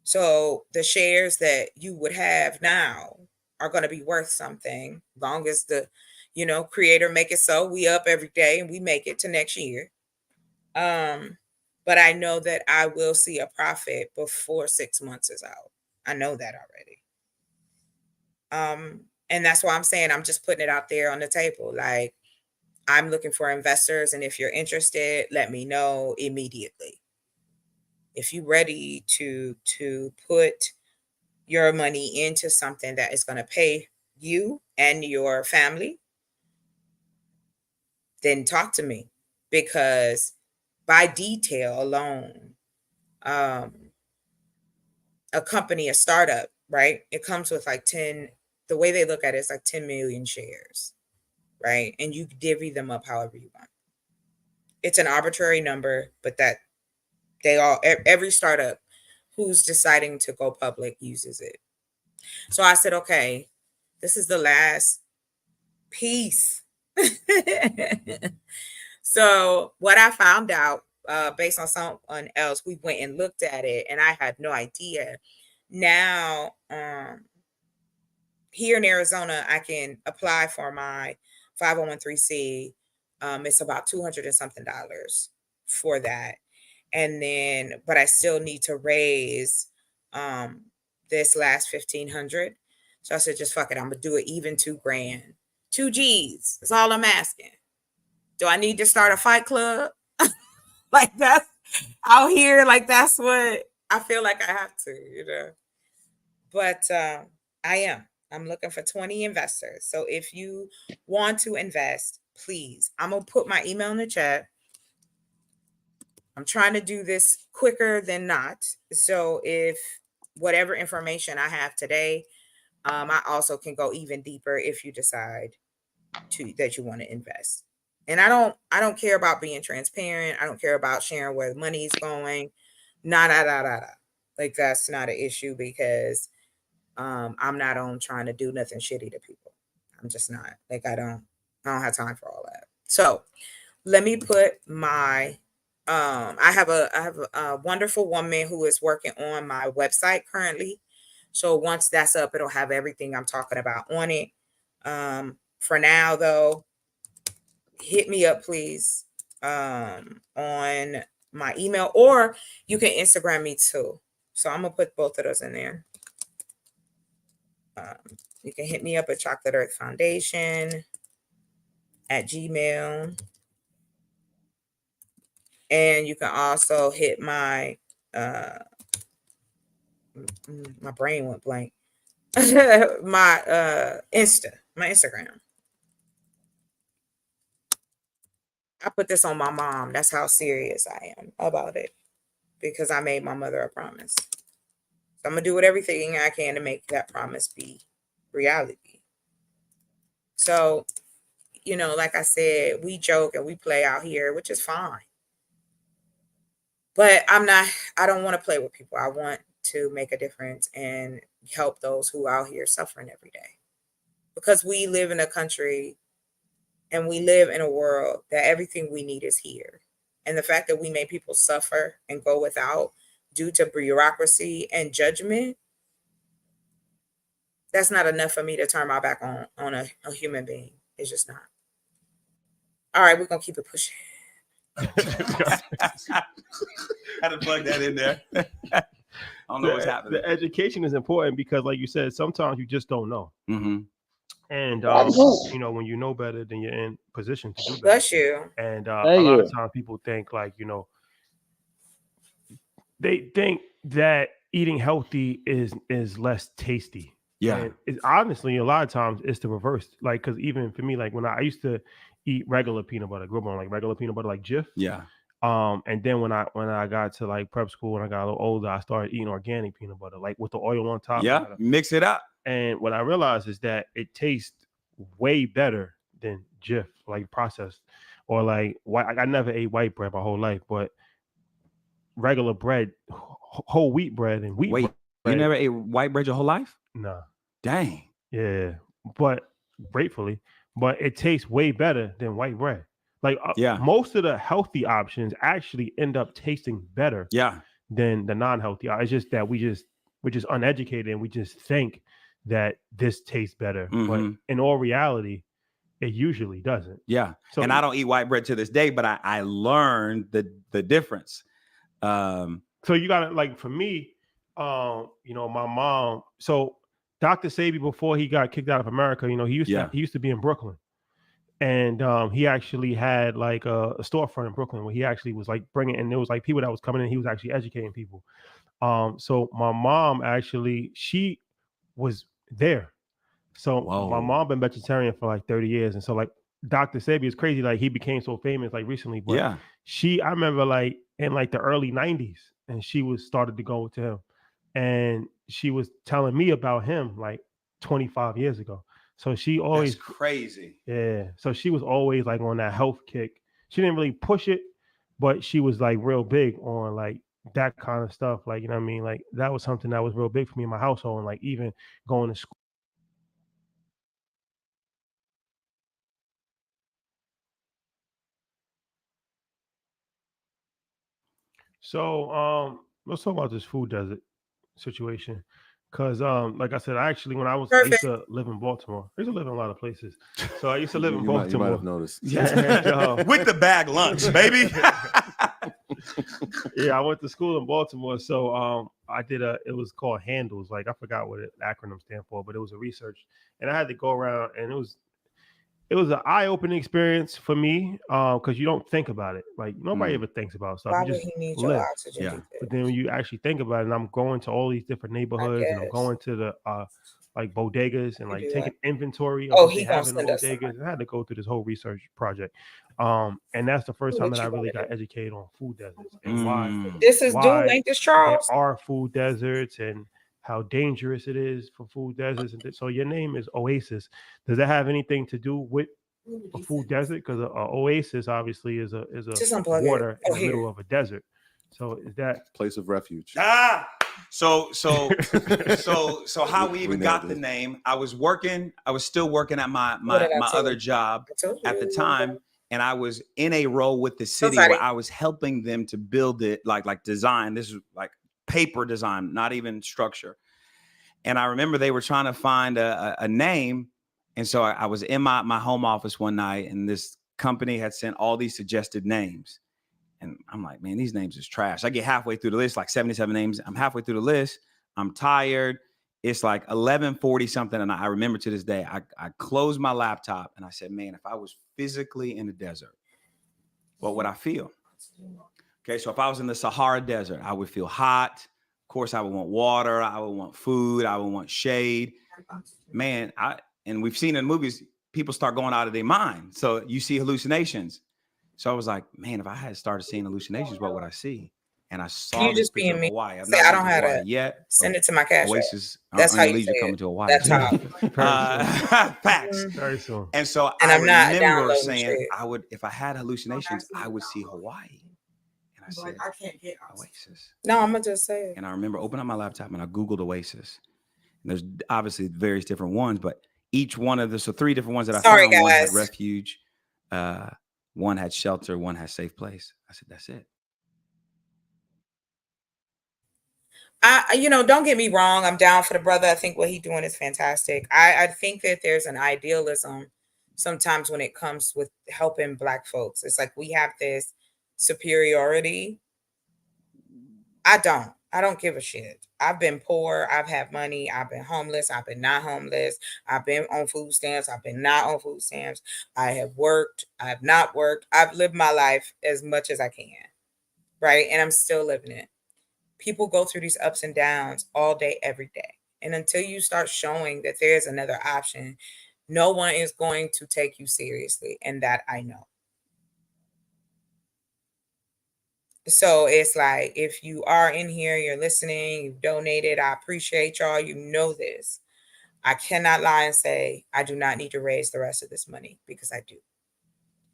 So the shares that you would have now are going to be worth something, long as the creator make it so. We up every day and we make it to next year. But I know that I will see a profit before 6 months is out. I know that already. And that's why I'm saying I'm just putting it out there on the table. Like, I'm looking for investors, and if you're interested, let me know immediately. If you're ready to put your money into something that is going to pay you and your family, then talk to me, because by detail alone, a company, a startup, right? It comes with like 10, the way they look at it is like 10 million shares, right? And you divvy them up however you want. It's an arbitrary number, but that they all, every startup who's deciding to go public uses it. So I said, okay, this is the last piece. So what I found out, based on someone else, we went and looked at it, and I had no idea. Now, here in Arizona, I can apply for my 501(c)(3). It's about $200 and something for that. And then, but I still need to raise this last $1,500. So I said, just fuck it. I'm gonna do it even $2,000, 2 G's. That's all I'm asking. Do I need to start a fight club? Like that's out here, like that's what I feel like I have to, you know. But I'm looking for 20 investors. So if you want to invest, please, I'm gonna put my email in the chat. I'm trying to do this quicker than not. So if whatever information I have today, I also can go even deeper if you decide that you want to invest. And I don't care about being transparent. I don't care about sharing where the money is going. Like that's not an issue, because I'm not on trying to do nothing shitty to people. I'm just not. Like I don't have time for all that. So let me put my I have a wonderful woman who is working on my website currently. So once that's up, it'll have everything I'm talking about on it. For now though, hit me up please on my email, or you can Instagram me too. So I'm gonna put both of those in there. You can hit me up at Chocolate Earth Foundation at Gmail. And you can also hit my my brain went blank. my Instagram. I put this on my mom. That's how serious I am about it, because I made my mother a promise. So I'm gonna do everything I can to make that promise be reality. So, you know, like I said, we joke and we play out here, which is fine. But I don't want to play with people. I want to make a difference and help those who are out here suffering every day. Because we live in a country and we live in a world that everything we need is here. And the fact that we make people suffer and go without due to bureaucracy and judgment, that's not enough for me to turn my back on a human being. It's just not. All right, we're going to keep it pushing. Had to plug that in there. I don't know what's happening. The education is important because, like you said, sometimes you just don't know. Mm-hmm. And you know, when you know better, then you're in position to do better. Bless you. And a lot of times people think, like, you know, they think that eating healthy is less tasty. Yeah. And it's honestly, a lot of times it's the reverse. Like, because even for me, like when I used to eat regular peanut butter, grew up on like regular peanut butter, like Jif. Yeah. And then when I got to like prep school and I got a little older, I started eating organic peanut butter, like with the oil on top. Yeah, mix it up. And what I realized is that it tastes way better than Jif, like processed, or like white. I never ate white bread my whole life, but regular bread, whole wheat bread and wheat. Wait, bread, you never ate white bread your whole life? Nah. Dang. Yeah, but gratefully, but it tastes way better than white bread. Like most of the healthy options actually end up tasting better than the non-healthy. It's just that we're just uneducated and we just think that this tastes better. But in all reality, it usually doesn't. Yeah. So, and I don't eat white bread to this day, but I learned the difference. So you gotta, like, for me, you know, my mom, so Dr. Sebi, before he got kicked out of America, you know, he used to be in Brooklyn. and he actually had like a storefront in Brooklyn where he actually was like bringing, and there was like people that was coming in. He was actually educating people. So my mom actually, she was there. So my Whoa. mom been vegetarian for like 30 years, and so like Dr. Sebi is crazy. Like he became so famous like recently, but Yeah. I remember like in like the early 90s, and she was started to go to him, and she was telling me about him like 25 years ago. So she That's always, crazy. yeah. So she was always like on that health kick. She didn't really push it, but she was like real big on like that kind of stuff. Like, you know what I mean? Like that was something that was real big for me in my household, and like even going to school. So let's talk about this food desert situation. Cause like I said, I actually when I used Perfect. to live in Baltimore. I used to live in a lot of places. So I used to live in You might Baltimore. have noticed. With the bag lunch, baby. Yeah, I went to school in Baltimore. So I did it was called Handles. Like I forgot what the acronym stand for, but it was a research. And I had to go around, and it was an eye-opening experience for me because you don't think about it. Like nobody ever thinks about stuff. Why You would just he need your live. oxygen? Yeah. But then when you actually think about it, and I'm going to all these different neighborhoods, and I'm guess. going to the like bodegas and like do taking that. inventory of Oh, what he they gonna have in the send us bodegas. And I had to go through this whole research project. And that's the first Do time what that I you really gotta got do. educated on food deserts and why Mm. This is due, why ain't this there Charles? are food deserts and how dangerous it is for food deserts. And so your name is Oasis. Does that have anything to do with a food desert? Because a oasis obviously is a Just unplug it. water in Oh, the here. middle of a desert. So is that Place of refuge. So how we even nailed got the it. name? I was still working at my What did I tell other you? job I told you at the it was time, and I was in a role with the city Somebody. where I was helping them to build it, like design. This is like paper design, not even structure. And I remember they were trying to find a name, and so I was in my home office one night, and this company had sent all these suggested names. And I'm like, man, these names is trash. I get halfway through the list, like 77 names. I'm halfway through the list. I'm tired. It's like 11:40 something. And I remember to this day, I closed my laptop and I said, man, if I was physically in the desert, what would I feel? Okay, so if I was in the Sahara Desert, I would feel hot. Of course, I would want water. I would want food. I would want shade. Man, and we've seen in movies, people start going out of their mind. So you see hallucinations. So I was like, man, if I had started seeing hallucinations, what would I see? And I saw You this just picture being of me. Hawaii. I've Say, not I been don't to have Hawaii to yet. send it to my cash app. Oasis. That's how you Leisure say coming it. to Hawaii. That's how. Facts. very soon? And so And I I'm not remember downloading saying shit. I would, if I had hallucinations, I would see Hawaii. And I said, I can't get Oasis. No, I'm gonna just say it. And I remember opening up my laptop and I Googled Oasis. And there's obviously various different ones, but each one of the, so 3 different ones that I Sorry, found, one had guys. refuge, one had shelter, one had safe place. I said, that's it. Don't get me wrong. I'm down for the brother. I think what he's doing is fantastic. I think that there's an idealism sometimes when it comes with helping Black folks. It's like we have this superiority. I don't give a shit. I've been poor. I've had money. I've been homeless. I've been not homeless. I've been on food stamps. I've been not on food stamps. I have worked. I have not worked. I've lived my life as much as I can. Right. And I'm still living it. People go through these ups and downs all day, every day. And until you start showing that there's another option, no one is going to take you seriously. And that I know. So it's like, if you are in here, you're listening, you've donated, I appreciate y'all. You know this. I cannot lie and say I do not need to raise the rest of this money, because I do.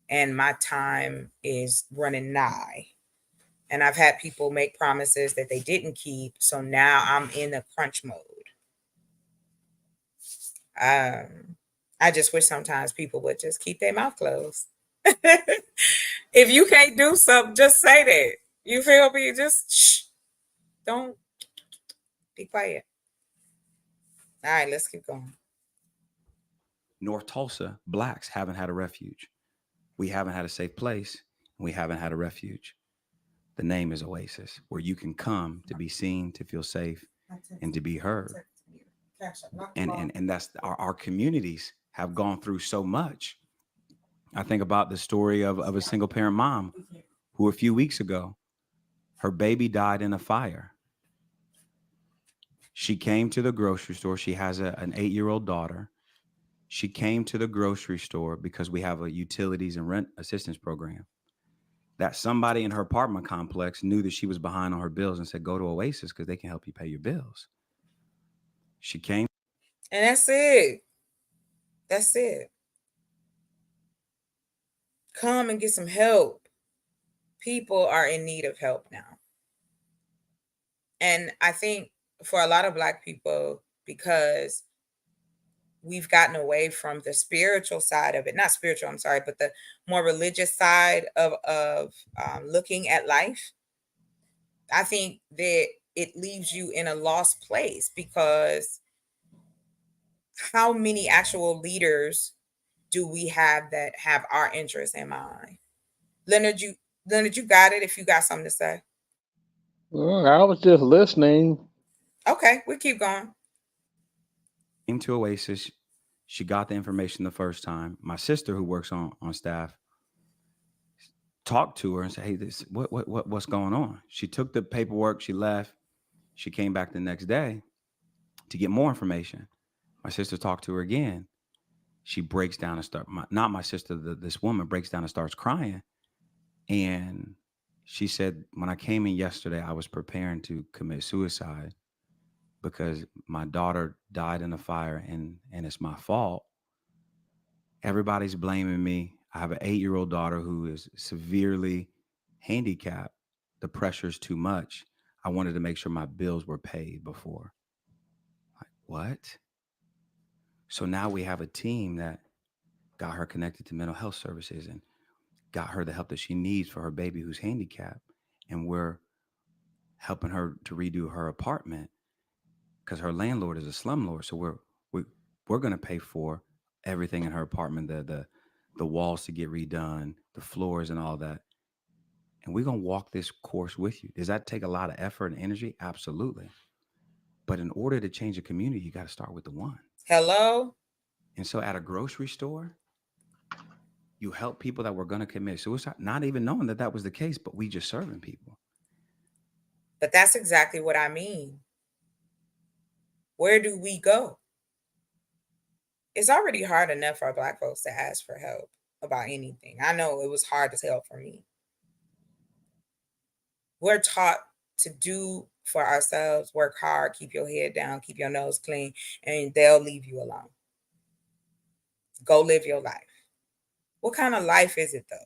And my time is running nigh. And I've had people make promises that they didn't keep. So now I'm in the crunch mode. I just wish sometimes people would just keep their mouth closed. If you can't do something, just say that. You feel me? Just shh. Don't be quiet. All right, let's keep going. North Tulsa, Blacks haven't had a refuge. We haven't had a safe place. And we haven't had a refuge. The name is Oasis, where you can come to be seen, to feel safe, and to be heard. And that's our communities have gone through so much. I think about the story of a single parent mom who a few weeks ago, her baby died in a fire. She came to the grocery store. She has an 8-year-old daughter. She came to the grocery store because we have a utilities and rent assistance program. That somebody in her apartment complex knew that she was behind on her bills and said, go to Oasis because they can help you pay your bills. She came. And that's it. That's it. Come and get some help. People are in need of help now. And I think for a lot of Black people, because we've gotten away from the spiritual side of it, not spiritual, I'm sorry, but the more religious side of looking at life, I think that it leaves you in a lost place, because how many actual leaders do we have that have our interests in mind? Leonard, you got it if you got something to say. Well, I was just listening. Okay, we'll keep going. Came to Oasis. She got the information the first time. My sister, who works on staff, talked to her and said, hey, this what's going on? She took the paperwork, she left. She came back the next day to get more information. My sister talked to her again. She breaks down and not my sister, this woman breaks down and starts crying. And she said, when I came in yesterday, I was preparing to commit suicide because my daughter died in a fire and it's my fault. Everybody's blaming me. I have an 8-year-old daughter who is severely handicapped. The pressure's too much. I wanted to make sure my bills were paid before. Like, what? So now we have a team that got her connected to mental health services and got her the help that she needs for her baby who's handicapped. And we're helping her to redo her apartment because her landlord is a slumlord. So we're going to pay for everything in her apartment, the walls to get redone, the floors and all that. And we're going to walk this course with you. Does that take a lot of effort and energy? Absolutely. But in order to change a community, you got to start with the one. Hello? And so at a grocery store, you help people that were going to commit suicide, not even knowing that that was the case, but we just serving people. But that's exactly what I mean. Where do we go? It's already hard enough for Black folks to ask for help about anything. I know it was hard as hell for me. We're taught to do for ourselves, work hard, keep your head down, keep your nose clean, and they'll leave you alone. Go live your life. What kind of life is it, though?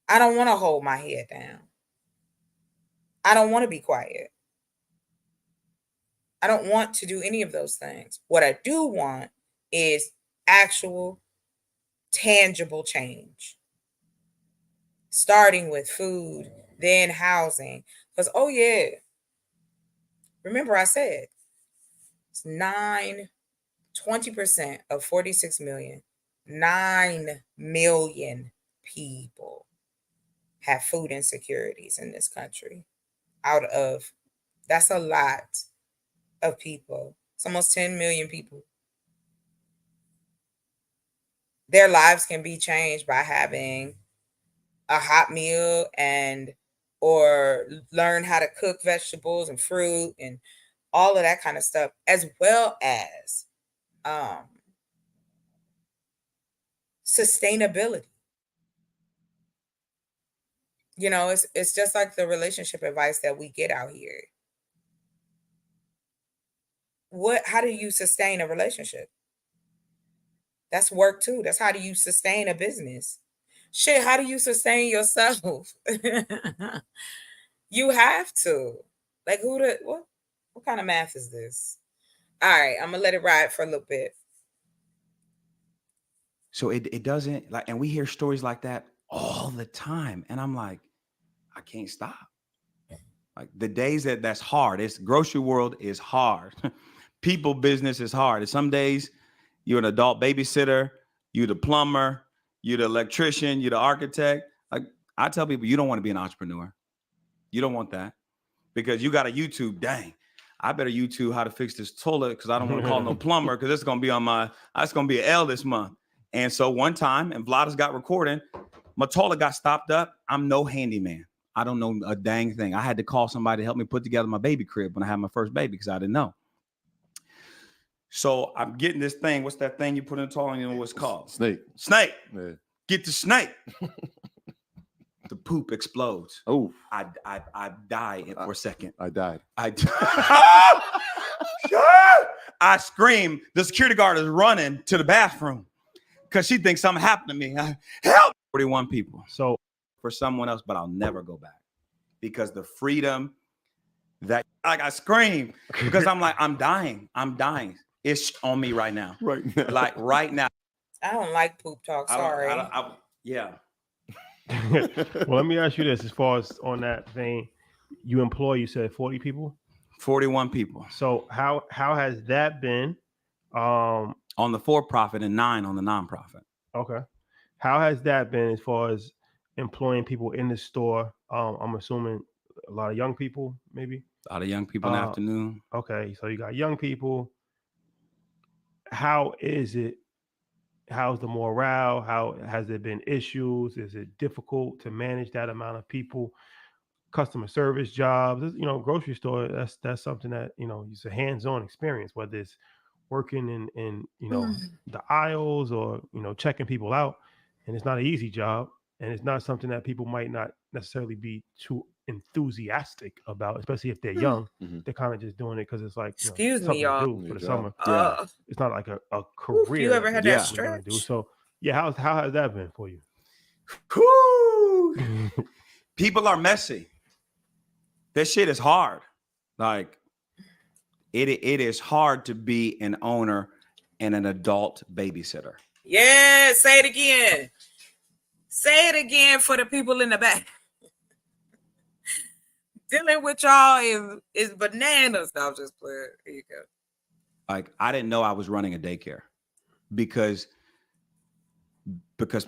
I don't want to hold my head down. I don't want to be quiet. I don't want to do any of those things. What I do want is actual, tangible change. Starting with food, then housing. Because, oh yeah, remember I said, it's 20% of 46 million, 9 million people have food insecurities in this country. That's a lot of people. It's almost 10 million people. Their lives can be changed by having a hot meal or learn how to cook vegetables and fruit and all of that kind of stuff, as well as sustainability. You know, it's just like the relationship advice that we get out here. How do you sustain a relationship? That's work too. That's how do you sustain a business? Shit, how do you sustain yourself? You have to. Like, what kind of math is this? All right, I'm gonna let it ride for a little bit. So it doesn't and we hear stories like that all the time. And I'm like, I can't stop. Like the days that's hard. It's grocery world is hard. People business is hard. And some days you're an adult babysitter, you're the plumber, you're the electrician, you're the architect. Like I tell people, you don't want to be an entrepreneur. You don't want that because you got a YouTube. Dang, I better YouTube how to fix this toilet because I don't want to call no plumber because it's gonna be it's gonna be an L this month. And so one time, and Vlada's got recording, Matola got stopped up. I'm no handyman. I don't know a dang thing. I had to call somebody to help me put together my baby crib when I had my first baby because I didn't know. So I'm getting this thing. What's that thing you put in the toilet? You know what's called? Snake. Snake. Yeah. Get the snake. The poop explodes. Oh, I die for a second. I died. I scream. The security guard is running to the bathroom because she thinks something happened to me. Help! 41 people. So For someone else, but I'll never go back because the freedom that like I scream because I'm like, I'm dying. It's on me right now. Right now. Like right now. I don't like poop talk. Sorry. Yeah. well, let me ask you this: as far as on that vein, you said 40 people, 41 people. So how has that been? On the for-profit and 9 on the nonprofit. Okay, how has that been as far as employing people in the store? I'm assuming a lot of young people, maybe. A lot of young people in the afternoon. Okay, so you got young people. How is it? How's the morale? How has there been issues? Is it difficult to manage that amount of people? Customer service jobs, grocery store. That's something that it's a hands-on experience. Whether it's working in the aisles or checking people out, and it's not an easy job, and it's not something that people might not necessarily be too enthusiastic about, especially if they're young. They're kind of just doing it because it's like Excuse me, something y'all. to do for the summer. It's not like a career. You ever had that we're gonna do. stretch? So how has that been for you? Whew. People are messy. This shit is hard. Like it is hard to be an owner and an adult babysitter. Yeah, say it again. Say it again for the people in the back. Dealing with y'all is bananas. No, I'm just playing. Here you go. Like I didn't know I was running a daycare because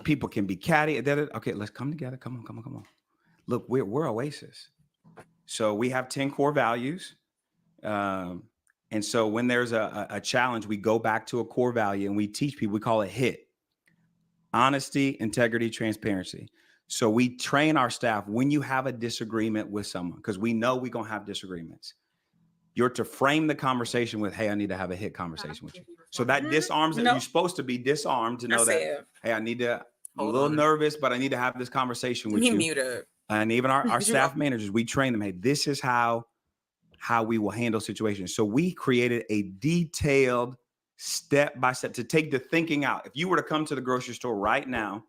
people can be catty. Okay, let's come together. Come on. Look, we're Oasis. So we have 10 core values. And so when there's a challenge, we go back to a core value and we teach people, we call it HIT. Honesty, integrity, transparency. So we train our staff when you have a disagreement with someone, because we know we're going to have disagreements. You're to frame the conversation with, hey, I need to have a HIT conversation with you. So that disarms it. You're supposed to be disarmed to know that, hey, I'm a little nervous, but I need to have this conversation with you. Mute up. And even our staff managers, we train them, hey, this is how we will handle situations. So we created a detailed step-by-step to take the thinking out. If you were to come to the grocery store right now,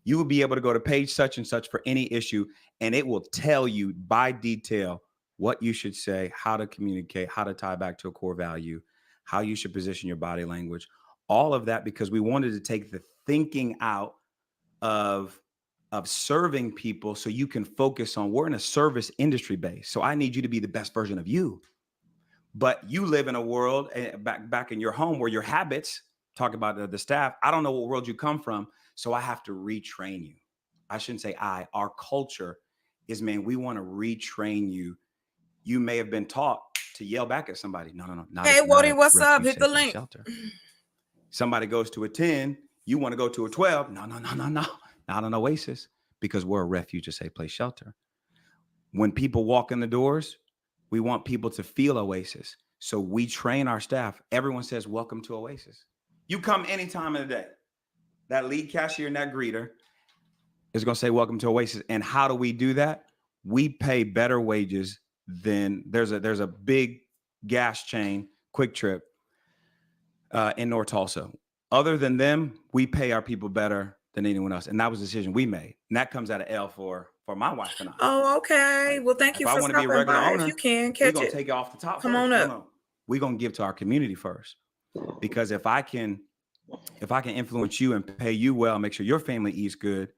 you would be able to go to page such and such for any issue, and it will tell you by detail what you should say, how to communicate, how to tie back to a core value, how you should position your body language, all of that, because we wanted to take the thinking out of serving people so you can focus on, we're in a service industry base. So I need you to be the best version of you. But you live in a world back in your home where your habits, talk about the staff, I don't know what world you come from. So I have to retrain you. I shouldn't say our culture is, man, we want to retrain you. You may have been taught to yell back at somebody. No. Hey, Woody, what's up? Hit the link. Shelter. Somebody goes to a 10, you want to go to a 12. No. Not an Oasis, because we're a refuge, a safe place, shelter. When people walk in the doors, we want people to feel Oasis. So we train our staff. Everyone says, welcome to Oasis. You come any time of the day. That lead cashier and that greeter is going to say, welcome to Oasis. And how do we do that? We pay better wages than there's a big gas chain, Quick Trip, in North Tulsa. Other than them, we pay our people better than anyone else. And that was a decision we made. And that comes out of L for my wife and I. Oh, okay. Well, thank you for stopping by. If you can catch it, we're going to take it off the top. Come on up. No. We're going to give to our community first. Because if I can influence you and pay you well, make sure your family eats good,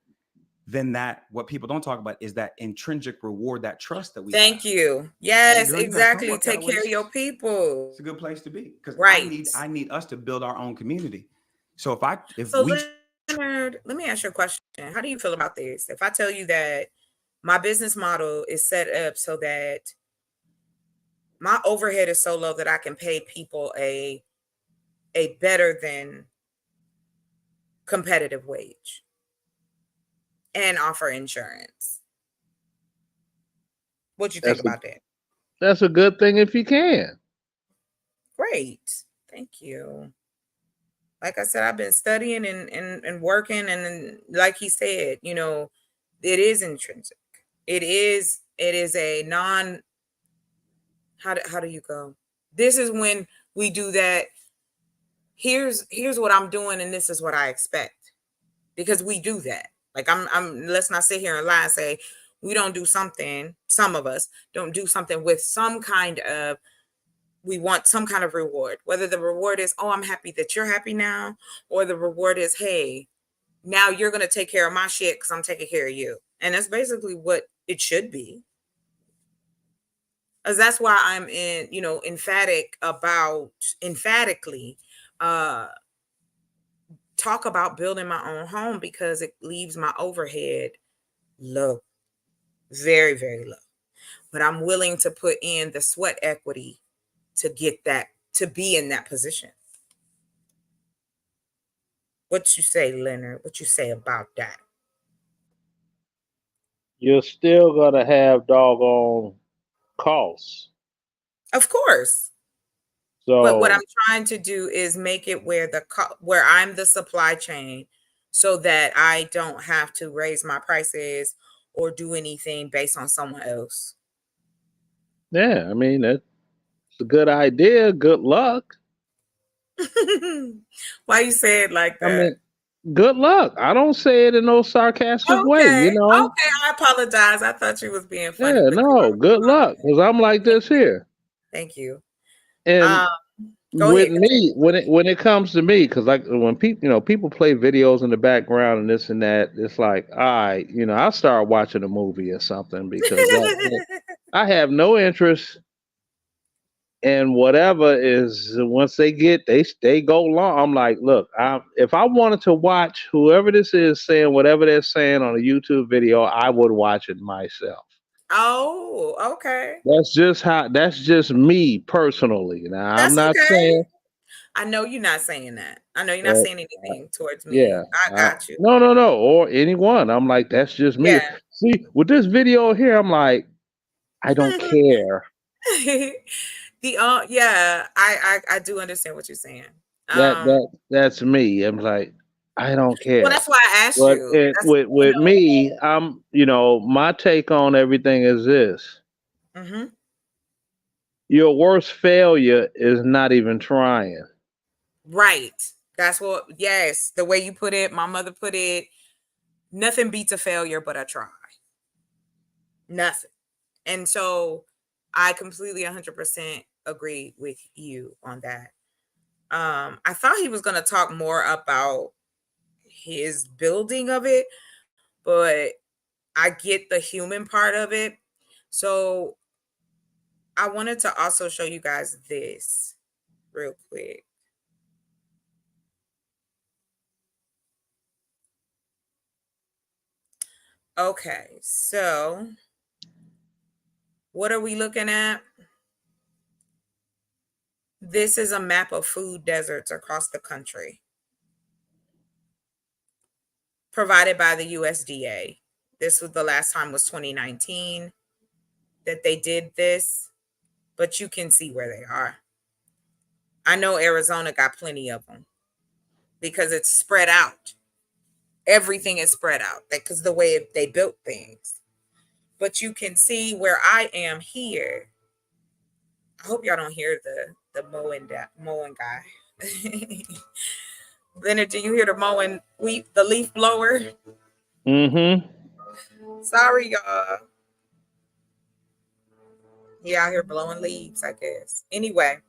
then what people don't talk about is that intrinsic reward, that trust that we have. Thank you. Yes, exactly. Take care of your people. It's a good place to be. Because right. I need us to build our own community. So Leonard, let me ask you a question. How do you feel about this? If I tell you that my business model is set up so that my overhead is so low that I can pay people a better than competitive wage and offer insurance. What you think about that? That's a good thing if you can. Great. Thank you. Like I said, I've been studying and working, and then, like he said, you know, it is intrinsic. It is a non, how do you go? This is when we do that. Here's what I'm doing, and this is what I expect. Because we do that. Like let's not sit here and lie and say we don't do something. Some of us don't do something with some kind of, we want some kind of reward. Whether the reward is, oh, I'm happy that you're happy now, or the reward is, hey, now you're going to take care of my shit because I'm taking care of you. And that's basically what it should be. As that's why I'm emphatically talk about building my own home, because it leaves my overhead low, very, very low. But I'm willing to put in the sweat equity to get that, to be in that position. What you say, Leonard? What you say about that? You're still gonna have doggone costs. Of course. So, but what I'm trying to do is make it where where I'm the supply chain, so that I don't have to raise my prices or do anything based on someone else. yeah, I mean, that's a good idea. Good luck. Why you say it like that? I mean, good luck. I don't say it in no sarcastic way, you know. Okay, I apologize. I thought you was being funny. Yeah, but no, good luck, because I'm like this here. Thank you. And Go with ahead. me, when it comes to me, because like when people play videos in the background and this and that, it's like, I start watching a movie or something, because I have no interest in whatever is, once they go long. I'm like, look, if I wanted to watch whoever this is saying whatever they're saying on a YouTube video, I would watch it myself. Oh, okay. That's just me personally. Now, I'm not saying. I know you're not saying that. I know you're not saying anything towards me. Yeah, I got you. No, or anyone. I'm like, that's just me. Yeah. See, with this video here, I'm like, I don't care. I do understand what you're saying. That's me. I'm like, I don't care. Well, that's why I asked But you. with me, I'm, my take on everything is this: your worst failure is not even trying. Right. That's what. Yes, the way you put it, my mother put it. Nothing beats a failure but a try. Nothing. And so I completely 100% agree with you on that. I thought he was going to talk more about his building of it, but I get the human part of it. So I wanted to also show you guys this real quick. Okay, so what are we looking at? This is a map of food deserts across the country, provided by the USDA. This was the last time was 2019 that they did this, but you can see where they are. I know Arizona got plenty of them because it's spread out. Everything is spread out because the way they built things. But you can see where I am here. I hope y'all don't hear the mowing guy. Leonard, do you hear the mowing the leaf blower? Sorry, y'all. Yeah, out here blowing leaves, I guess. Anyway,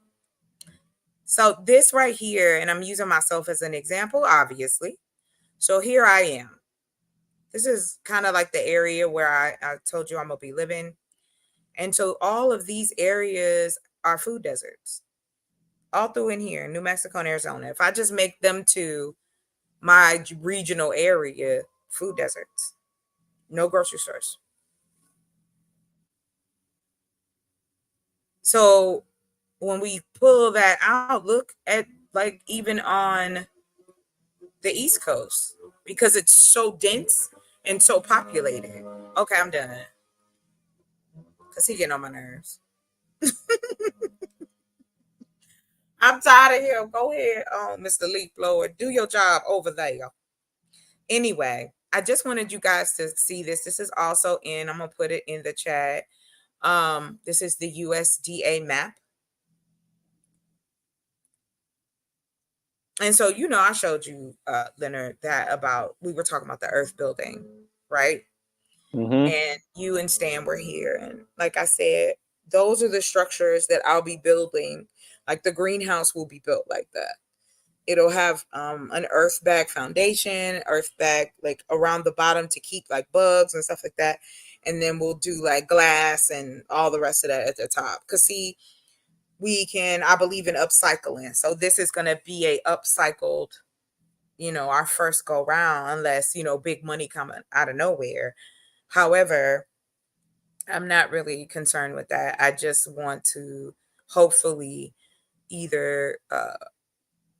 so this right here, and I'm using myself as an example, obviously. So here I am. This is kind of like the area where I told you I'm going to be living. And so all of these areas are food deserts. All through in here, New Mexico and Arizona. If I just make them to my regional area, food deserts. No grocery stores. So when we pull that out, look at like even on the East Coast because it's so dense and so populated. Okay, I'm done. Because he getting on my nerves. I'm tired of him. Go ahead, Mr. Leaf Blower. Do your job over there. Anyway, I just wanted you guys to see this. This is also in, I'm going to put it in the chat. This is the USDA map. And so, you know, I showed you, Leonard, that about, we were talking about the earth building, right? Mm-hmm. And you and Stan were here. And like I said, those are the structures that I'll be building. Like the greenhouse will be built like that. It'll have an earth bag foundation, earth bag like around the bottom to keep like bugs and stuff like that. And then we'll do like glass and all the rest of that at the top. Because see, we can, I believe in upcycling. So this is going to be a upcycled, you know, our first go round, unless, you know, big money coming out of nowhere. However, I'm not really concerned with that. I just want to hopefully either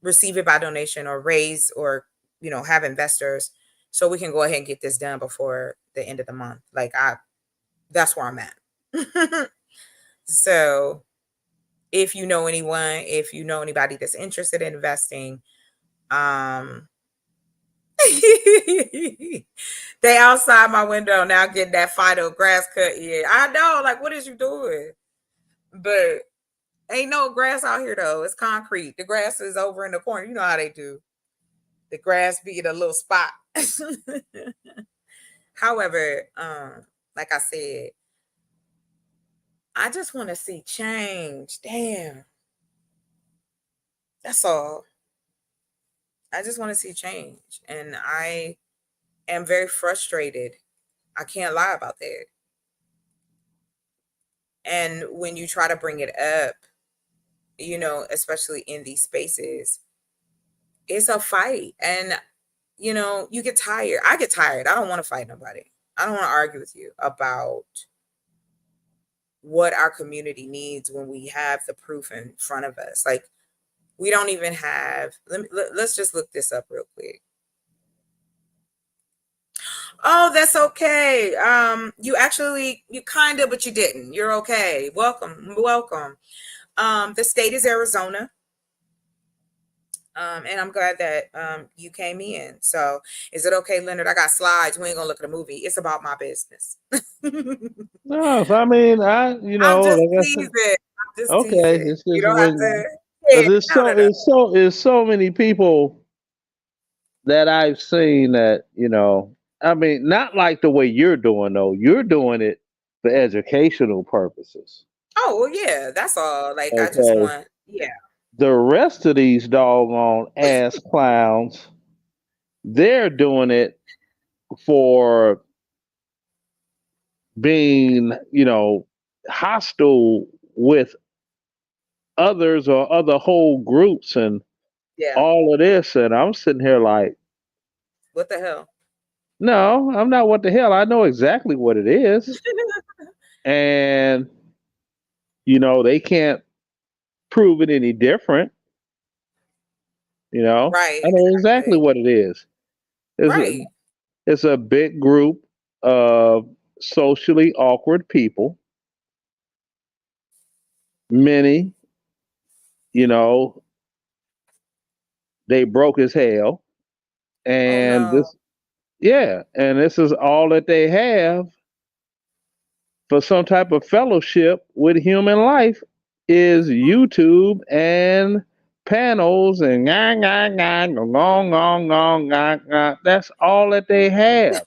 receive it by donation or raise or, you know, have investors so we can go ahead and get this done before the end of the month. Like that's where I'm at. So if you know anyone, if you know anybody that's interested in investing, they outside my window now getting that Fido grass cut in. I know, like, what is you doing? But ain't no grass out here though. It's concrete. The grass is over in the corner. You know how they do. The grass be in a little spot. However, like I said, I just want to see change. Damn. That's all. I just want to see change. And I am very frustrated. I can't lie about that. And when you try to bring it up, you know, especially in these spaces, it's a fight. And, you know, you get tired. I get tired. I don't want to fight nobody. I don't want to argue with you about what our community needs when we have the proof in front of us. Like, we don't even have, let's just look this up real quick. Oh, that's okay. You kind of, but you didn't. You're okay. Welcome. The state is Arizona. And I'm glad that you came in. So is it okay, Leonard? I got slides. We ain't gonna look at a movie. It's about my business. No, I mean, you know, I'm like just I said, teasing. I'm just okay, teasing. it's You just don't have when, to. because No. it's so many people that I've seen that, you know, I mean, not like the way you're doing though. You're doing it for educational purposes. Oh, well, yeah, that's all. Like, I just Okay. want, yeah. The rest of these doggone ass clowns, they're doing it for being, you know, hostile with others or other whole groups and Yeah. all of this. And I'm sitting here like, What the hell? no, I'm not what the hell. I know exactly what it is. And, you know, they can't prove it any different. You know, Right. I know exactly Exactly. what it is. Right. It's a big group of socially awkward people. Many, you know, they broke as hell. Oh, And no. and this is all that they have for some type of fellowship with human life is YouTube and panels and that's all that they have.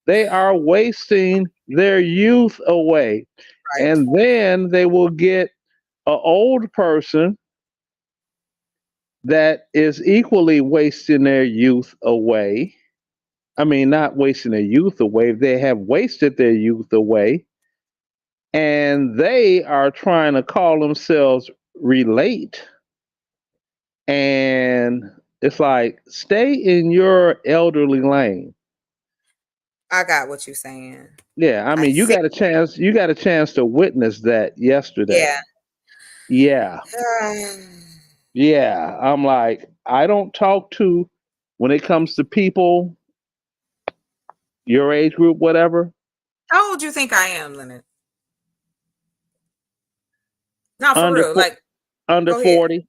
They are wasting their youth away. Right. And then they will get an old person that is equally wasting their youth away. I mean, not wasting their youth away, they have wasted their youth away. And they are trying to call themselves relate. And it's like, stay in your elderly lane. I got what you're saying. Yeah, I mean, you see. got a chance to witness that yesterday. Yeah. Yeah. Yeah. I'm like, I don't talk to when it comes to people, your age group, whatever. How old do you think I am, Leonard? Not for Under real. Like, under go ahead. 40.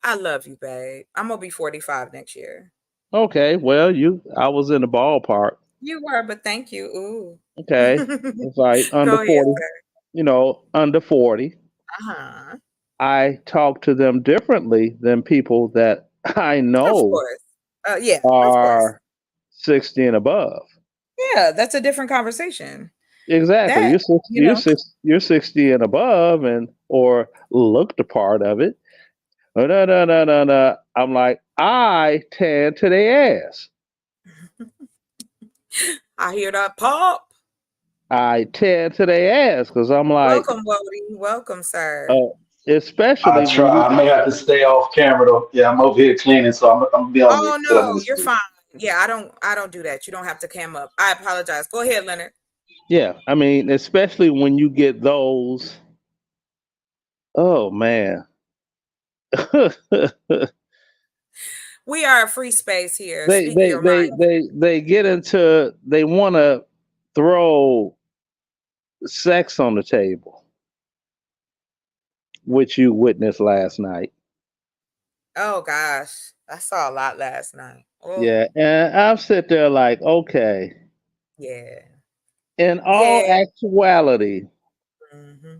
I love you, babe. I'm gonna be 45 next year. Okay, well, I was in the ballpark. You were, but thank you. Ooh. Okay, it's like under Go ahead, 40. sir. You know, under 40. Uh-huh. I talk to them differently than people that I Of know course. Yeah, of course. are 60 and above. Yeah, that's a different conversation. Exactly. That, You're 60 and above and or look the part of it. No. I'm like, I tend to their ass. I hear that pop. I tend to their ass because I'm like, Welcome, Wody. Welcome, sir. especially I try. I may have to stay off camera though. Yeah, I'm over here cleaning, so I'm gonna be on Oh mute till I'm in no, the you're studio. fine. Yeah, I don't do that. You don't have to cam up. I apologize. Go ahead, Leonard. yeah, I mean, especially when you get those. Oh man. We are a free space here. they Speak your mind. they get into, they want to throw sex on the table, which you witnessed last night. Oh gosh, I saw a lot last night. Oh, Yeah, and I'm sitting there like, okay, yeah. in all Yeah. actuality, hmm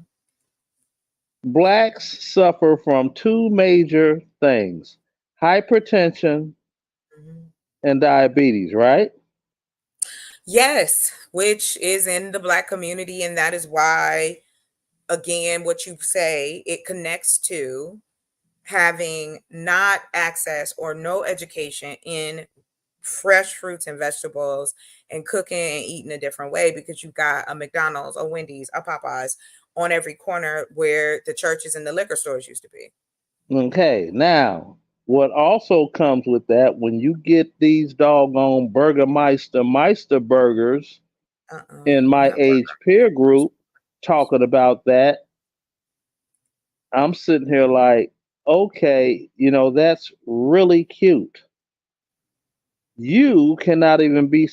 blacks suffer from two major things: hypertension and diabetes, right? Yes, which is in the Black community, and that is why, again, what you say, it connects to having not access or no education in fresh fruits and vegetables and cooking and eating a different way, because you've got a McDonald's, a Wendy's, a Popeyes on every corner where the churches and the liquor stores used to be. Okay, now what also comes with that, when you get these doggone Meister burgers in my age peer group talking about that, I'm sitting here like, okay, that's really cute. You cannot even be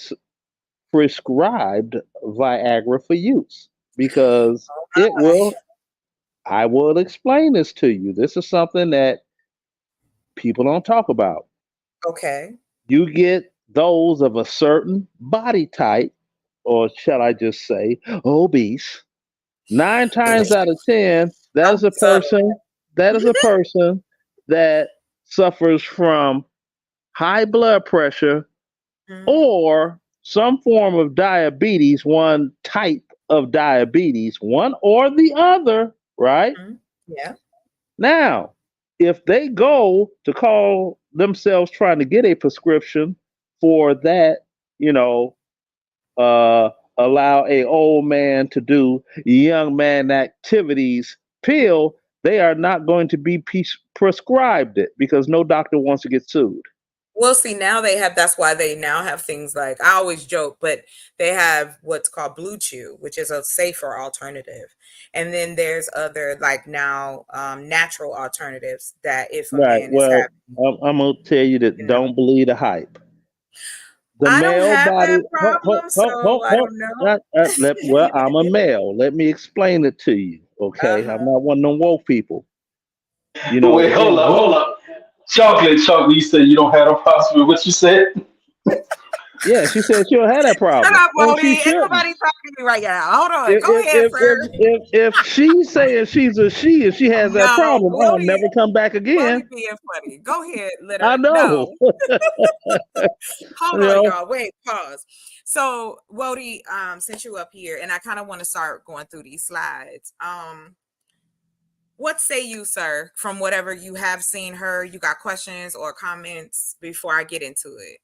prescribed Viagra for use because I will explain this to you. This is something that people don't talk about. Okay. You get those of a certain body type, or shall I just say obese. 9 times out of 10, that is a person that suffers from high blood pressure or some form of diabetes, one type of diabetes, one or the other, right? Yeah. Now, if they go to call themselves trying to get a prescription for that, allow a old man to do young man activities pill, they are not going to be prescribed it because no doctor wants to get sued. Well, see, now that's why they now have things like, I always joke, but they have what's called Blue Chew, which is a safer alternative. And then there's other, like now, natural alternatives that if a Right. man is Well, having. I'm going to tell you that don't believe the hype. The I don't male have body. that problem, so I don't know. Well, I'm a male. Let me explain it to you. Okay. I'm not one of them woke people. Wait, hold up. Chocolate, you said you don't have a problem with what you said? Yeah, she said she don't have that problem. Shut up, And she Wody. Ain't shouldn't. nobody talking to me right now. Hold on. Go ahead, sir. If she's saying she's a she and she has that No, problem, I'll Wody- never come back again. Wody being funny. Go ahead, Leonard. I know. No. Hold You on, know? y'all. Wait, pause. So, Wody, since you up here, and I kind of want to start going through these slides. What say you, sir, from whatever you have seen her? You got questions or comments before I get into it?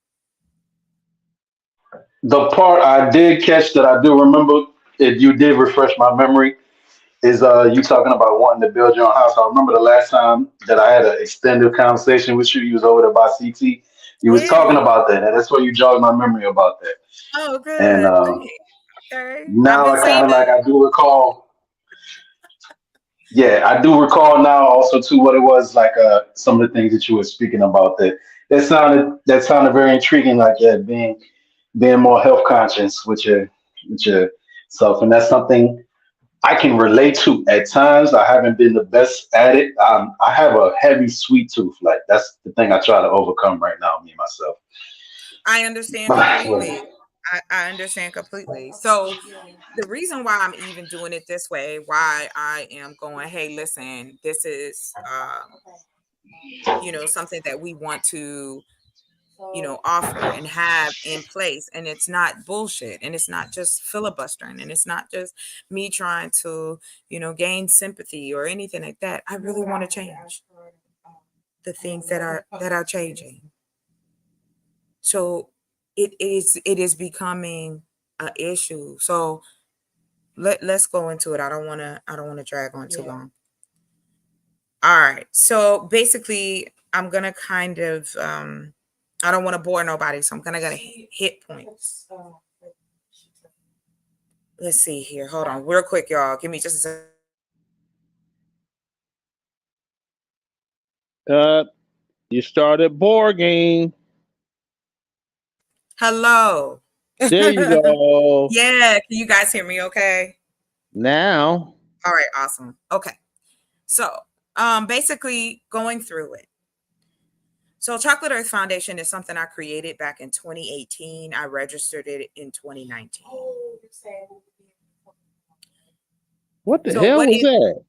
The part I did catch that I do remember, if you did refresh my memory, is you talking about wanting to build your own house. I remember the last time that I had an extended conversation with you. You was over there by CT. You was talking about that, and that's why you jogged my memory about that. Oh, good. And Okay. now I kind of like I do recall. Yeah, I do recall now also too what it was like. Some of the things that you were speaking about that that sounded very intriguing. Like, yeah, being more health conscious with your self, and that's something I can relate to at times. I haven't been the best at it. I have a heavy sweet tooth. Like, that's the thing I try to overcome right now, me myself. I understand completely. I understand completely. So the reason why I'm even doing it this way, why I am going, hey, listen, this is something that we want to offer and have in place, and it's not bullshit, and it's not just filibustering, and it's not just me trying to gain sympathy or anything like that. I really want to change the things that are changing. So it is becoming an issue. So let's go into it. I don't want to drag on too long. All right. So basically, I'm gonna kind of I don't want to bore nobody, so I'm gonna hit points. Let's see here. Hold on, real quick, y'all. Give me just a second. You started borging. Hello. There you go. Yeah, can you guys hear me okay? Now. All right, awesome. Okay. So, basically going through it. So Chocolate Earth Foundation is something I created back in 2018. I registered it in 2019. What the hell was that?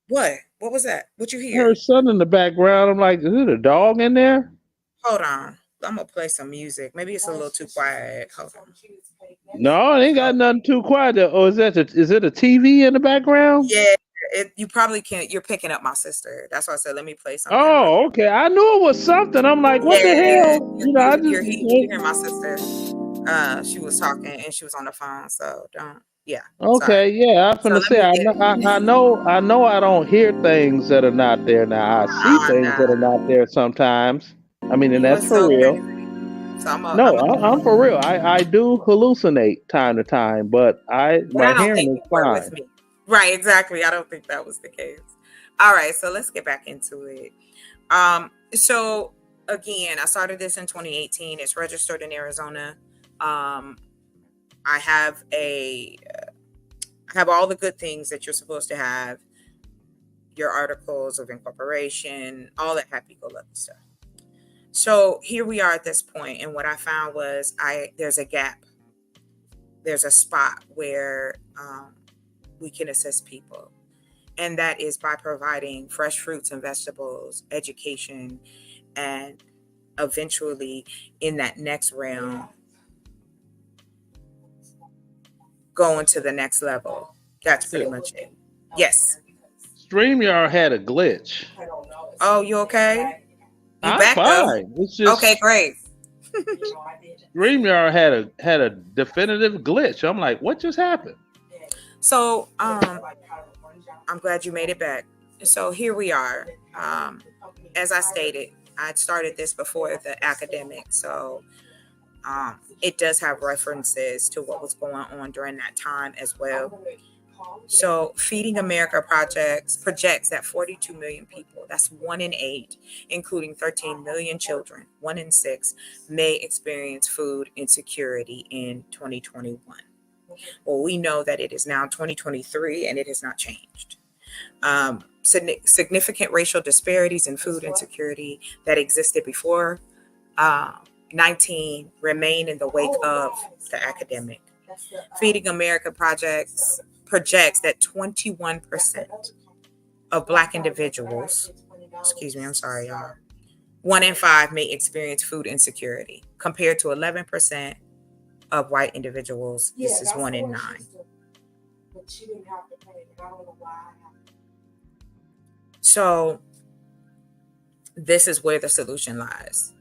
What? What was that? What you I hear? heard something in the background. I'm like, is it a dog in there? Hold on. I'm gonna play some music. Maybe it's a little too quiet. Hold on. No, it ain't got nothing too quiet. Oh, is it a TV in the background? Yeah, you probably can't. You're picking up my sister. That's why I said let me play something. Oh, okay. I knew it was something. I'm like, what the hell? You hear my sister. She was talking and she was on the phone. So don't. Yeah. Okay. Sorry. Yeah, I was gonna say. I know. I don't hear things that are not there now. I see things that are not there sometimes. I mean, and that's for real. So I'm for real. I do hallucinate time to time, but my hearing is fine. With me. Right, exactly. I don't think that was the case. All right, so let's get back into it. So again, I started this in 2018. It's registered in Arizona. I have all the good things that you're supposed to have. Your articles of incorporation, all that happy-go-lucky stuff. So here we are at this point, and what I found was there's a gap. There's a spot where we can assist people, and that is by providing fresh fruits and vegetables, education, and eventually in that next realm, going to the next level. That's pretty much it. Yes. StreamYard had a glitch. Oh, you okay? I'm fine. It's just, okay, great. StreamYard had a definitive glitch. I'm like, what just happened? So I'm glad you made it back. So here we are. As I stated, I started this before the academic. So it does have references to what was going on during that time as well. So Feeding America projects that 42 million people, that's 1 in 8, including 13 million children, 1 in 6, may experience food insecurity in 2021. Well, we know that it is now 2023 and it has not changed. Significant racial disparities in food insecurity that existed before 19 remain in the wake of the academic. Feeding America projects that 21% of Black individuals, 1 in 5 may experience food insecurity, compared to 11% of white individuals. This is 1 in 9. So this is where the solution lies.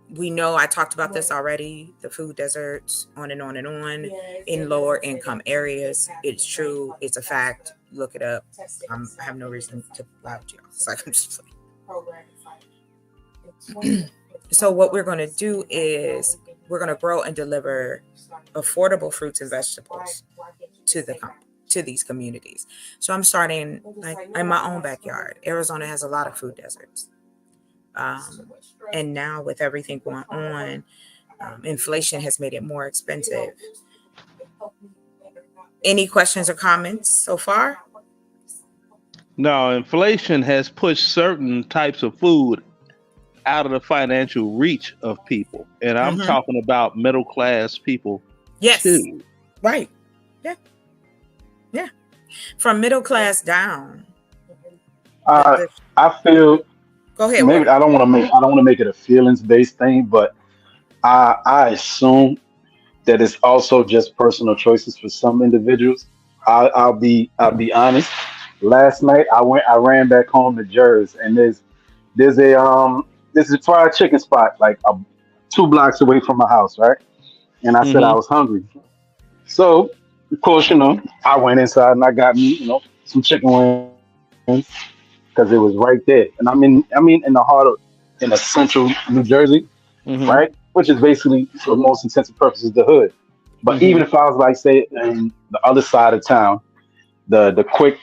We know I talked about this already, the food deserts, on and on and on, in lower income areas. It's true. It's a fact. Look it up. I have no reason to lie with you. It's like I'm just So what we're going to do is we're going to grow and deliver affordable fruits and vegetables to these communities. So I'm starting like in my own backyard. Arizona has a lot of food deserts. And now with everything going on, inflation has made it more expensive. Any questions or comments so far? Now, inflation has pushed certain types of food out of the financial reach of people. And I'm talking about middle class people Yes. too. Right. Yeah. Yeah. From middle class down. I feel Go ahead. maybe Will. I don't want to make it a feelings based thing, but I assume that it's also just personal choices for some individuals. I'll be honest. Last night I ran back home to Jersey, and there's a fried chicken spot like 2 blocks away from my house, right? And I said I was hungry, so of course I went inside and I got me some chicken wings because it was right there, and I mean in the heart of in the central New Jersey, right? Which is basically, for most intensive purposes, the hood. But even if I was like, say, in the other side of town, the quick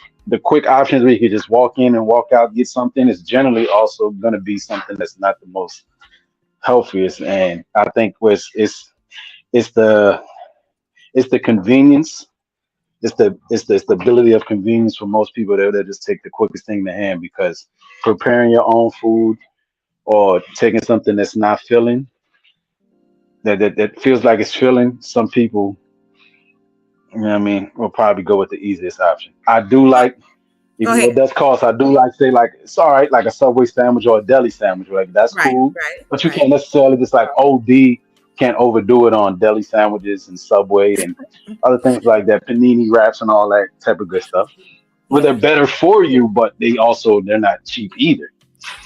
options where you could just walk in and walk out, get something, is generally also going to be something that's not the most healthiest. And I think it's the convenience, it's the stability of convenience for most people that just take the quickest thing to hand, because preparing your own food or taking something that's not filling, that feels like it's filling, some people, will probably go with the easiest option. I do like, Go even though it ahead. does cost, I do like, say, like, it's all right, like a Subway sandwich or a deli sandwich, like that's Right. cool. Right. But you Right. can't necessarily just like can't overdo it on deli sandwiches and Subway and other things like that, panini wraps and all that type of good stuff. Well, they're Yeah. better for you, but they're not cheap either.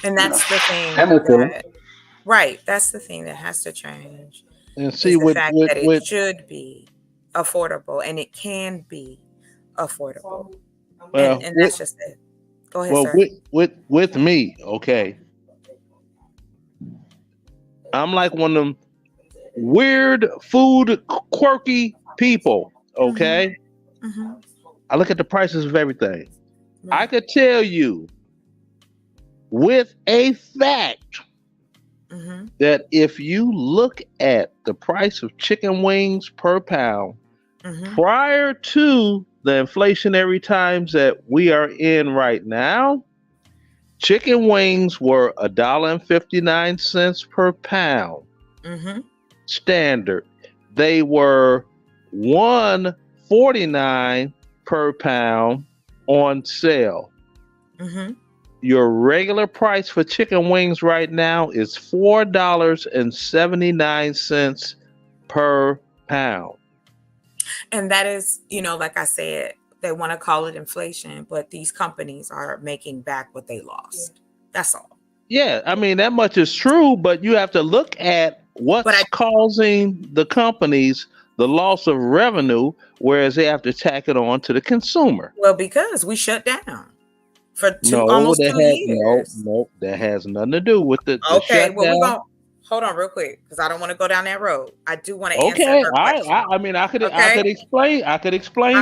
And You know, that's the thing and they're filling. that, right. That's the thing that has to change, And is see, the with fact with that it with should be affordable, and it can be affordable. well, And with that's just it. Go ahead, well sir. with me, okay. I'm like one of them weird food quirky people. Okay, Mm-hmm. I look at the prices of everything. I Right. could tell you with a fact Mm-hmm. that if you look at the price of chicken wings per pound Mm-hmm. prior to the inflationary times that we are in right now, chicken wings were $1.59 per pound Mm-hmm. standard. They were $1.49 per pound on sale. Mm-hmm. Your regular price for chicken wings right now is $4.79 per pound. And that is, like I said, they want to call it inflation, but these companies are making back what they lost. That's all. Yeah, I mean, that much is true, but you have to look at But what's causing the companies the loss of revenue, whereas they have to tack it on to the consumer. because we shut down for No, almost that 2 has years. that has nothing to do with the Okay, well, we're shutdown. going to hold on real quick, because I don't want to go down that road. I do want to answer Okay, her question. I mean, I could Okay. explain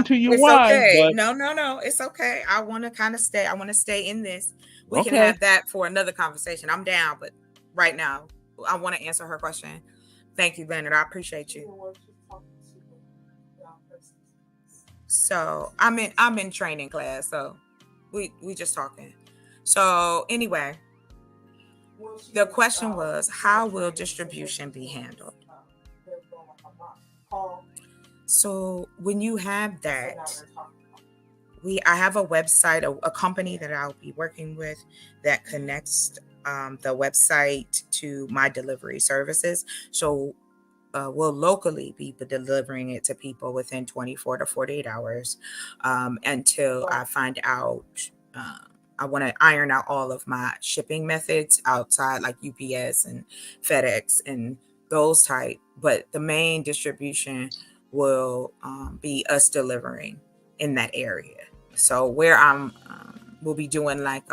to you It's why, okay. but No. It's okay. I want to kind of stay. I want to stay in this. We can okay. have that for another conversation. I'm down, but right now, I want to answer her question. Thank you, Leonard. I appreciate you. So I'm in training class. So we just talking. So anyway, the question was, how will distribution be handled? So when you have that, I have a website, a company that I'll be working with that connects the website to my delivery services. So we'll locally be delivering it to people within 24 to 48 hours until I find out. I want to iron out all of my shipping methods outside, like UPS and FedEx and those type. But the main distribution will be us delivering in that area. So where we'll be doing like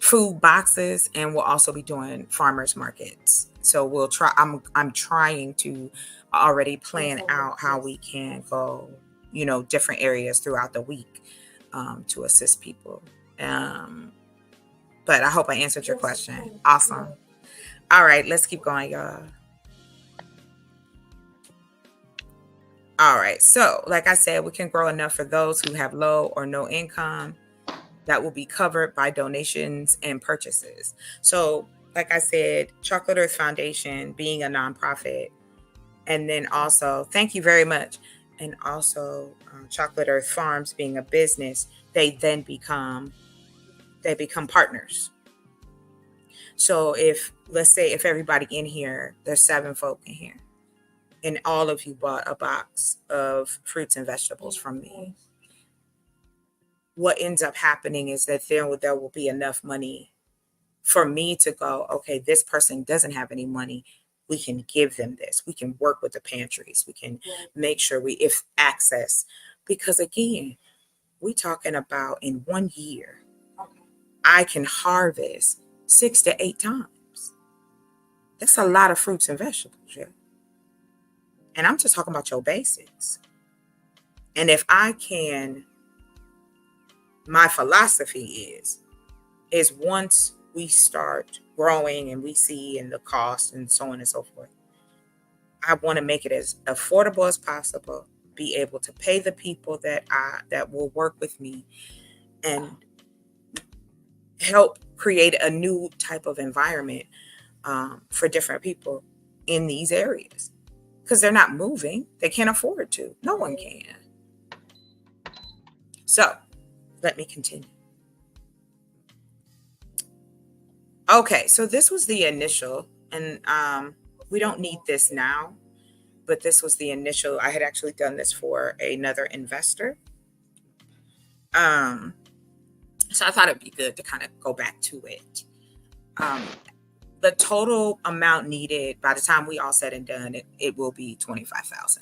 food boxes, and we'll also be doing farmers markets. So we'll try. I'm trying to already plan out how we can go, different areas throughout the week to assist people. But I hope I answered your question. Awesome. All right, let's keep going, y'all. All right, so like I said, we can grow enough for those who have low or no income that will be covered by donations and purchases. So like I said, Chocolate Earth Foundation being a nonprofit, and then also, thank you very much, and also Chocolate Earth Farms being a business, they then become partners. So if, let's say, if everybody in here, there's 7 folk in here, and all of you bought a box of fruits and vegetables from me, what ends up happening is that there will be enough money for me to go, okay, this person doesn't have any money. We can give them this. We can work with the pantries. We can make sure if access, because again, we talking about in 1 year, I can harvest 6 to 8 times. That's a lot of fruits and vegetables, yeah. And I'm just talking about your basics. And if I can, my philosophy is once we start growing and we see in the cost and so on and so forth, I want to make it as affordable as possible, be able to pay the people that will work with me and help create a new type of environment for different people in these areas, because they're not moving. They can't afford to. No one can. So let me continue. Okay, so this was the initial, and we don't need this now, but this was the initial. I had actually done this for another investor. So I thought it'd be good to kind of go back to it. The total amount needed by the time we all said and done, it will be $25,000.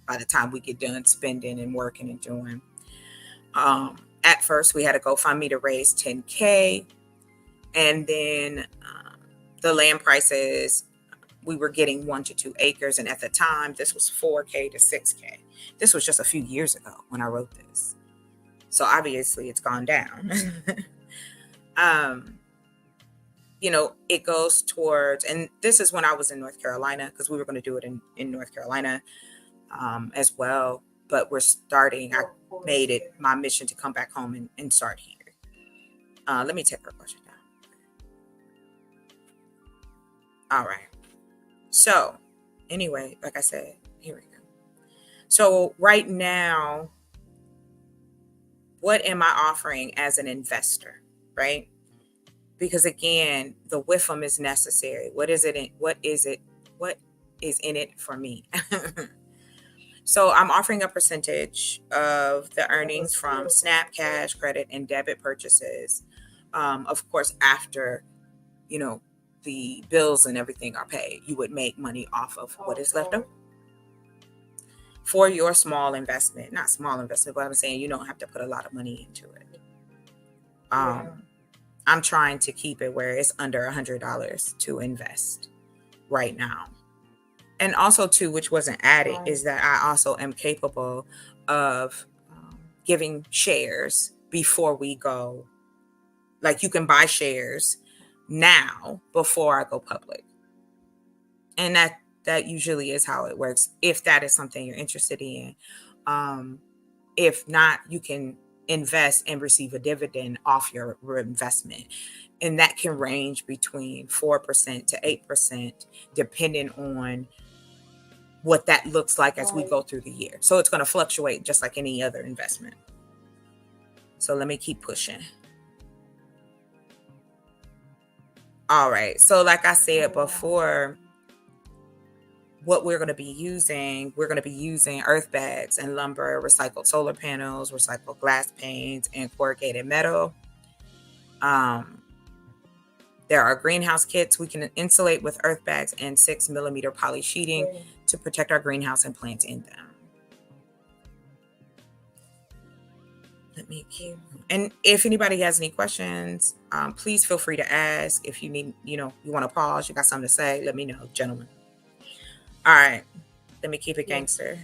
By the time we get done spending and working and doing. At first, we had a GoFundMe to raise $10K. And then the land prices, we were getting 1 to 2 acres. And at the time, this was $4K to $6K. This was just a few years ago when I wrote this. So obviously it's gone down. It goes towards, and this is when I was in North Carolina, because we were going to do it in North Carolina as well. But I made it my mission to come back home and start here. Let me take her question down. All right. So anyway, like I said, here we go. So right now, what am I offering as an investor, right? Because again, the WIFM is necessary. What is in it for me? So I'm offering a percentage of the earnings from SNAP, cash, credit, and debit purchases. Of course, after, the bills and everything are paid, you would make money off of what is left over. For your small investment, not small investment, but I'm saying you don't have to put a lot of money into it. I'm trying to keep it where it's under $100 to invest right now. And also too, which wasn't added, is that I also am capable of giving shares before we go. Like you can buy shares now before I go public. And that usually is how it works, if that is something you're interested in. If not, you can invest and receive a dividend off your investment. And that can range between 4% to 8%, depending on what that looks like as we go through the year. So it's going to fluctuate just like any other investment. So let me keep pushing. All right. So like I said before, what we're going to be using earth bags and lumber, recycled solar panels, recycled glass panes, and corrugated metal. There are greenhouse kits. We can insulate with earth bags and 6mm poly sheeting to protect our greenhouse and plants in them. Let me keep. And if anybody has any questions, please feel free to ask. If you need, you want to pause, you got something to say, let me know, gentlemen. All right, let me keep it gangster.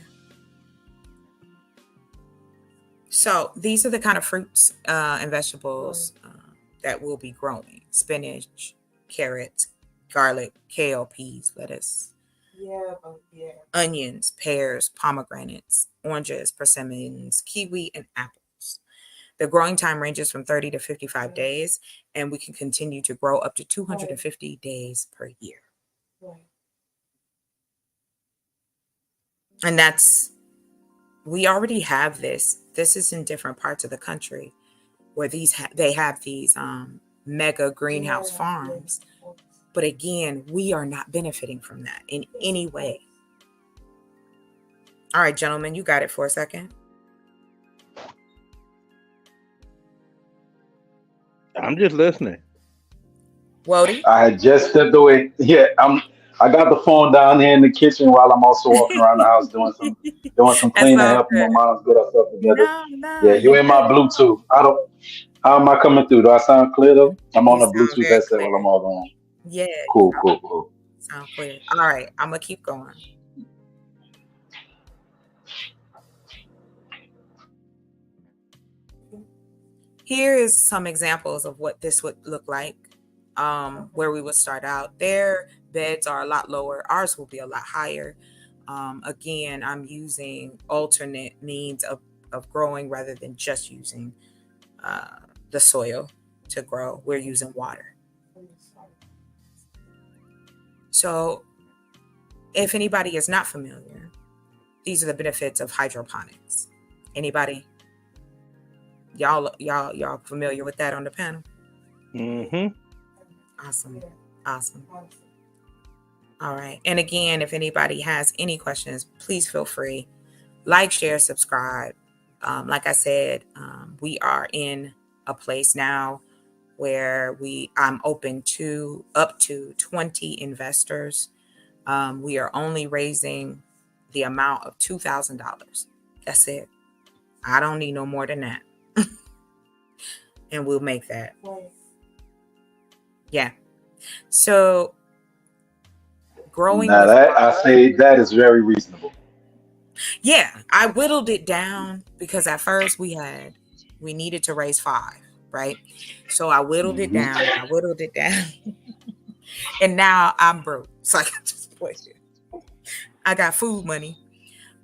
So these are the kind of fruits and vegetables that we'll be growing: spinach, carrots, garlic, kale, peas, lettuce, onions, pears, pomegranates, oranges, persimmons, kiwi, and apples. The growing time ranges from 30 to 55 days, and we can continue to grow up to 250 days per year. And we already have this. This is in different parts of the country where they have these mega greenhouse farms. But again, we are not benefiting from that in any way. All right, gentlemen, you got it for a second. I'm just listening. Wody? I had just stepped away. Yeah, I got the phone down here in the kitchen while I'm also walking around the house doing some cleaning, helping my mom get herself together. Yeah, you in my Bluetooth. How am I coming through? Do I sound clear though? I'm on the Bluetooth headset while I'm all on. Yeah. Cool. Sound clear. All right, I'm gonna keep going. Here is some examples of what this would look like. Where we would start out. Their beds are a lot lower. Ours will be a lot higher. Again, I'm using alternate means of growing rather than just using the soil to grow. We're using water. So if anybody is not familiar, these are the benefits of hydroponics. Anybody? Y'all familiar with that on the panel? Mm-hmm. Awesome. All right. And again, if anybody has any questions, please feel free. Like, share, subscribe. Like I said, we are in a place now where I'm open to up to 20 investors. We are only raising the amount of $2,000. That's it. I don't need no more than that. And we'll make that. Yeah. So growing. Now I say that is very reasonable. Yeah, I whittled it down because at first we needed to raise 5, right? So I whittled it down. And now I'm broke. So I can just play it. I got food money.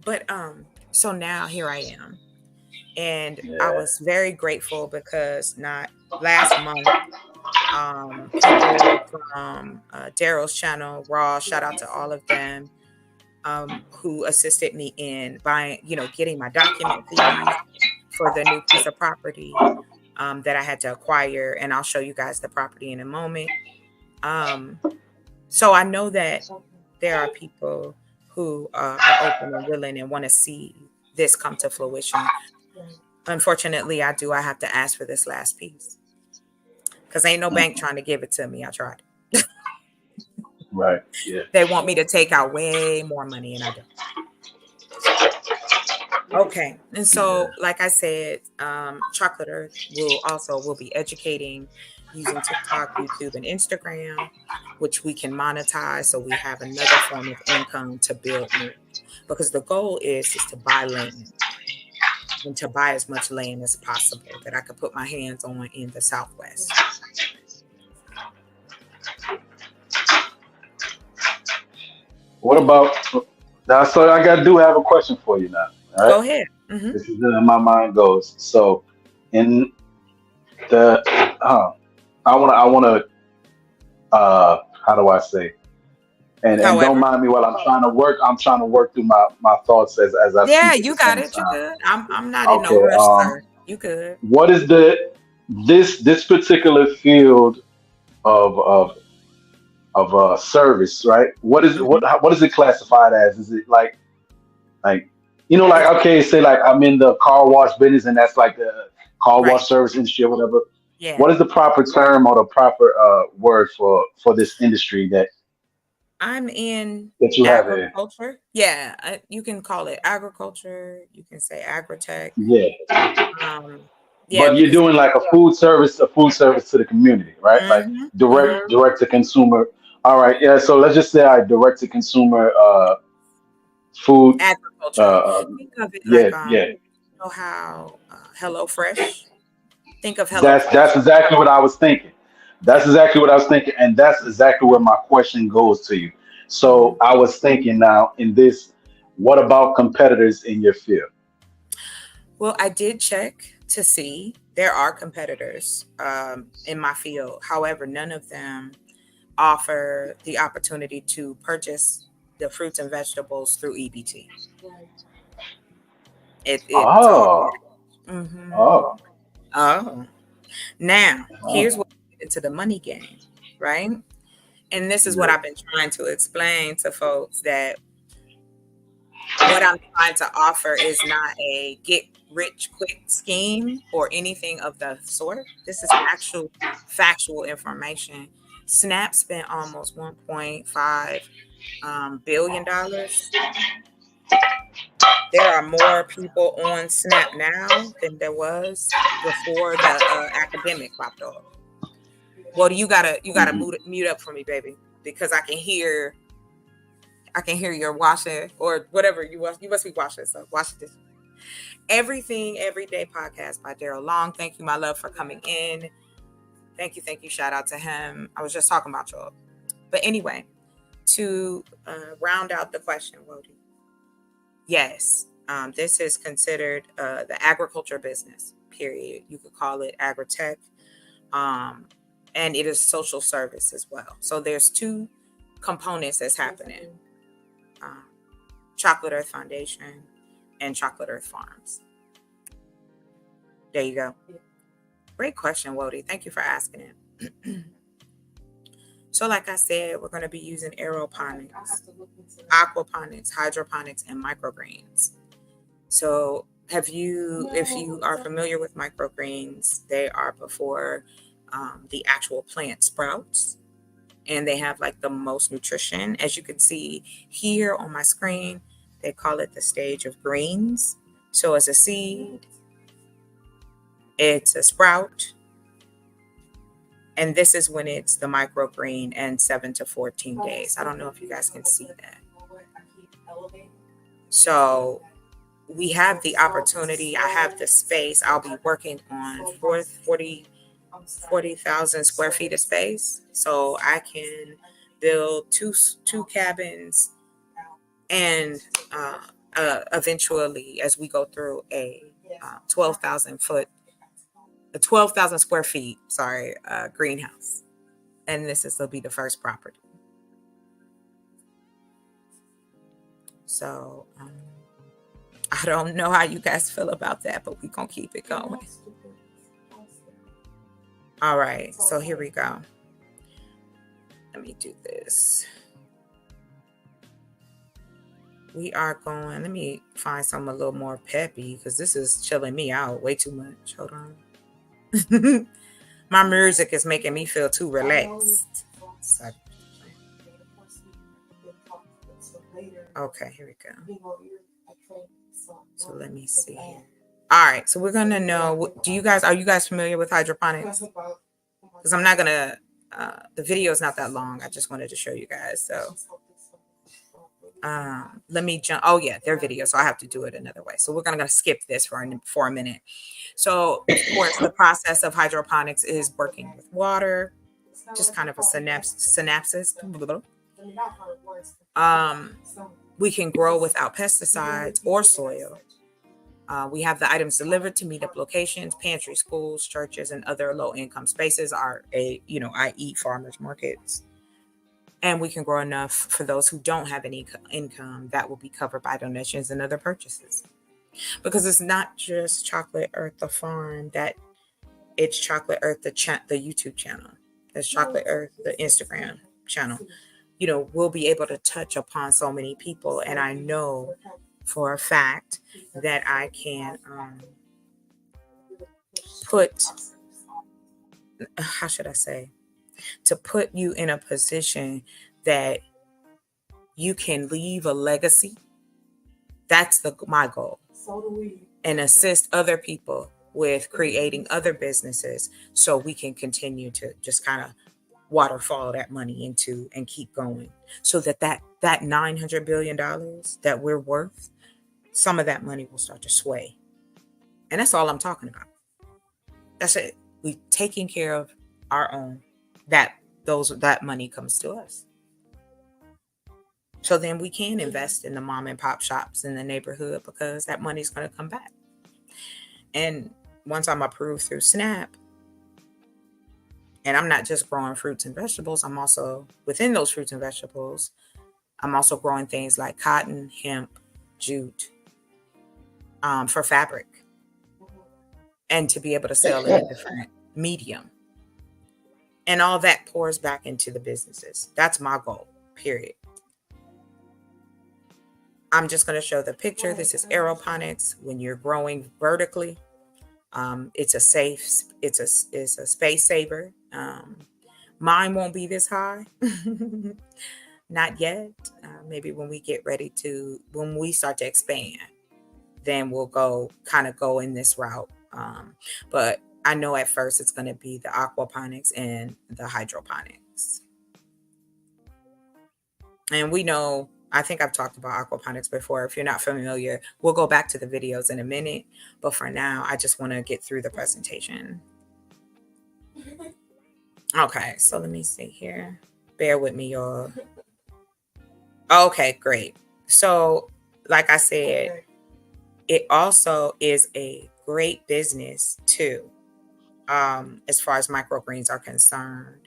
But so now here I am. And I was very grateful because not last month, people from Daryl's channel, Raw, shout out to all of them who assisted me in buying, getting my document fees for the new piece of property that I had to acquire. And I'll show you guys the property in a moment. So I know that there are people who are open and willing and want to see this come to fruition. Unfortunately, I have to ask for this last piece because ain't no bank trying to give it to me. I tried. Right. Yeah. They want me to take out way more money and I don't. Okay. And so, like I said, Chocolate Earth will be educating using TikTok, YouTube, and Instagram, which we can monetize. So we have another form of income to build more, because the goal is to buy land and to buy as much land as possible that I could put my hands on in the Southwest. What about now? So I do have a question for you now. All right? Go ahead. Mm-hmm. This is where my mind goes. So in the I want to how do I say? And don't mind me while I'm trying to work through my thoughts as I speak you got it. You good. I'm not in no rush, sir. You good. What is this particular field of service, right? What is it classified as? Is it like okay, say like I'm in the car wash business and that's like the car wash service industry or whatever. Yeah. What is the proper term or the proper word for this industry that I'm in? That you have agriculture. Yeah, you can call it agriculture. You can say agritech. Yeah. Yeah, but you're doing like a food service to the community, right? Like direct to consumer. All right, yeah. So let's just say direct to consumer food agriculture. Think of it like you know how HelloFresh. Think of That's HelloFresh. exactly what I was thinking. That's exactly what I was thinking, and that's exactly where my question goes to you. So I was thinking now in this, what about competitors in your field? Well, I did check to see there are competitors in my field. However, none of them offer the opportunity to purchase the fruits and vegetables through EBT. It's all. Oh, Mm-hmm. oh, Oh, now here's oh. what we get into the money game, right? And this is what Yeah. I've been trying to explain to folks, that what I'm trying to offer is not a get rich quick scheme or anything of the sort. This is actual factual information. Snap spent almost $1.5 billion. There are more people on Snap now than there was before the academic popped off. Well, you gotta mute up for me, baby, because I can hear your washing or whatever you watch. You must be washing, so watch this. Everything Everyday podcast by Daryl Long. Thank you, my love, for coming in. Thank you. Shout out to him. I was just talking about y'all. But anyway, to round out the question, Wody. Yes, this is considered the agriculture business, period. You could call it agri-tech. And it is social service as well. So there's two components that's happening. Chocolate Earth Foundation and Chocolate Earth Farms. There you go. Great question, Wody. Thank you for asking it. So like I said, we're going to be using aeroponics, aquaponics, hydroponics, and microgreens. So if you are familiar with microgreens, they are before the actual plant sprouts, and they have like the most nutrition. As you can see here on my screen, they call it the stage of greens. So it's a seed, it's a sprout, and this is when it's the microgreen and 7 to 14 days. I don't know if you guys can see that. So we have the opportunity. I have the space. I'll be working on 40,000 square feet of space. So I can build two cabins, and eventually, as we go through a 12,000 square feet, greenhouse. And will be the first property. So I don't know how you guys feel about that, but we're going to keep it going. All right, so here we go. Let me do this. We are going, let me find something a little more peppy, because this is chilling me out way too much. Hold on. My music is making me feel too relaxed. Okay, here we go. So let me see. All right, so we're gonna know. Are you guys familiar with hydroponics? Because I'm not gonna. The video is not that long. I just wanted to show you guys. So let me jump. Oh yeah, their video. So I have to do it another way. So we're gonna skip this for a minute. So of course, the process of hydroponics is working with water, just kind of a synapses. We can grow without pesticides or soil. We have the items delivered to meetup locations, pantries, schools, churches, and other low-income spaces, i.e. farmers markets. And we can grow enough for those who don't have any income that will be covered by donations and other purchases. Because it's not just Chocolate Earth, the farm, that it's Chocolate Earth, the YouTube channel. There's Chocolate Earth, the Instagram channel. We'll be able to touch upon so many people. And I know for a fact that I can to put you in a position that you can leave a legacy. That's my goal. And assist other people with creating other businesses, so we can continue to just kind of waterfall that money into and keep going, so that $900 billion that we're worth, some of that money will start to sway. And that's all I'm talking about. That's it. We taking care of our own. That money comes to us. So then we can invest in the mom and pop shops in the neighborhood because that money's going to come back. And once I'm approved through SNAP, and I'm not just growing fruits and vegetables, I'm also within those fruits and vegetables, I'm also growing things like cotton, hemp, jute, for fabric, and to be able to sell in a different medium. And all that pours back into the businesses. That's my goal, period. I'm just going to show the picture. This is aeroponics. When you're growing vertically, it's a space saver. Mine won't be this high. Not yet. Maybe when we start to expand, then we'll go in this route. But I know at first it's going to be the aquaponics and the hydroponics. And we know, I think I've talked about aquaponics before. If you're not familiar, we'll go back to the videos in a minute. But for now, I just want to get through the presentation. Okay, so let me see here. Bear with me, y'all. Okay, great. So, like I said, it also is a great business too, as far as microgreens are concerned.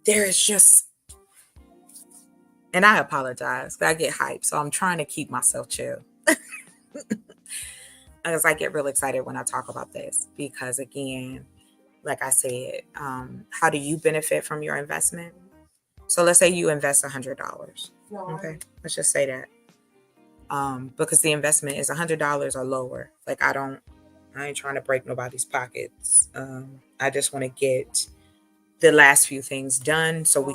There is just, and I apologize, I get hyped, so I'm trying to keep myself chill. Because I get real excited when I talk about this, because again, like I said, how do you benefit from your investment? So let's say you invest $100. Okay, let's just say that. Because the investment is $100 or lower. Like I ain't trying to break nobody's pockets. I just want to get the last few things done so we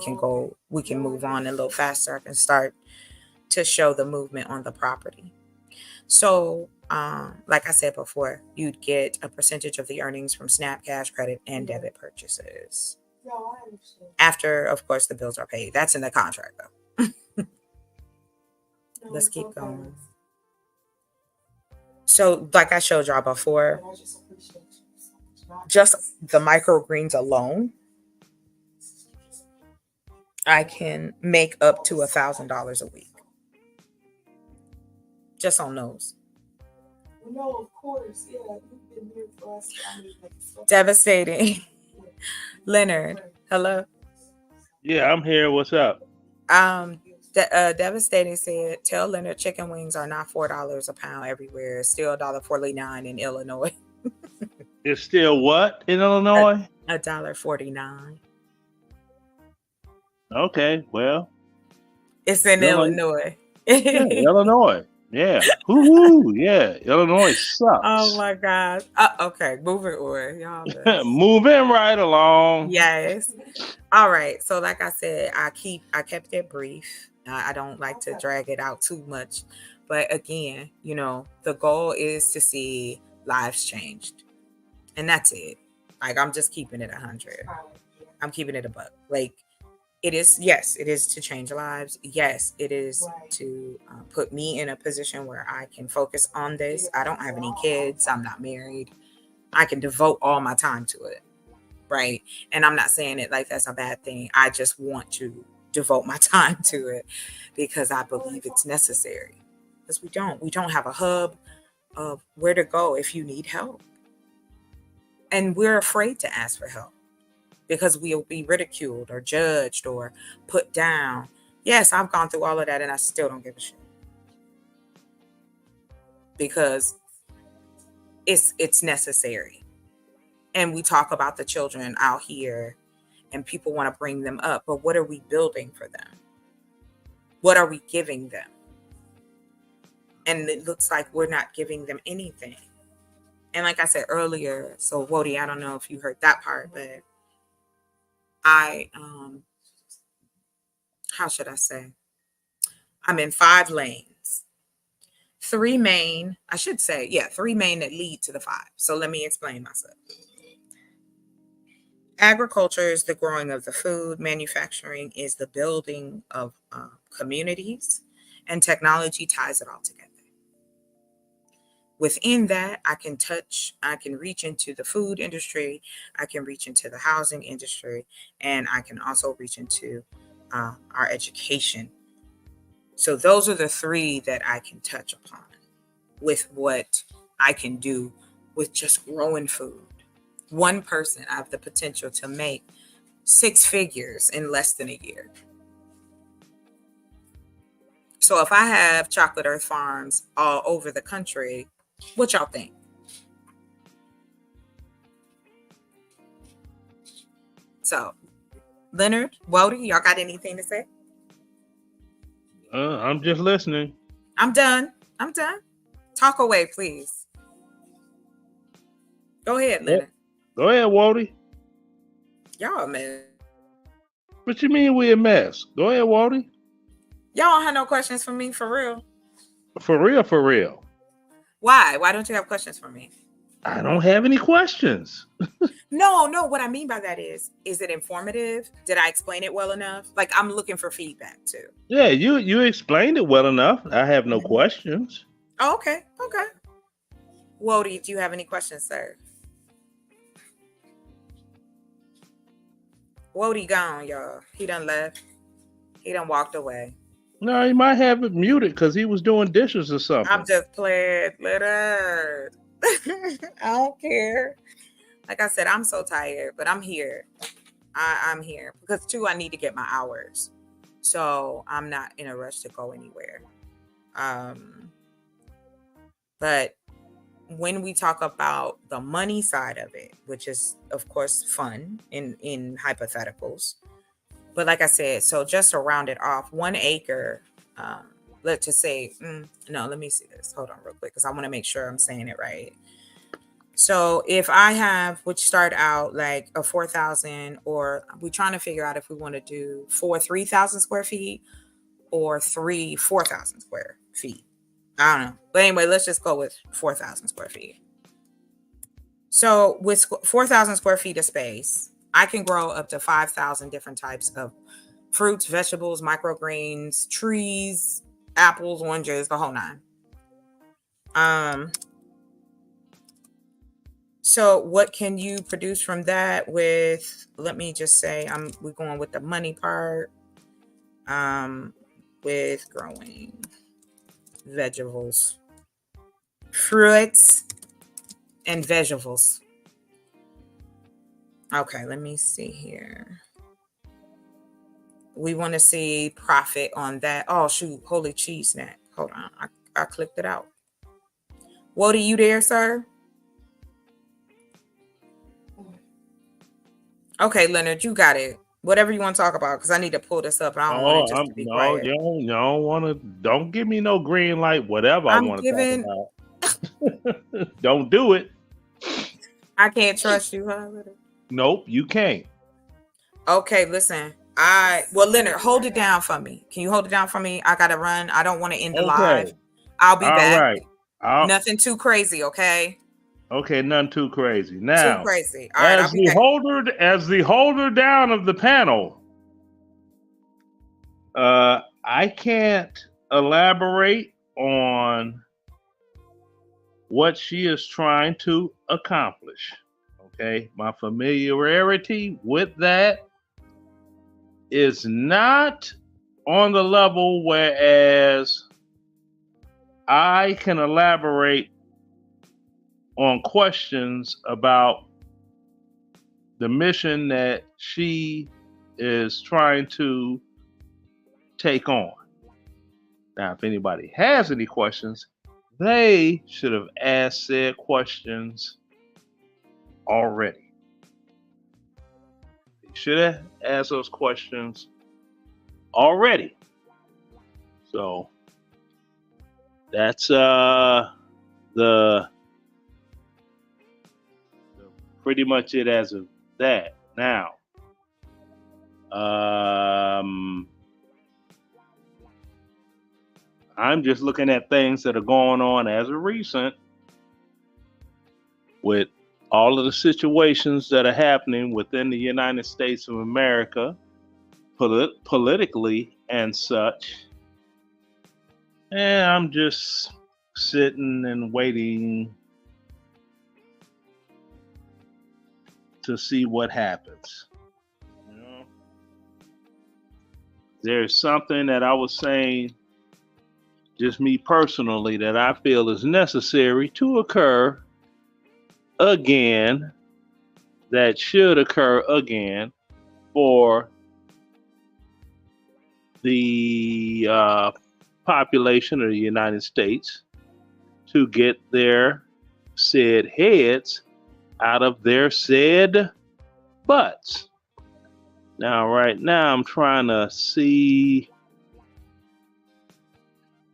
can move on a little faster. I can start to show the movement on the property. So, like I said before, you'd get a percentage of the earnings from SNAP, cash, credit, and debit purchases. After, of course, the bills are paid. That's in the contract, though. Let's keep going. So, like I showed y'all before, just the microgreens alone, I can make up to $1,000 a week. Just on those. No, of course, yeah. You've been here for us. Devastating. Leonard, hello. Yeah, I'm here. What's up? Devastating said, tell Leonard chicken wings are not $4 a pound everywhere. It's still $1.49 in Illinois. It's still what in Illinois? $1.49. Okay, well. It's in Illinois. Yeah, Illinois. Yeah. Woo-hoo. Yeah. Illinois sucks. Oh my gosh. Okay. Moving on. Y'all moving right along. Yes. All right. So like I said, I kept it brief. I don't like to drag it out too much. But again, the goal is to see lives changed. And that's it. Like, I'm just keeping it 100. I'm keeping it a buck. Like, it is to change lives. Yes, it is to put me in a position where I can focus on this. I don't have any kids. I'm not married. I can devote all my time to it, right? And I'm not saying it like that's a bad thing. I just want to devote my time to it because I believe it's necessary. Because we don't have a hub of where to go if you need help. And we're afraid to ask for help, because we'll be ridiculed or judged or put down. Yes, I've gone through all of that and I still don't give a shit. Because it's necessary. And we talk about the children out here and people want to bring them up. But what are we building for them? What are we giving them? And it looks like we're not giving them anything. And like I said earlier, so Wody, I don't know if you heard that part, but how should I say? I'm in 5 lanes. 3 main, I should say, 3 main that lead to the 5. So let me explain myself. Agriculture is the growing of the food. Manufacturing is the building of communities. And technology ties it all together. Within that, I can reach into the food industry, I can reach into the housing industry, and I can also reach into our education. So those are the three that I can touch upon with what I can do with just growing food. One person, I have the potential to make 6 figures in less than a year. So if I have Chocolate Earth farms all over the country, what y'all think? So, Leonard, Wody, y'all got anything to say? I'm just listening. I'm done. Talk away, please. Go ahead, Leonard. Go ahead, Wody. Y'all a mess. What you mean we a mess? Go ahead, Wody. Y'all don't have no questions for me, for real? For real, for real. Why? Why don't you have questions for me? I don't have any questions. No, what I mean by that is it informative? Did I explain it well enough? Like, I'm looking for feedback too. Yeah, you explained it well enough. I have no questions. Oh, okay. Wody, do you have any questions, sir? Wody gone, y'all. He done left. He done walked away. No, he might have it muted because he was doing dishes or something. I'm just playing. Leonard. I don't care. Like I said, I'm so tired, but I'm here. I'm here because too, I need to get my hours. So I'm not in a rush to go anywhere. But when we talk about the money side of it, which is of course fun in hypotheticals, but like I said, so just to round it off, 1 acre, let's just say, let me see this. Hold on real quick, because I want to make sure I'm saying it right. So if I have, which start out like a 4,000, or we're trying to figure out if we want to do 4 3,000 square feet or 3 4,000 square feet. I don't know. But anyway, let's just go with 4,000 square feet. So with 4,000 square feet of space, I can grow up to 5,000 different types of fruits, vegetables, microgreens, trees, apples, oranges, the whole nine. So what can you produce from that with, let me just say, we're going with the money part, with growing vegetables, fruits, and vegetables. Okay, let me see here. We want to see profit on that. Oh, shoot, holy cheese snack. Hold on, I clicked it out. Wody, you there, sir? Okay, Leonard, you got it. Whatever you want to talk about, because I need to pull this up. I don't want it just to be quiet. You don't want to. Don't give me no green light. Whatever I want to talk about. Don't do it. I can't trust you, huh, Leonard? Nope, you can't. Okay, listen. Leonard, hold it down for me. Can you hold it down for me? I gotta run. I don't want to end the live. I'll be back. Right. Nothing too crazy, okay? Okay, nothing too crazy. Now, too crazy. All right, as the holder down of the panel, I can't elaborate on what she is trying to accomplish. Okay, my familiarity with that is not on the level whereas I can elaborate on questions about the mission that she is trying to take on. Now, if anybody has any questions, they should have asked said questions already. They should have asked those questions already. So that's pretty much it as of that. Now, I'm just looking at things that are going on as of recent with all of the situations that are happening within the United States of America, politically and such. And I'm just sitting and waiting to see what happens. You know? There's something that I was saying, just me personally, that I feel is necessary to occur again, that should occur again for the population of the United States to get their said heads out of their said butts. Now, right now, I'm trying to see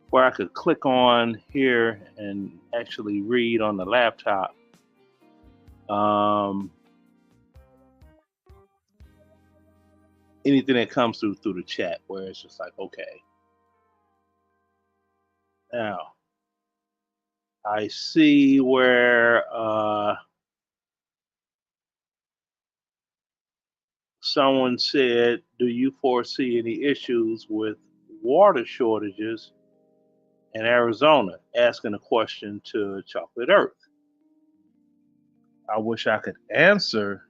where I could click on here and actually read on the laptop. Anything that comes through the chat, where it's just like, okay. Now, I see where someone said, do you foresee any issues with water shortages in Arizona? Asking a question to Chocolate Earth. I wish I could answer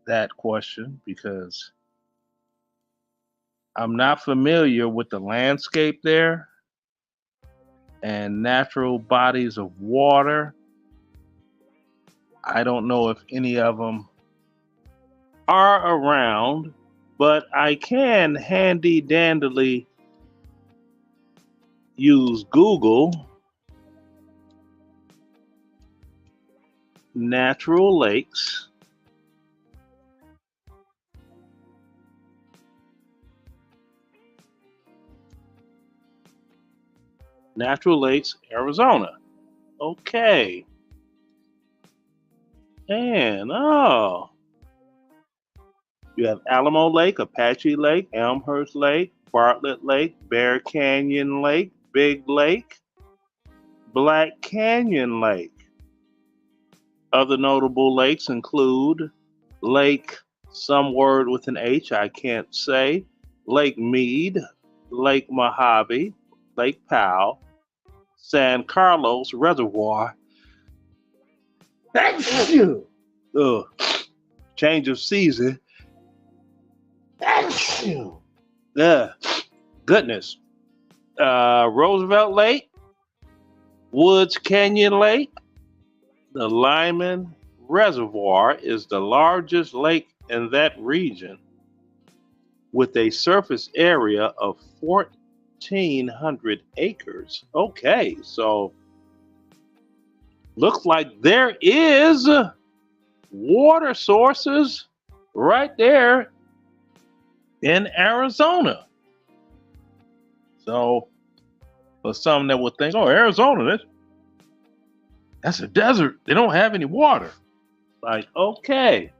that question because I'm not familiar with the landscape there and natural bodies of water. I don't know if any of them are around, but I can handy dandily use Google natural lakes. Natural Lakes, Arizona. Okay. And you have Alamo Lake, Apache Lake, Elmhurst Lake, Bartlett Lake, Bear Canyon Lake, Big Lake, Black Canyon Lake. Other notable lakes include Lake, some word with an H I can't say, Lake Mead, Lake Mojave, Lake Powell, San Carlos Reservoir. Change of season. Goodness. Roosevelt Lake, Woods Canyon Lake. The Lyman Reservoir is the largest lake in that region with a surface area of 1,400 acres. Okay, so looks like there is water sources right there in Arizona. So for some that would think, oh, Arizona, that's a desert. They don't have any water. Like, okay.